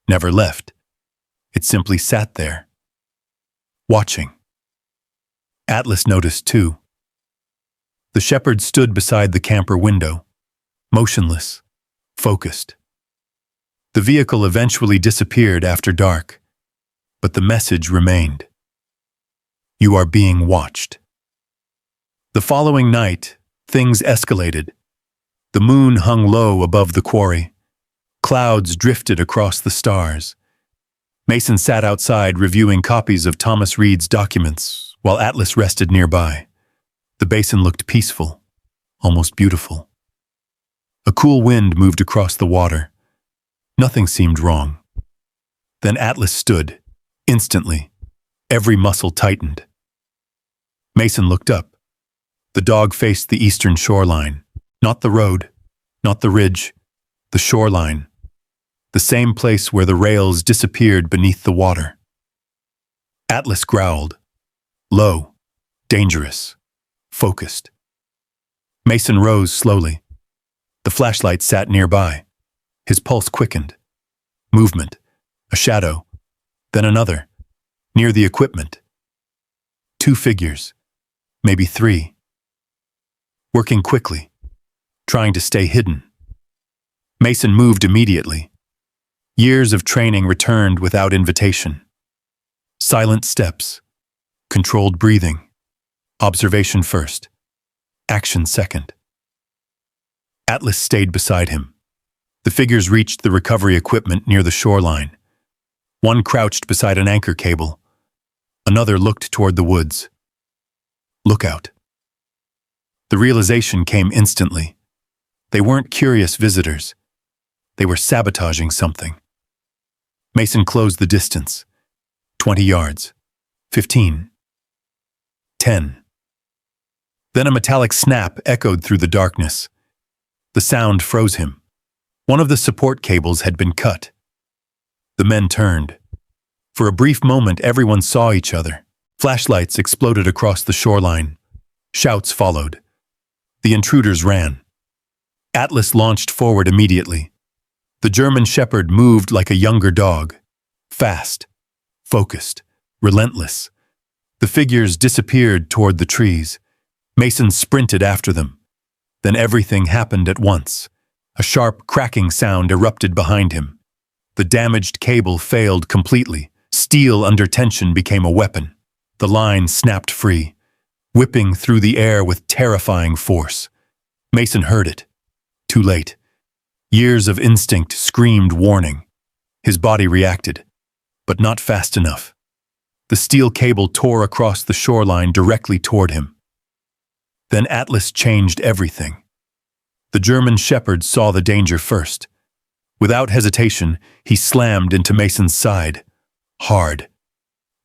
never left. It simply sat there, watching. Atlas noticed too. The shepherd stood beside the camper window, motionless, focused. The vehicle eventually disappeared after dark, but the message remained. You are being watched. The following night, things escalated. The moon hung low above the quarry. Clouds drifted across the stars. Mason sat outside reviewing copies of Thomas Reed's documents while Atlas rested nearby. The basin looked peaceful, almost beautiful. A cool wind moved across the water. Nothing seemed wrong. Then Atlas stood, instantly. Every muscle tightened. Mason looked up. The dog faced the eastern shoreline. Not the road, not the ridge, the shoreline. The same place where the rails disappeared beneath the water. Atlas growled. Low, dangerous, focused. Mason rose slowly. The flashlight sat nearby. His pulse quickened. Movement, a shadow, then another, near the equipment. 2 figures, maybe 3. Working quickly, trying to stay hidden. Mason moved immediately. Years of training returned without invitation. Silent steps, controlled breathing, observation first, action second. Atlas stayed beside him. The figures reached the recovery equipment near the shoreline. One crouched beside an anchor cable. Another looked toward the woods. Look out. The realization came instantly. They weren't curious visitors. They were sabotaging something. Mason closed the distance. 20 yards. 15. 10. Then a metallic snap echoed through the darkness. The sound froze him. One of the support cables had been cut. The men turned. For a brief moment, everyone saw each other. Flashlights exploded across the shoreline. Shouts followed. The intruders ran. Atlas launched forward immediately. The German shepherd moved like a younger dog. Fast, focused, relentless. The figures disappeared toward the trees. Mason sprinted after them. Then everything happened at once. A sharp cracking sound erupted behind him. The damaged cable failed completely. Steel under tension became a weapon. The line snapped free, whipping through the air with terrifying force. Mason heard it. Too late. Years of instinct screamed warning. His body reacted, but not fast enough. The steel cable tore across the shoreline directly toward him. Then Atlas changed everything. The German shepherd saw the danger first. Without hesitation, he slammed into Mason's side. Hard.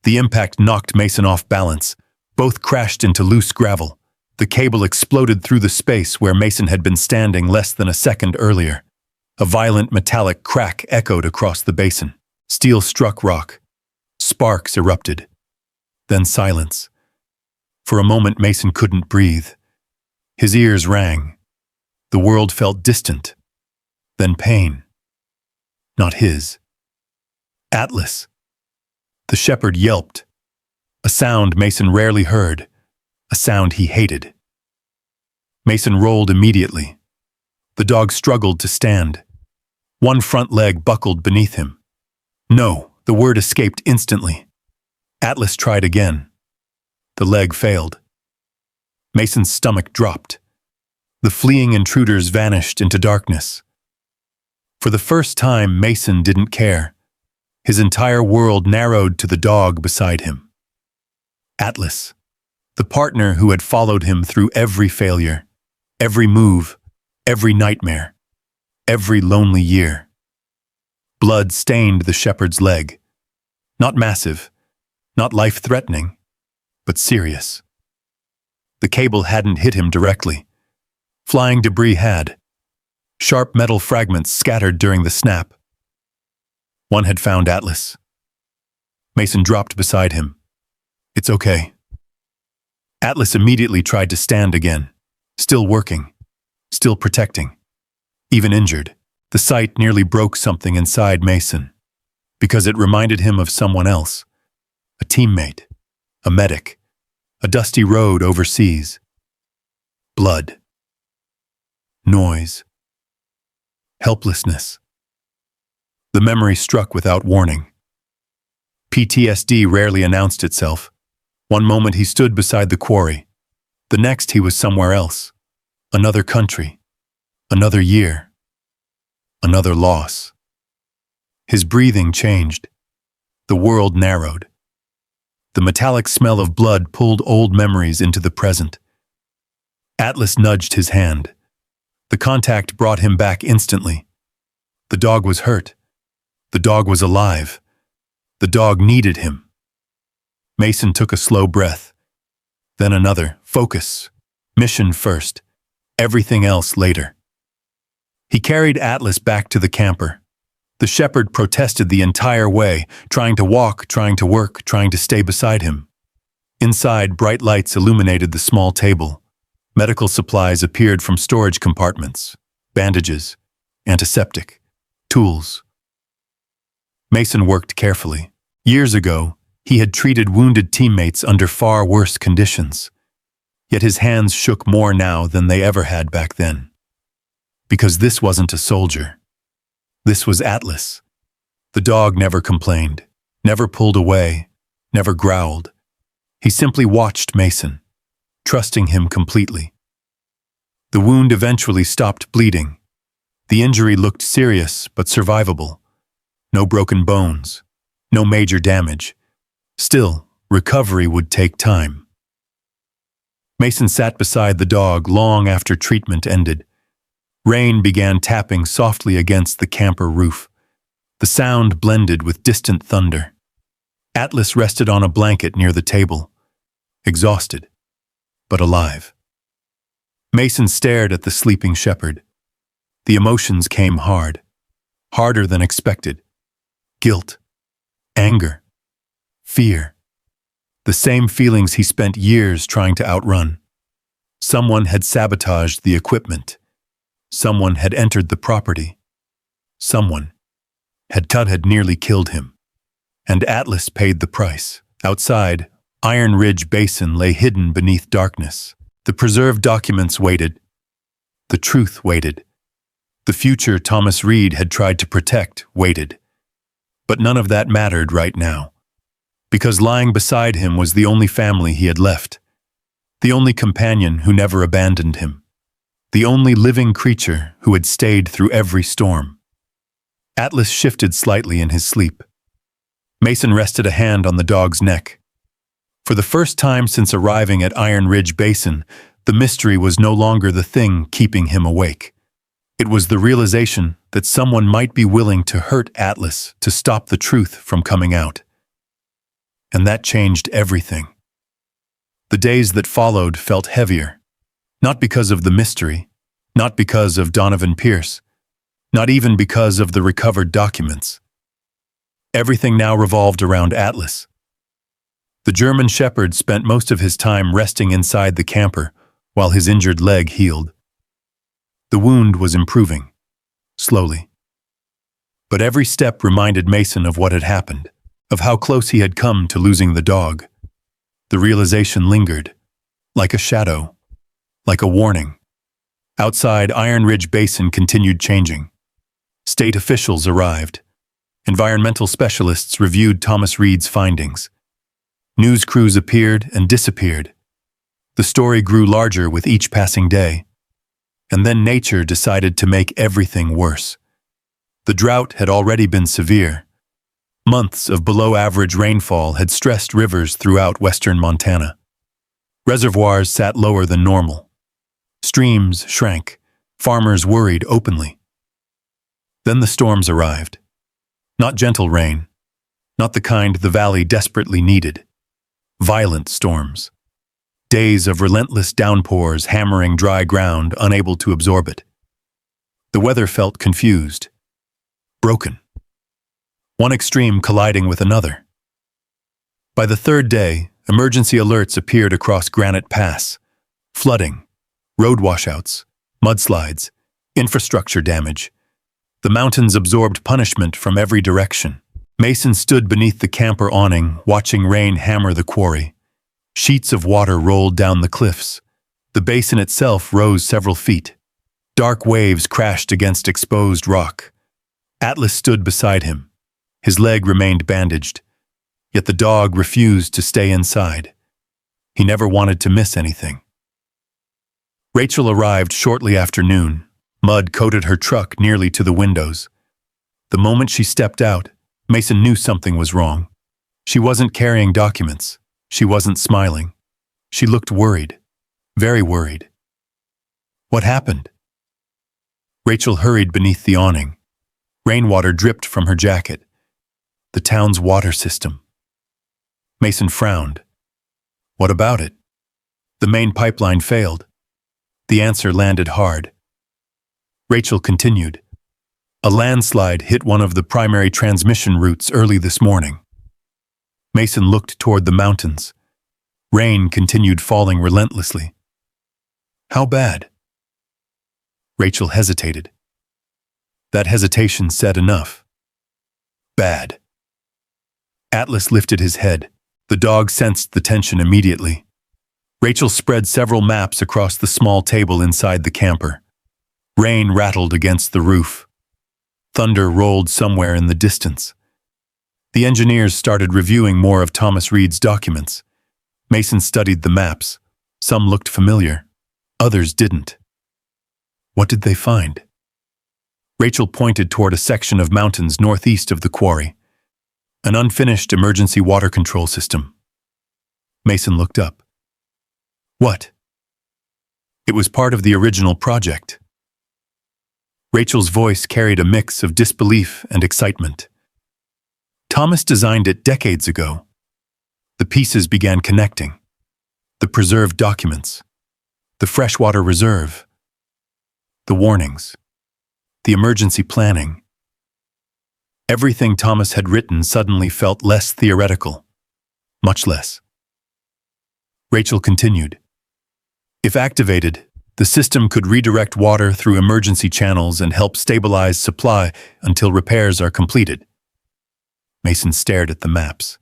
The impact knocked Mason off balance. Both crashed into loose gravel. The cable exploded through the space where Mason had been standing less than a second earlier. A violent metallic crack echoed across the basin. Steel struck rock. Sparks erupted. Then silence. For a moment, Mason couldn't breathe. His ears rang. The world felt distant. Then pain. Not his. Atlas. The shepherd yelped. A sound Mason rarely heard. A sound he hated. Mason rolled immediately. The dog struggled to stand. One front leg buckled beneath him. No, the word escaped instantly. Atlas tried again. The leg failed. Mason's stomach dropped. The fleeing intruders vanished into darkness. For the first time, Mason didn't care. His entire world narrowed to the dog beside him. Atlas, the partner who had followed him through every failure, every move, every nightmare, every lonely year. Blood stained the shepherd's leg. Not massive, not life-threatening, but serious. The cable hadn't hit him directly. Flying debris had. Sharp metal fragments scattered during the snap. One had found Atlas. Mason dropped beside him. It's okay. Atlas immediately tried to stand again, still working, still protecting. Even injured, the sight nearly broke something inside Mason, because it reminded him of someone else, a teammate, a medic, a dusty road overseas. Blood. Noise. Helplessness. The memory struck without warning. PTSD rarely announced itself. One moment he stood beside the quarry. The next he was somewhere else. Another country. Another year. Another loss. His breathing changed. The world narrowed. The metallic smell of blood pulled old memories into the present. Atlas nudged his hand. The contact brought him back instantly. The dog was hurt. The dog was alive. The dog needed him. Mason took a slow breath. Then another. Focus. Mission first. Everything else later. He carried Atlas back to the camper. The shepherd protested the entire way, trying to walk, trying to work, trying to stay beside him. Inside, bright lights illuminated the small table. Medical supplies appeared from storage compartments. Bandages, antiseptic, tools. Mason worked carefully. Years ago, he had treated wounded teammates under far worse conditions. Yet his hands shook more now than they ever had back then. Because this wasn't a soldier. This was Atlas. The dog never complained, never pulled away, never growled. He simply watched Mason, trusting him completely. The wound eventually stopped bleeding. The injury looked serious but survivable. No broken bones, no major damage. Still, recovery would take time. Mason sat beside the dog long after treatment ended. Rain began tapping softly against the camper roof. The sound blended with distant thunder. Atlas rested on a blanket near the table, exhausted, but alive. Mason stared at the sleeping shepherd. The emotions came hard, harder than expected. Guilt, anger, fear. The same feelings he spent years trying to outrun. Someone had sabotaged the equipment. Someone had entered the property. Someone had nearly killed him. And Atlas paid the price. Outside, Iron Ridge Basin lay hidden beneath darkness. The preserved documents waited. The truth waited. The future Thomas Reed had tried to protect waited. But none of that mattered right now. Because lying beside him was the only family he had left. The only companion who never abandoned him. The only living creature who had stayed through every storm. Atlas shifted slightly in his sleep. Mason rested a hand on the dog's neck. For the first time since arriving at Iron Ridge Basin, the mystery was no longer the thing keeping him awake. It was the realization that someone might be willing to hurt Atlas to stop the truth from coming out. And that changed everything. The days that followed felt heavier, not because of the mystery, not because of Donovan Pierce, not even because of the recovered documents. Everything now revolved around Atlas. The German shepherd spent most of his time resting inside the camper while his injured leg healed. The wound was improving, slowly. But every step reminded Mason of what had happened, of how close he had come to losing the dog. The realization lingered, like a shadow, like a warning. Outside, Iron Ridge Basin continued changing. State officials arrived. Environmental specialists reviewed Thomas Reed's findings. News crews appeared and disappeared. The story grew larger with each passing day. And then nature decided to make everything worse. The drought had already been severe. Months of below-average rainfall had stressed rivers throughout western Montana. Reservoirs sat lower than normal. Streams shrank. Farmers worried openly. Then the storms arrived. Not gentle rain. Not the kind the valley desperately needed. Violent storms. Days of relentless downpours hammering dry ground, unable to absorb it. The weather felt confused. Broken. One extreme colliding with another. By the third day, emergency alerts appeared across Granite Pass. Flooding, road washouts, mudslides, infrastructure damage. The mountains absorbed punishment from every direction. Mason stood beneath the camper awning, watching rain hammer the quarry. Sheets of water rolled down the cliffs. The basin itself rose several feet. Dark waves crashed against exposed rock. Atlas stood beside him. His leg remained bandaged, yet the dog refused to stay inside. He never wanted to miss anything. Rachel arrived shortly after noon. Mud coated her truck nearly to the windows. The moment she stepped out, Mason knew something was wrong. She wasn't carrying documents. She wasn't smiling. She looked worried, very worried. What happened? Rachel hurried beneath the awning. Rainwater dripped from her jacket. The town's water system. Mason frowned. What about it? The main pipeline failed. The answer landed hard. Rachel continued. A landslide hit one of the primary transmission routes early this morning. Mason looked toward the mountains. Rain continued falling relentlessly. How bad? Rachel hesitated. That hesitation said enough. Bad. Atlas lifted his head. The dog sensed the tension immediately. Rachel spread several maps across the small table inside the camper. Rain rattled against the roof. Thunder rolled somewhere in the distance. The engineers started reviewing more of Thomas Reed's documents. Mason studied the maps. Some looked familiar. Others didn't. What did they find? Rachel pointed toward a section of mountains northeast of the quarry. An unfinished emergency water control system. Mason looked up. What? It was part of the original project. Rachel's voice carried a mix of disbelief and excitement. Thomas designed it decades ago. The pieces began connecting. The preserved documents. The freshwater reserve. The warnings. the emergency planning. Everything Thomas had written suddenly felt less theoretical, much less. Rachel continued. If activated, the system could redirect water through emergency channels and help stabilize supply until repairs are completed. Mason stared at the maps.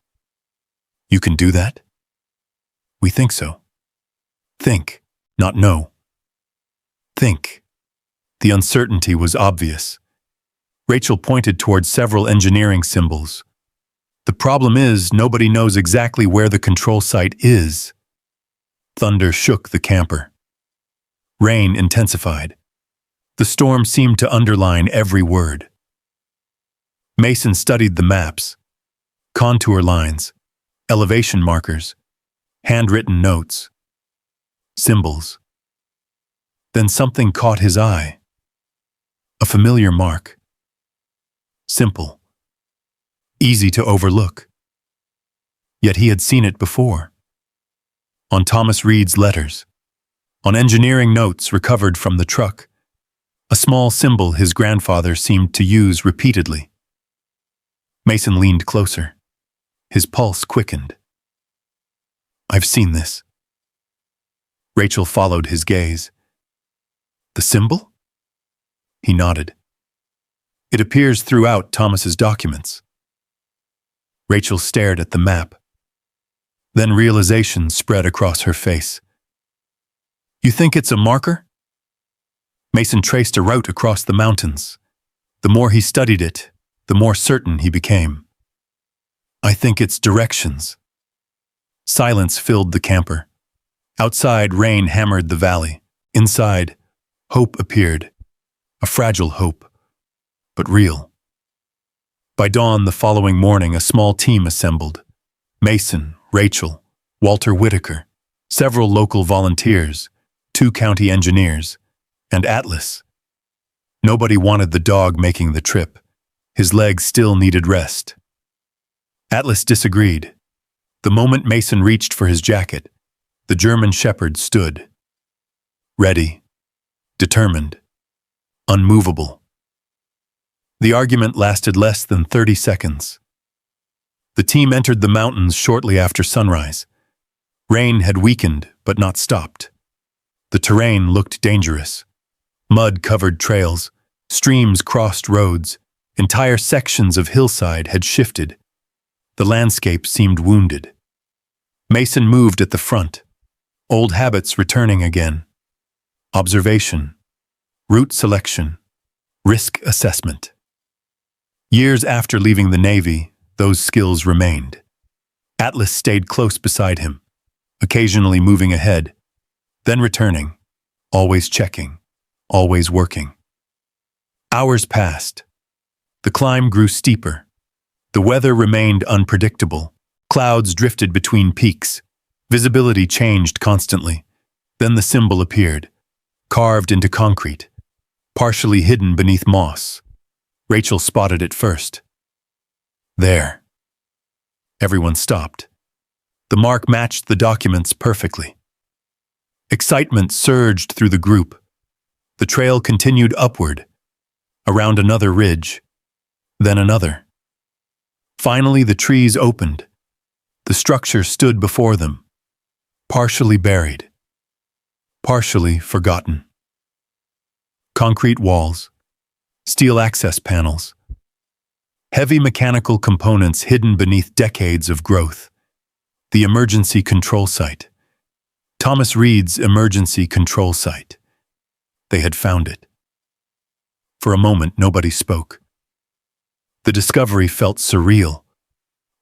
You can do that? We think so. Think, not know. Think. The uncertainty was obvious. Rachel pointed towards several engineering symbols. The problem is, nobody knows exactly where the control site is. Thunder shook the camper. Rain intensified. The storm seemed to underline every word. Mason studied the maps. Contour lines, elevation markers, handwritten notes, symbols. Then something caught his eye. A familiar mark. Simple. Easy to overlook. Yet he had seen it before. On Thomas Reed's letters. On engineering notes recovered from the truck. A small symbol his grandfather seemed to use repeatedly. Mason leaned closer. His pulse quickened. I've seen this. Rachel followed his gaze. The symbol? He nodded. It appears throughout Thomas's documents. Rachel stared at the map. Then realization spread across her face. You think it's a marker? Mason traced a route across the mountains. The more he studied it, the more certain he became. I think it's directions. Silence filled the camper. Outside, rain hammered the valley. Inside, hope appeared. A fragile hope, but real. By dawn the following morning, a small team assembled. Mason, Rachel, Walter Whitaker, several local volunteers, 2 county engineers, and Atlas. Nobody wanted the dog making the trip. His legs still needed rest. Atlas disagreed. The moment Mason reached for his jacket, the German shepherd stood. Ready, determined, unmovable. The argument lasted less than 30 seconds. The team entered the mountains shortly after sunrise. Rain had weakened, but not stopped. The terrain looked dangerous. Mud covered trails, streams crossed roads, entire sections of hillside had shifted. The landscape seemed wounded. Mason moved at the front, old habits returning again. Observation, route selection, risk assessment. Years after leaving the Navy, those skills remained. Atlas stayed close beside him, occasionally moving ahead, then returning, always checking, always working. Hours passed. The climb grew steeper. The weather remained unpredictable. Clouds drifted between peaks. Visibility changed constantly. Then the symbol appeared, carved into concrete, partially hidden beneath moss. Rachel spotted it first. There. Everyone stopped. The mark matched the documents perfectly. Excitement surged through the group. The trail continued upward, around another ridge, then another. Finally, the trees opened. The structure stood before them, partially buried, partially forgotten. Concrete walls, steel access panels, heavy mechanical components hidden beneath decades of growth. The emergency control site. Thomas Reed's emergency control site. They had found it. For a moment, nobody spoke. The discovery felt surreal,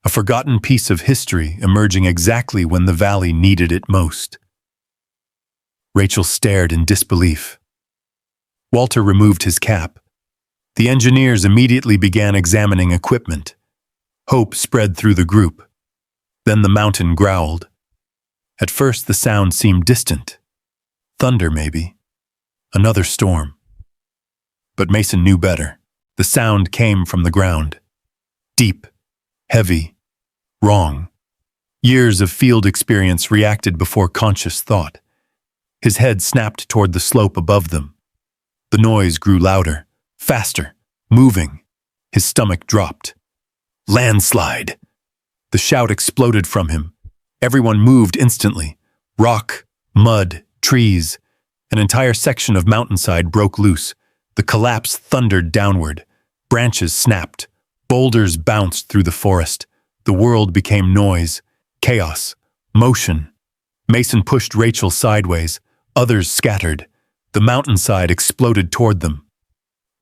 a forgotten piece of history emerging exactly when the valley needed it most. Rachel stared in disbelief. Walter removed his cap. The engineers immediately began examining equipment. Hope spread through the group. Then the mountain growled. At first the sound seemed distant. Thunder, maybe. Another storm. But Mason knew better. The sound came from the ground. Deep, heavy, wrong. Years of field experience reacted before conscious thought. His head snapped toward the slope above them. The noise grew louder, Faster. Moving. His stomach dropped. Landslide. The shout exploded from him. Everyone moved instantly. Rock, mud, trees. An entire section of mountainside broke loose. The collapse thundered downward. Branches snapped. Boulders bounced through the forest. The world became noise, chaos, motion. Mason pushed Rachel sideways. Others scattered. The mountainside exploded toward them.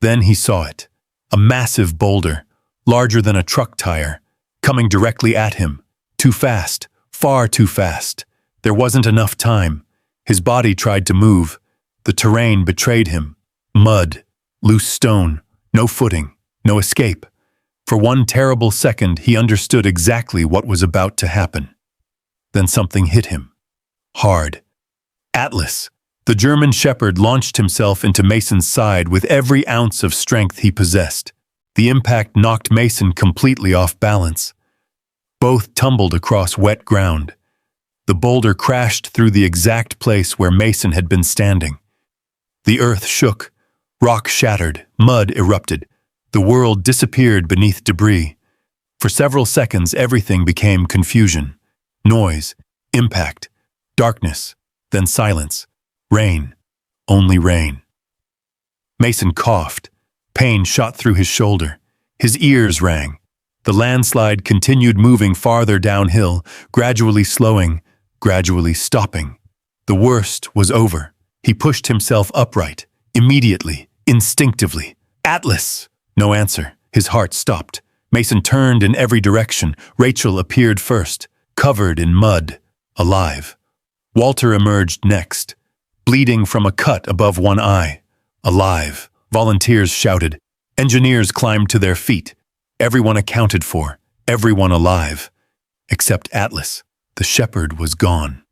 Then he saw it. A massive boulder, larger than a truck tire, coming directly at him. Too fast, far too fast. There wasn't enough time. His body tried to move. The terrain betrayed him. Mud, loose stone, no footing, no escape. For one terrible second, he understood exactly what was about to happen. Then something hit him. Hard. Atlas, the German shepherd, launched himself into Mason's side with every ounce of strength he possessed. The impact knocked Mason completely off balance. Both tumbled across wet ground. The boulder crashed through the exact place where Mason had been standing. The earth shook, rock shattered, mud erupted. The world disappeared beneath debris. For several seconds, everything became confusion. Noise, impact, darkness, then silence. Rain, only rain. Mason coughed. Pain shot through his shoulder. His ears rang. The landslide continued moving farther downhill, gradually slowing, gradually stopping. The worst was over. He pushed himself upright, immediately, instinctively. Atlas! No answer. His heart stopped. Mason turned in every direction. Rachel appeared first, covered in mud, alive. Walter emerged next, bleeding from a cut above one eye, alive. Volunteers shouted. Engineers climbed to their feet. Everyone accounted for, everyone alive. Except Atlas. The shepherd was gone.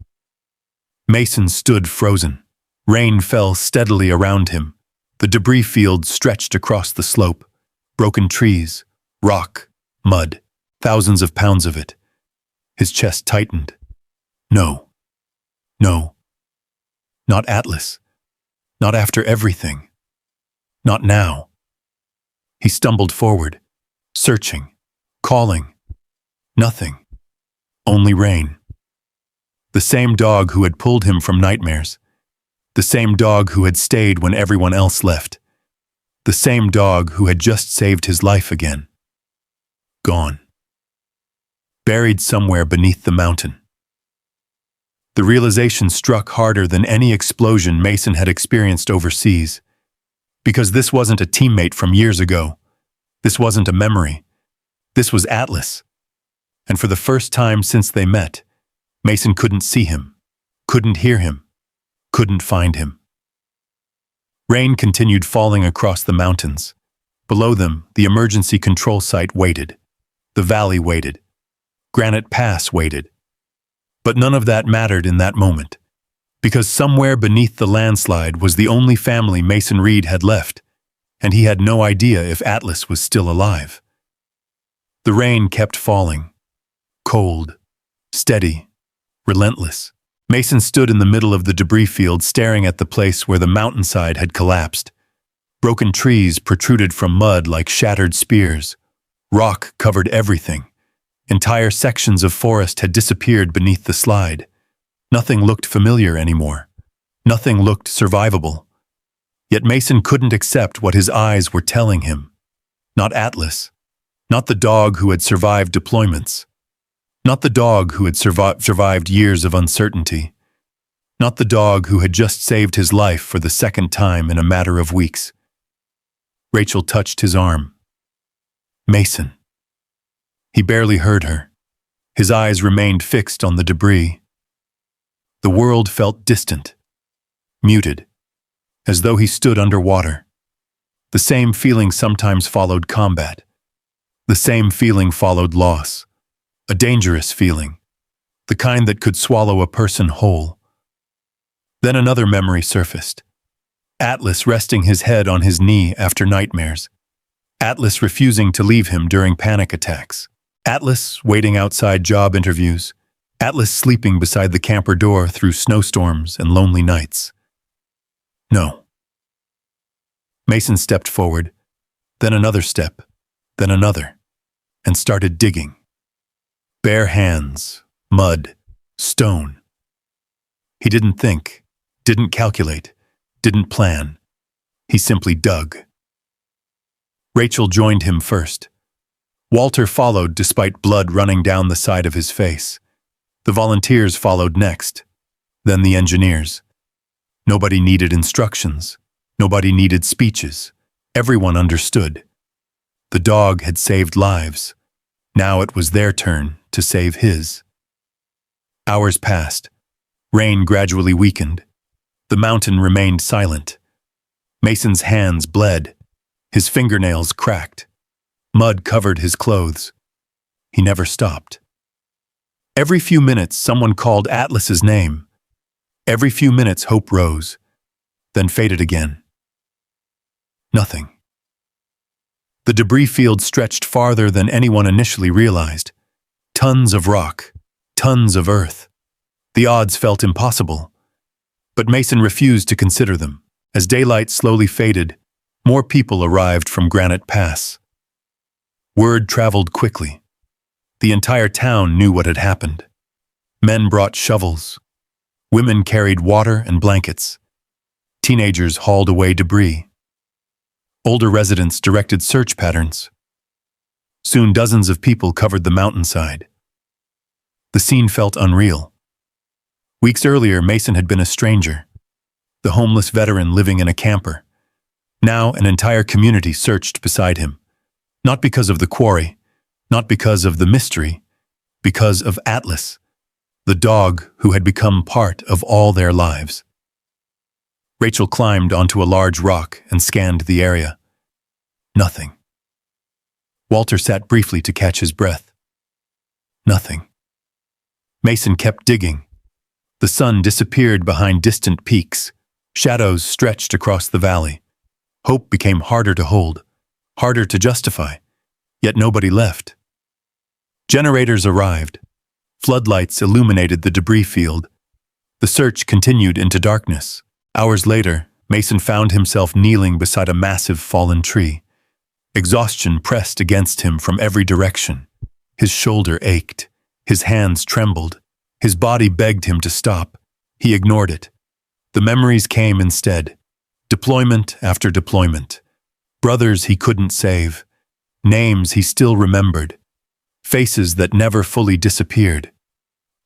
Mason stood frozen. Rain fell steadily around him. The debris field stretched across the slope. Broken trees, rock, mud, thousands of pounds of it. His chest tightened. No. No. Not Atlas. Not after everything. Not now. He stumbled forward, searching, calling. Nothing. Only rain. The same dog who had pulled him from nightmares. The same dog who had stayed when everyone else left. The same dog who had just saved his life again. Gone. Buried somewhere beneath the mountain. The realization struck harder than any explosion Mason had experienced overseas. Because this wasn't a teammate from years ago. This wasn't a memory. This was Atlas. And for the first time since they met, Mason couldn't see him, couldn't hear him, couldn't find him. Rain continued falling across the mountains. Below them, the emergency control site waited. The valley waited. Granite Pass waited. But none of that mattered in that moment, because somewhere beneath the landslide was the only family Mason Reed had left, and he had no idea if Atlas was still alive. The rain kept falling. Cold, steady, relentless. Mason stood in the middle of the debris field staring at the place where the mountainside had collapsed. Broken trees protruded from mud like shattered spears. Rock covered everything. Entire sections of forest had disappeared beneath the slide. Nothing looked familiar anymore. Nothing looked survivable. Yet Mason couldn't accept what his eyes were telling him. Not Atlas. Not the dog who had survived deployments. Not the dog who had survived years of uncertainty. Not the dog who had just saved his life for the second time in a matter of weeks. Rachel touched his arm. Mason. He barely heard her. His eyes remained fixed on the debris. The world felt distant, muted, as though he stood underwater. The same feeling sometimes followed combat. The same feeling followed loss. A dangerous feeling, the kind that could swallow a person whole. Then another memory surfaced. Atlas resting his head on his knee after nightmares. Atlas refusing to leave him during panic attacks. Atlas waiting outside job interviews. Atlas sleeping beside the camper door through snowstorms and lonely nights. No. Mason stepped forward, Then another step, then another, and started digging. Bare hands, mud, stone. He didn't think, didn't calculate, didn't plan. He simply dug. Rachel joined him first. Walter followed despite blood running down the side of his face. The volunteers followed next, then the engineers. Nobody needed instructions. Nobody needed speeches. Everyone understood. The dog had saved lives. Now it was their turn to save his. Hours passed. Rain gradually weakened. The mountain remained silent. Mason's hands bled. His fingernails cracked. Mud covered his clothes. He never stopped. Every few minutes, someone called Atlas's name. Every few minutes, hope rose, then faded again. Nothing. The debris field stretched farther than anyone initially realized. Tons of rock, tons of earth. The odds felt impossible. But Mason refused to consider them. As daylight slowly faded, more people arrived from Granite Pass. Word traveled quickly. The entire town knew what had happened. Men brought shovels. Women carried water and blankets. Teenagers hauled away debris. Older residents directed search patterns. Soon dozens of people covered the mountainside. The scene felt unreal. Weeks earlier, Mason had been a stranger, the homeless veteran living in a camper. Now an entire community searched beside him, not because of the quarry, not because of the mystery, because of Atlas, the dog who had become part of all their lives. Rachel climbed onto a large rock and scanned the area. Nothing. Walter sat briefly to catch his breath. Nothing. Mason kept digging. The sun disappeared behind distant peaks. Shadows stretched across the valley. Hope became harder to hold, harder to justify, yet nobody left. Generators arrived. Floodlights illuminated the debris field. The search continued into darkness. Hours later, Mason found himself kneeling beside a massive fallen tree. Exhaustion pressed against him from every direction. His shoulder ached. His hands trembled. His body begged him to stop. He ignored it. The memories came instead. Deployment after deployment. Brothers he couldn't save. Names he still remembered. Faces that never fully disappeared.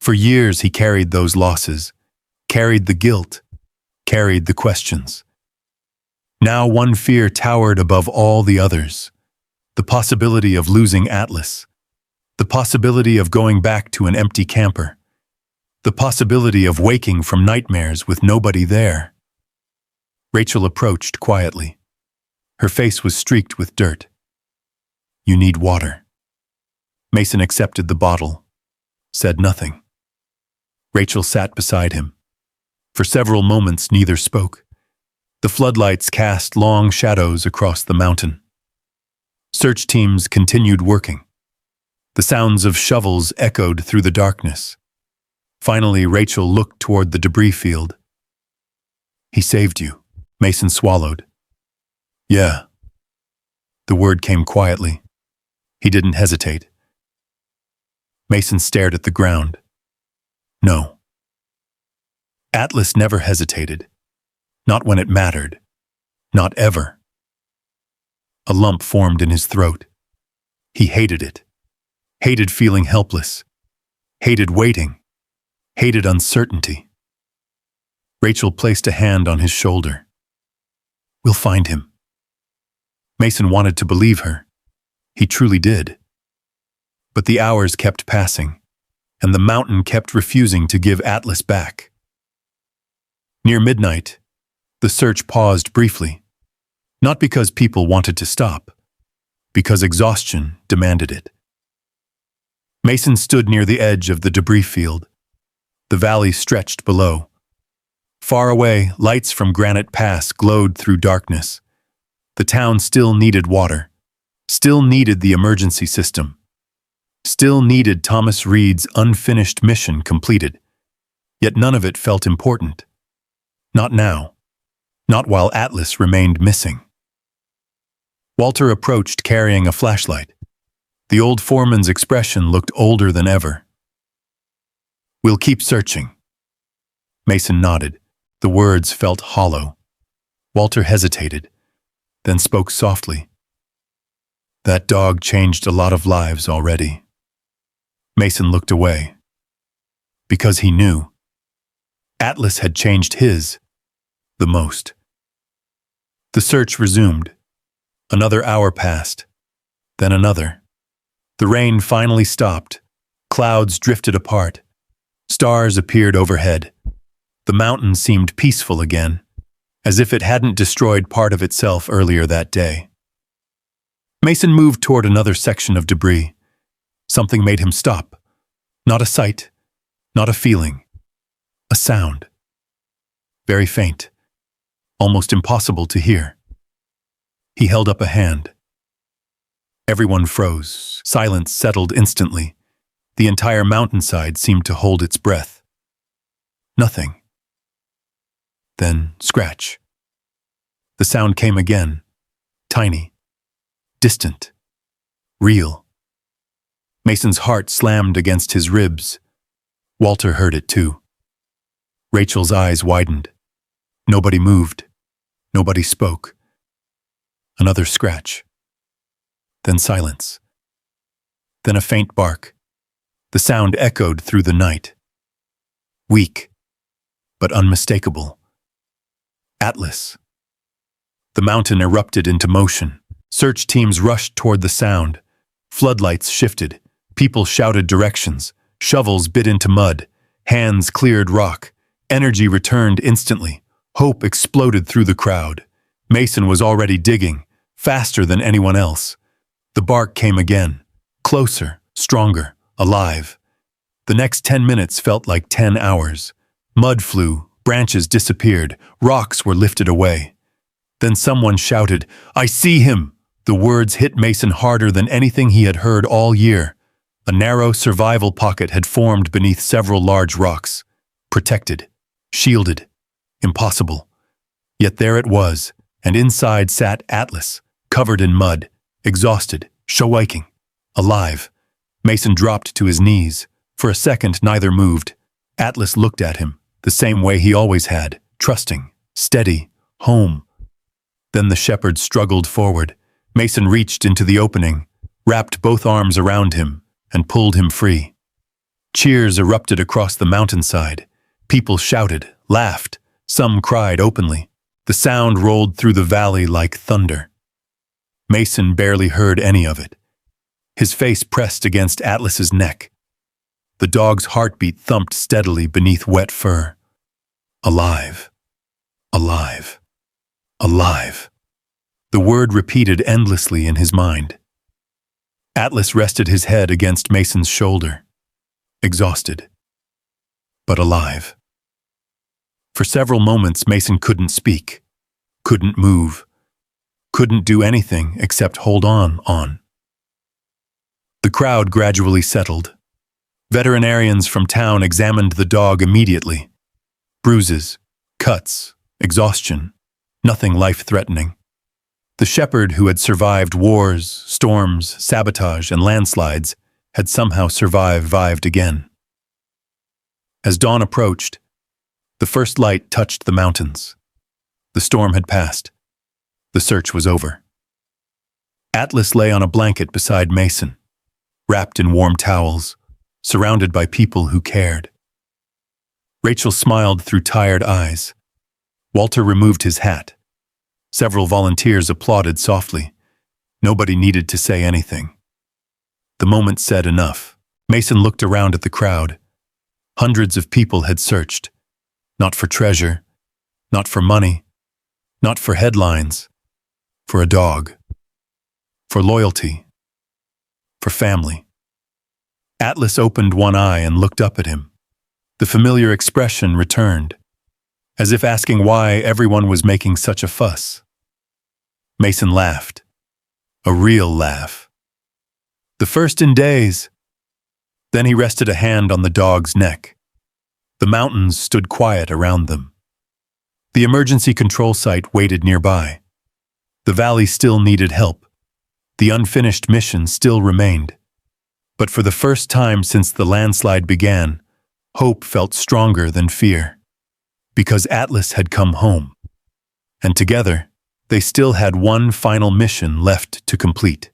For years he carried those losses. Carried the guilt. Carried the questions. Now one fear towered above all the others. The possibility of losing Atlas. The possibility of going back to an empty camper. The possibility of waking from nightmares with nobody there. Rachel approached quietly. Her face was streaked with dirt. "You need water." Mason accepted the bottle, said nothing. Rachel sat beside him. For several moments, neither spoke. The floodlights cast long shadows across the mountain. Search teams continued working. The sounds of shovels echoed through the darkness. Finally, Rachel looked toward the debris field. "He saved you," Mason swallowed. "Yeah." The word came quietly. He didn't hesitate. Mason stared at the ground. "No." Atlas never hesitated. Not when it mattered. Not ever. A lump formed in his throat. He hated it. Hated feeling helpless. Hated waiting. Hated uncertainty. Rachel placed a hand on his shoulder. "We'll find him." Mason wanted to believe her. He truly did. But the hours kept passing, and the mountain kept refusing to give Atlas back. Near midnight, the search paused briefly, not because people wanted to stop, because exhaustion demanded it. Mason stood near the edge of the debris field. The valley stretched below. Far away, lights from Granite Pass glowed through darkness. The town still needed water, still needed the emergency system, still needed Thomas Reed's unfinished mission completed. Yet none of it felt important. Not now. Not while Atlas remained missing. Walter approached carrying a flashlight. The old foreman's expression looked older than ever. "We'll keep searching." Mason nodded. The words felt hollow. Walter hesitated, then spoke softly. "That dog changed a lot of lives already." Mason looked away. Because he knew. Atlas had changed his the most. The search resumed. Another hour passed, then another. The rain finally stopped. Clouds drifted apart. Stars appeared overhead. The mountain seemed peaceful again, as if it hadn't destroyed part of itself earlier that day. Mason moved toward another section of debris. Something made him stop. Not a sight, not a feeling. A sound. Very faint. Almost impossible to hear. He held up a hand. Everyone froze. Silence settled instantly. The entire mountainside seemed to hold its breath. Nothing. Then scratch. The sound came again. Tiny. Distant. Real. Mason's heart slammed against his ribs. Walter heard it too. Rachel's eyes widened. Nobody moved. Nobody spoke. Another scratch. Then silence. Then a faint bark. The sound echoed through the night. Weak, but unmistakable. Atlas. The mountain erupted into motion. Search teams rushed toward the sound. Floodlights shifted. People shouted directions. Shovels bit into mud. Hands cleared rock. Energy returned instantly. Hope exploded through the crowd. Mason was already digging, faster than anyone else. The bark came again. Closer, stronger, alive. The next 10 minutes felt like 10 hours. Mud flew, branches disappeared, rocks were lifted away. Then someone shouted, "I see him!" The words hit Mason harder than anything he had heard all year. A narrow survival pocket had formed beneath several large rocks. Protected, shielded, impossible. Yet there it was, and inside sat Atlas, covered in mud, exhausted, shaking, alive. Mason dropped to his knees. For a second, neither moved. Atlas looked at him, the same way he always had, trusting, steady, home. Then the shepherd struggled forward. Mason reached into the opening, wrapped both arms around him, and pulled him free. Cheers erupted across the mountainside. People shouted, laughed. Some cried openly. The sound rolled through the valley like thunder. Mason barely heard any of it. His face pressed against Atlas's neck. The dog's heartbeat thumped steadily beneath wet fur. Alive. Alive. Alive. The word repeated endlessly in his mind. Atlas rested his head against Mason's shoulder. Exhausted. But alive. For several moments, Mason couldn't speak, couldn't move, couldn't do anything except hold on. The crowd gradually settled. Veterinarians from town examined the dog immediately. Bruises, cuts, exhaustion, nothing life-threatening. The shepherd who had survived wars, storms, sabotage, and landslides had somehow survived again. As dawn approached, the first light touched the mountains. The storm had passed. The search was over. Atlas lay on a blanket beside Mason, wrapped in warm towels, surrounded by people who cared. Rachel smiled through tired eyes. Walter removed his hat. Several volunteers applauded softly. Nobody needed to say anything. The moment said enough. Mason looked around at the crowd. Hundreds of people had searched. Not for treasure, not for money, not for headlines, for a dog, for loyalty, for family. Atlas opened one eye and looked up at him. The familiar expression returned, as if asking why everyone was making such a fuss. Mason laughed. A real laugh. The first in days. Then he rested a hand on the dog's neck. The mountains stood quiet around them. The emergency control site waited nearby. The valley still needed help, The unfinished mission still remained. But for the first time since the landslide began, hope felt stronger than fear. Because Atlas had come home. And together, they still had one final mission left to complete.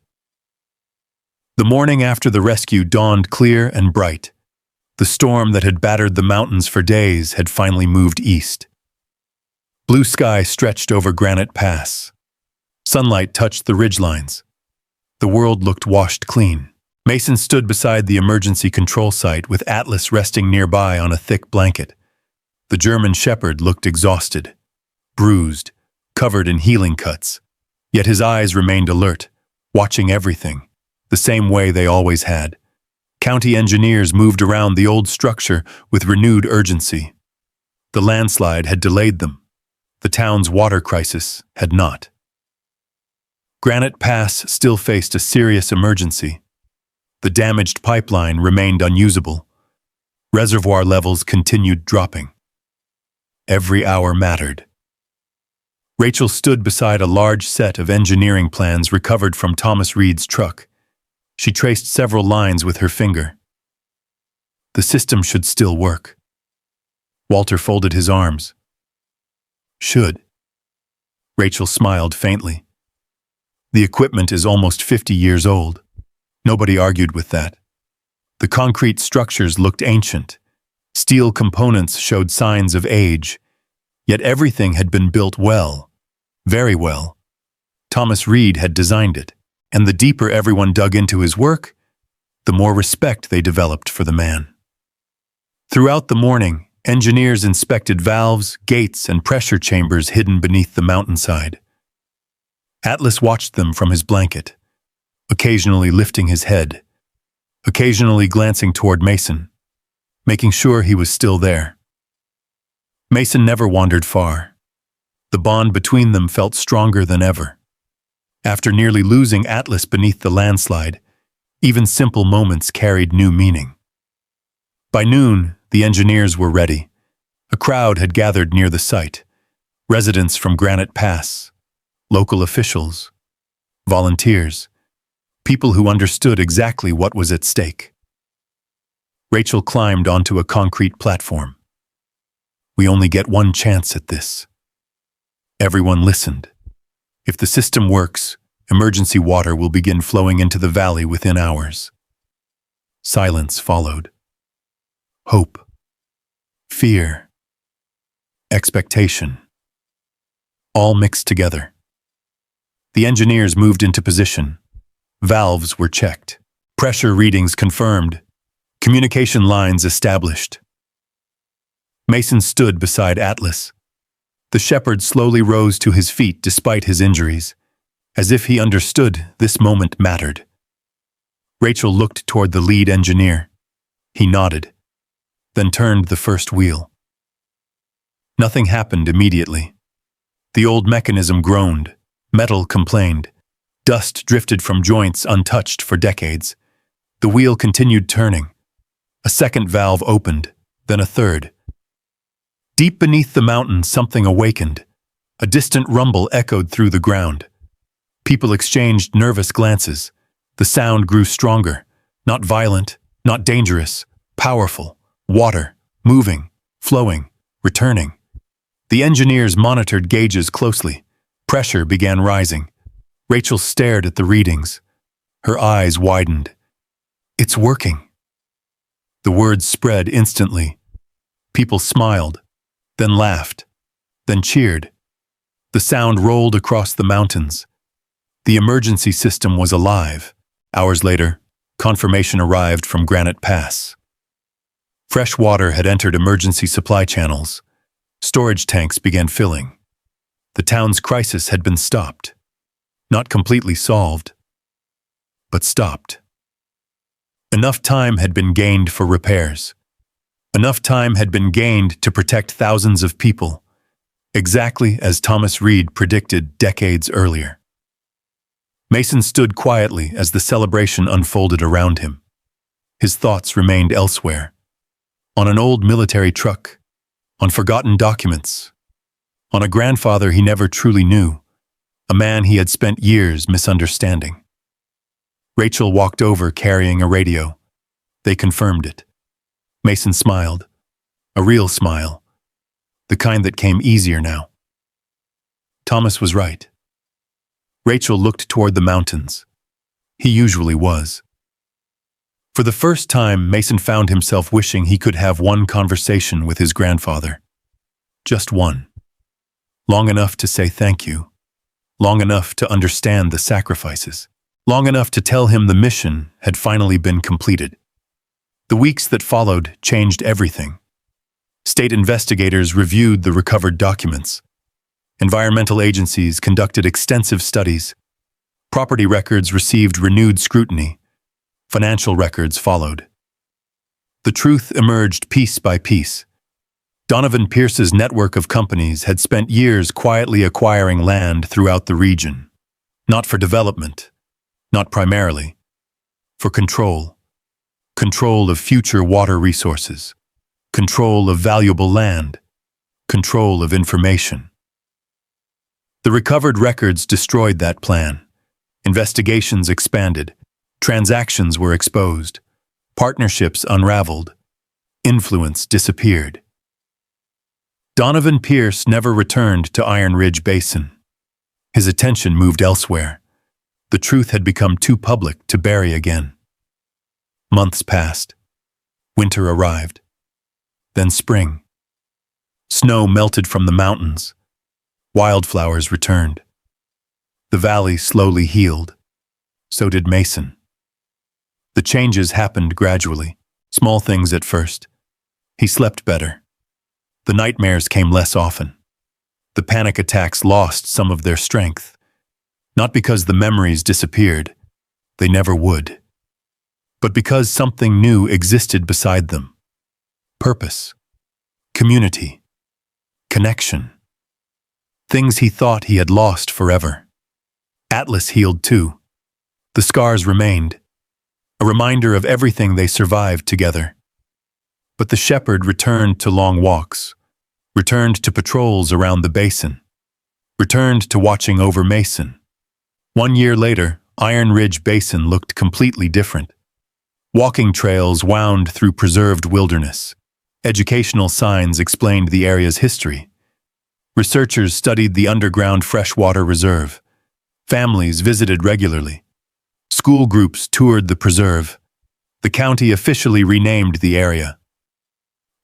The morning after the rescue dawned clear and bright. The storm that had battered the mountains for days had finally moved east. Blue sky stretched over Granite Pass. Sunlight touched the ridgelines. The world looked washed clean. Mason stood beside the emergency control site with Atlas resting nearby on a thick blanket. The German shepherd looked exhausted, bruised, covered in healing cuts. Yet his eyes remained alert, watching everything, the same way they always had. County engineers moved around the old structure with renewed urgency. The landslide had delayed them. The town's water crisis had not. Granite Pass still faced a serious emergency. The damaged pipeline remained unusable. Reservoir levels continued dropping. Every hour mattered. Rachel stood beside a large set of engineering plans recovered from Thomas Reed's truck. She traced several lines with her finger. The system should still work. Walter folded his arms. Should. Rachel smiled faintly. The equipment is almost 50 years old. Nobody argued with that. The concrete structures looked ancient. Steel components showed signs of age. Yet everything had been built well, very well. Thomas Reed had designed it, and the deeper everyone dug into his work, the more respect they developed for the man. Throughout the morning, engineers inspected valves, gates, and pressure chambers hidden beneath the mountainside. Atlas watched them from his blanket, occasionally lifting his head, occasionally glancing toward Mason, making sure he was still there. Mason never wandered far. The bond between them felt stronger than ever. After nearly losing Atlas beneath the landslide, even simple moments carried new meaning. By noon, the engineers were ready. A crowd had gathered near the site. Residents from Granite Pass, local officials, volunteers, people who understood exactly what was at stake. Rachel climbed onto a concrete platform. We only get one chance at this. Everyone listened. If the system works, emergency water will begin flowing into the valley within hours. Silence followed. Hope. Fear. Expectation. All mixed together. The engineers moved into position. Valves were checked. Pressure readings confirmed. Communication lines established. Mason stood beside Atlas. The shepherd slowly rose to his feet despite his injuries, as if he understood this moment mattered. Rachel looked toward the lead engineer. He nodded, then turned the first wheel. Nothing happened immediately. The old mechanism groaned, metal complained, dust drifted from joints untouched for decades. The wheel continued turning. A second valve opened, then a third. Deep beneath the mountain, something awakened. A distant rumble echoed through the ground. People exchanged nervous glances. The sound grew stronger, not violent, not dangerous, powerful. Water, moving, flowing, returning. The engineers monitored gauges closely. Pressure began rising. Rachel stared at the readings. Her eyes widened. It's working. The words spread instantly. People smiled, then laughed, then cheered. The sound rolled across the mountains. The emergency system was alive. Hours later, confirmation arrived from Granite Pass. Fresh water had entered emergency supply channels. Storage tanks began filling. The town's crisis had been stopped. Not completely solved, but stopped. Enough time had been gained for repairs. Enough time had been gained to protect thousands of people, exactly as Thomas Reed predicted decades earlier. Mason stood quietly as the celebration unfolded around him. His thoughts remained elsewhere. On an old military truck, on forgotten documents, on a grandfather he never truly knew, a man he had spent years misunderstanding. Rachel walked over carrying a radio. They confirmed it. Mason smiled. A real smile. The kind that came easier now. Thomas was right. Rachel looked toward the mountains. He usually was. For the first time, Mason found himself wishing he could have one conversation with his grandfather. Just one. Long enough to say thank you. Long enough to understand the sacrifices. Long enough to tell him the mission had finally been completed. The weeks that followed changed everything. State investigators reviewed the recovered documents. Environmental agencies conducted extensive studies. Property records received renewed scrutiny. Financial records followed. The truth emerged piece by piece. Donovan Pierce's network of companies had spent years quietly acquiring land throughout the region. Not for development, not primarily. For control. Control of future water resources. Control of valuable land. Control of information. The recovered records destroyed that plan. Investigations expanded. Transactions were exposed. Partnerships unraveled. Influence disappeared. Donovan Pierce never returned to Iron Ridge Basin. His attention moved elsewhere. The truth had become too public to bury again. Months passed. Winter arrived. Then spring. Snow melted from the mountains. Wildflowers returned. The valley slowly healed. So did Mason. The changes happened gradually, small things at first. He slept better. The nightmares came less often. The panic attacks lost some of their strength. Not because the memories disappeared, they never would, but because something new existed beside them. Purpose, community, connection. Things he thought he had lost forever. Atlas healed too. The scars remained, a reminder of everything they survived together. But the shepherd returned to long walks, returned to patrols around the basin, returned to watching over Mason. 1 year later, Iron Ridge Basin looked completely different. Walking trails wound through preserved wilderness. Educational signs explained the area's history. Researchers studied the underground freshwater reserve. Families visited regularly. School groups toured the preserve. The county officially renamed the area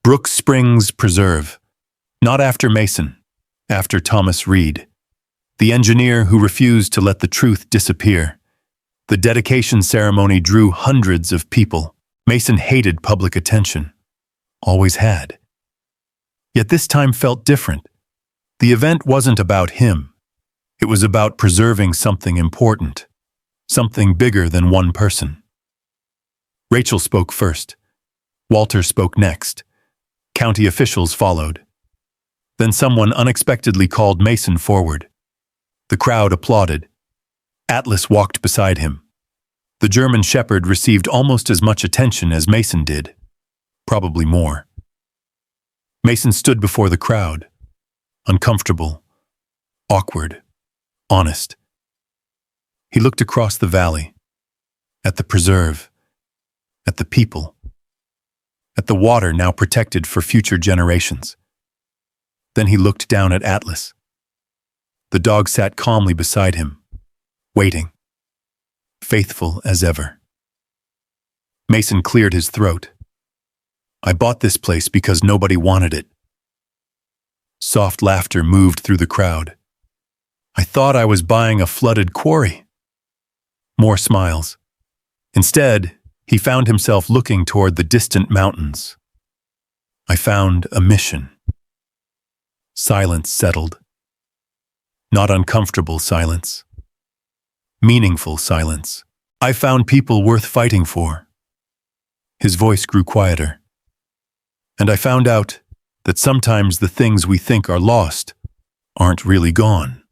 Brooks Springs Preserve. Not after Mason, after Thomas Reed, the engineer who refused to let the truth disappear. The dedication ceremony drew hundreds of people. Mason hated public attention. Always had. Yet this time felt different. The event wasn't about him. It was about preserving something important. Something bigger than one person. Rachel spoke first. Walter spoke next. County officials followed. Then someone unexpectedly called Mason forward. The crowd applauded. Atlas walked beside him. The German shepherd received almost as much attention as Mason did. Probably more. Mason stood before the crowd. Uncomfortable. Awkward. Honest. He looked across the valley. At the preserve. At the people. At the water now protected for future generations. Then he looked down at Atlas. The dog sat calmly beside him, waiting, faithful as ever. Mason cleared his throat. I bought this place because nobody wanted it. Soft laughter moved through the crowd. I thought I was buying a flooded quarry. More smiles. Instead, he found himself looking toward the distant mountains. I found a mission. Silence settled. Not uncomfortable silence. Meaningful silence. I found people worth fighting for. His voice grew quieter. And I found out that sometimes the things we think are lost aren't really gone.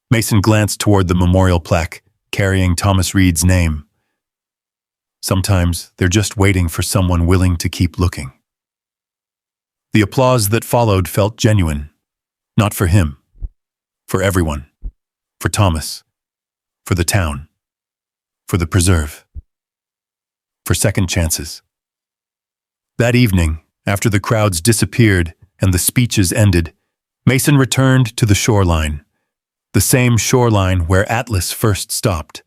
Mason glanced toward the memorial plaque carrying Thomas Reed's name. Sometimes they're just waiting for someone willing to keep looking. The applause that followed felt genuine, not for him, for everyone, for Thomas, for the town, for the preserve, for second chances. That evening, after the crowds disappeared and the speeches ended, Mason returned to the shoreline, the same shoreline where Atlas first stopped,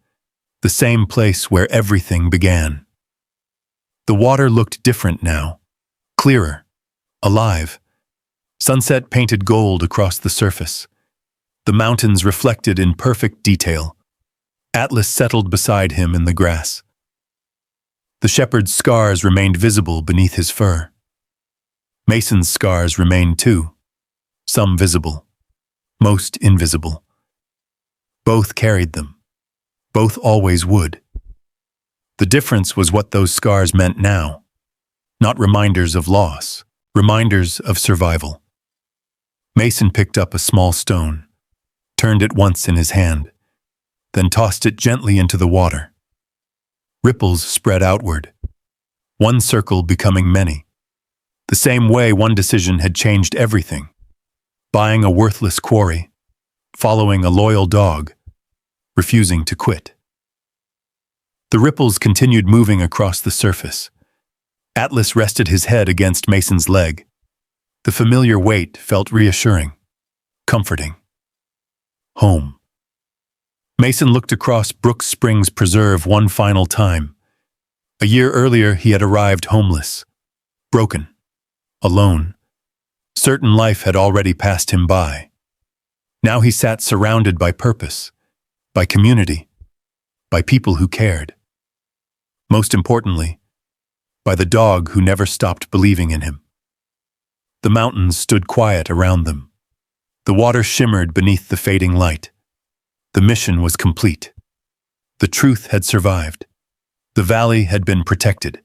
the same place where everything began. The water looked different now, clearer, alive. Sunset painted gold across the surface. The mountains reflected in perfect detail. Atlas settled beside him in the grass. The shepherd's scars remained visible beneath his fur. Mason's scars remained too, some visible, most invisible. Both carried them. Both always would. The difference was what those scars meant now. Not reminders of loss, reminders of survival. Mason picked up a small stone, turned it once in his hand, then tossed it gently into the water. Ripples spread outward, one circle becoming many. The same way one decision had changed everything. Buying a worthless quarry, following a loyal dog, refusing to quit. The ripples continued moving across the surface. Atlas rested his head against Mason's leg. The familiar weight felt reassuring, comforting. Home. Mason looked across Brooks Springs Preserve one final time. A year earlier, he had arrived homeless, broken, alone. Certain life had already passed him by. Now he sat surrounded by purpose, by community, by people who cared. Most importantly, by the dog who never stopped believing in him. The mountains stood quiet around them. The water shimmered beneath the fading light. The mission was complete. The truth had survived. The valley had been protected.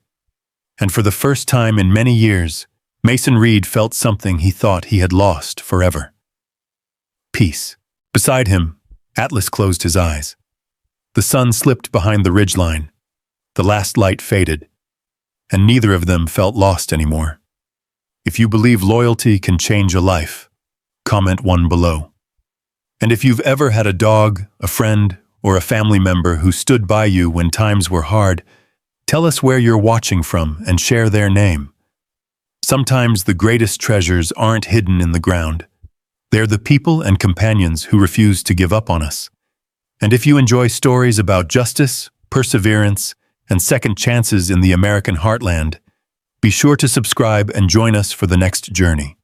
And for the first time in many years, Mason Reed felt something he thought he had lost forever. Peace. Beside him, Atlas closed his eyes. The sun slipped behind the ridgeline. The last light faded, and neither of them felt lost anymore. If you believe loyalty can change a life, comment one below. And if you've ever had a dog, a friend, or a family member who stood by you when times were hard, tell us where you're watching from and share their name. Sometimes the greatest treasures aren't hidden in the ground. They're the people and companions who refuse to give up on us. And if you enjoy stories about justice, perseverance, and second chances in the American heartland, be sure to subscribe and join us for the next journey.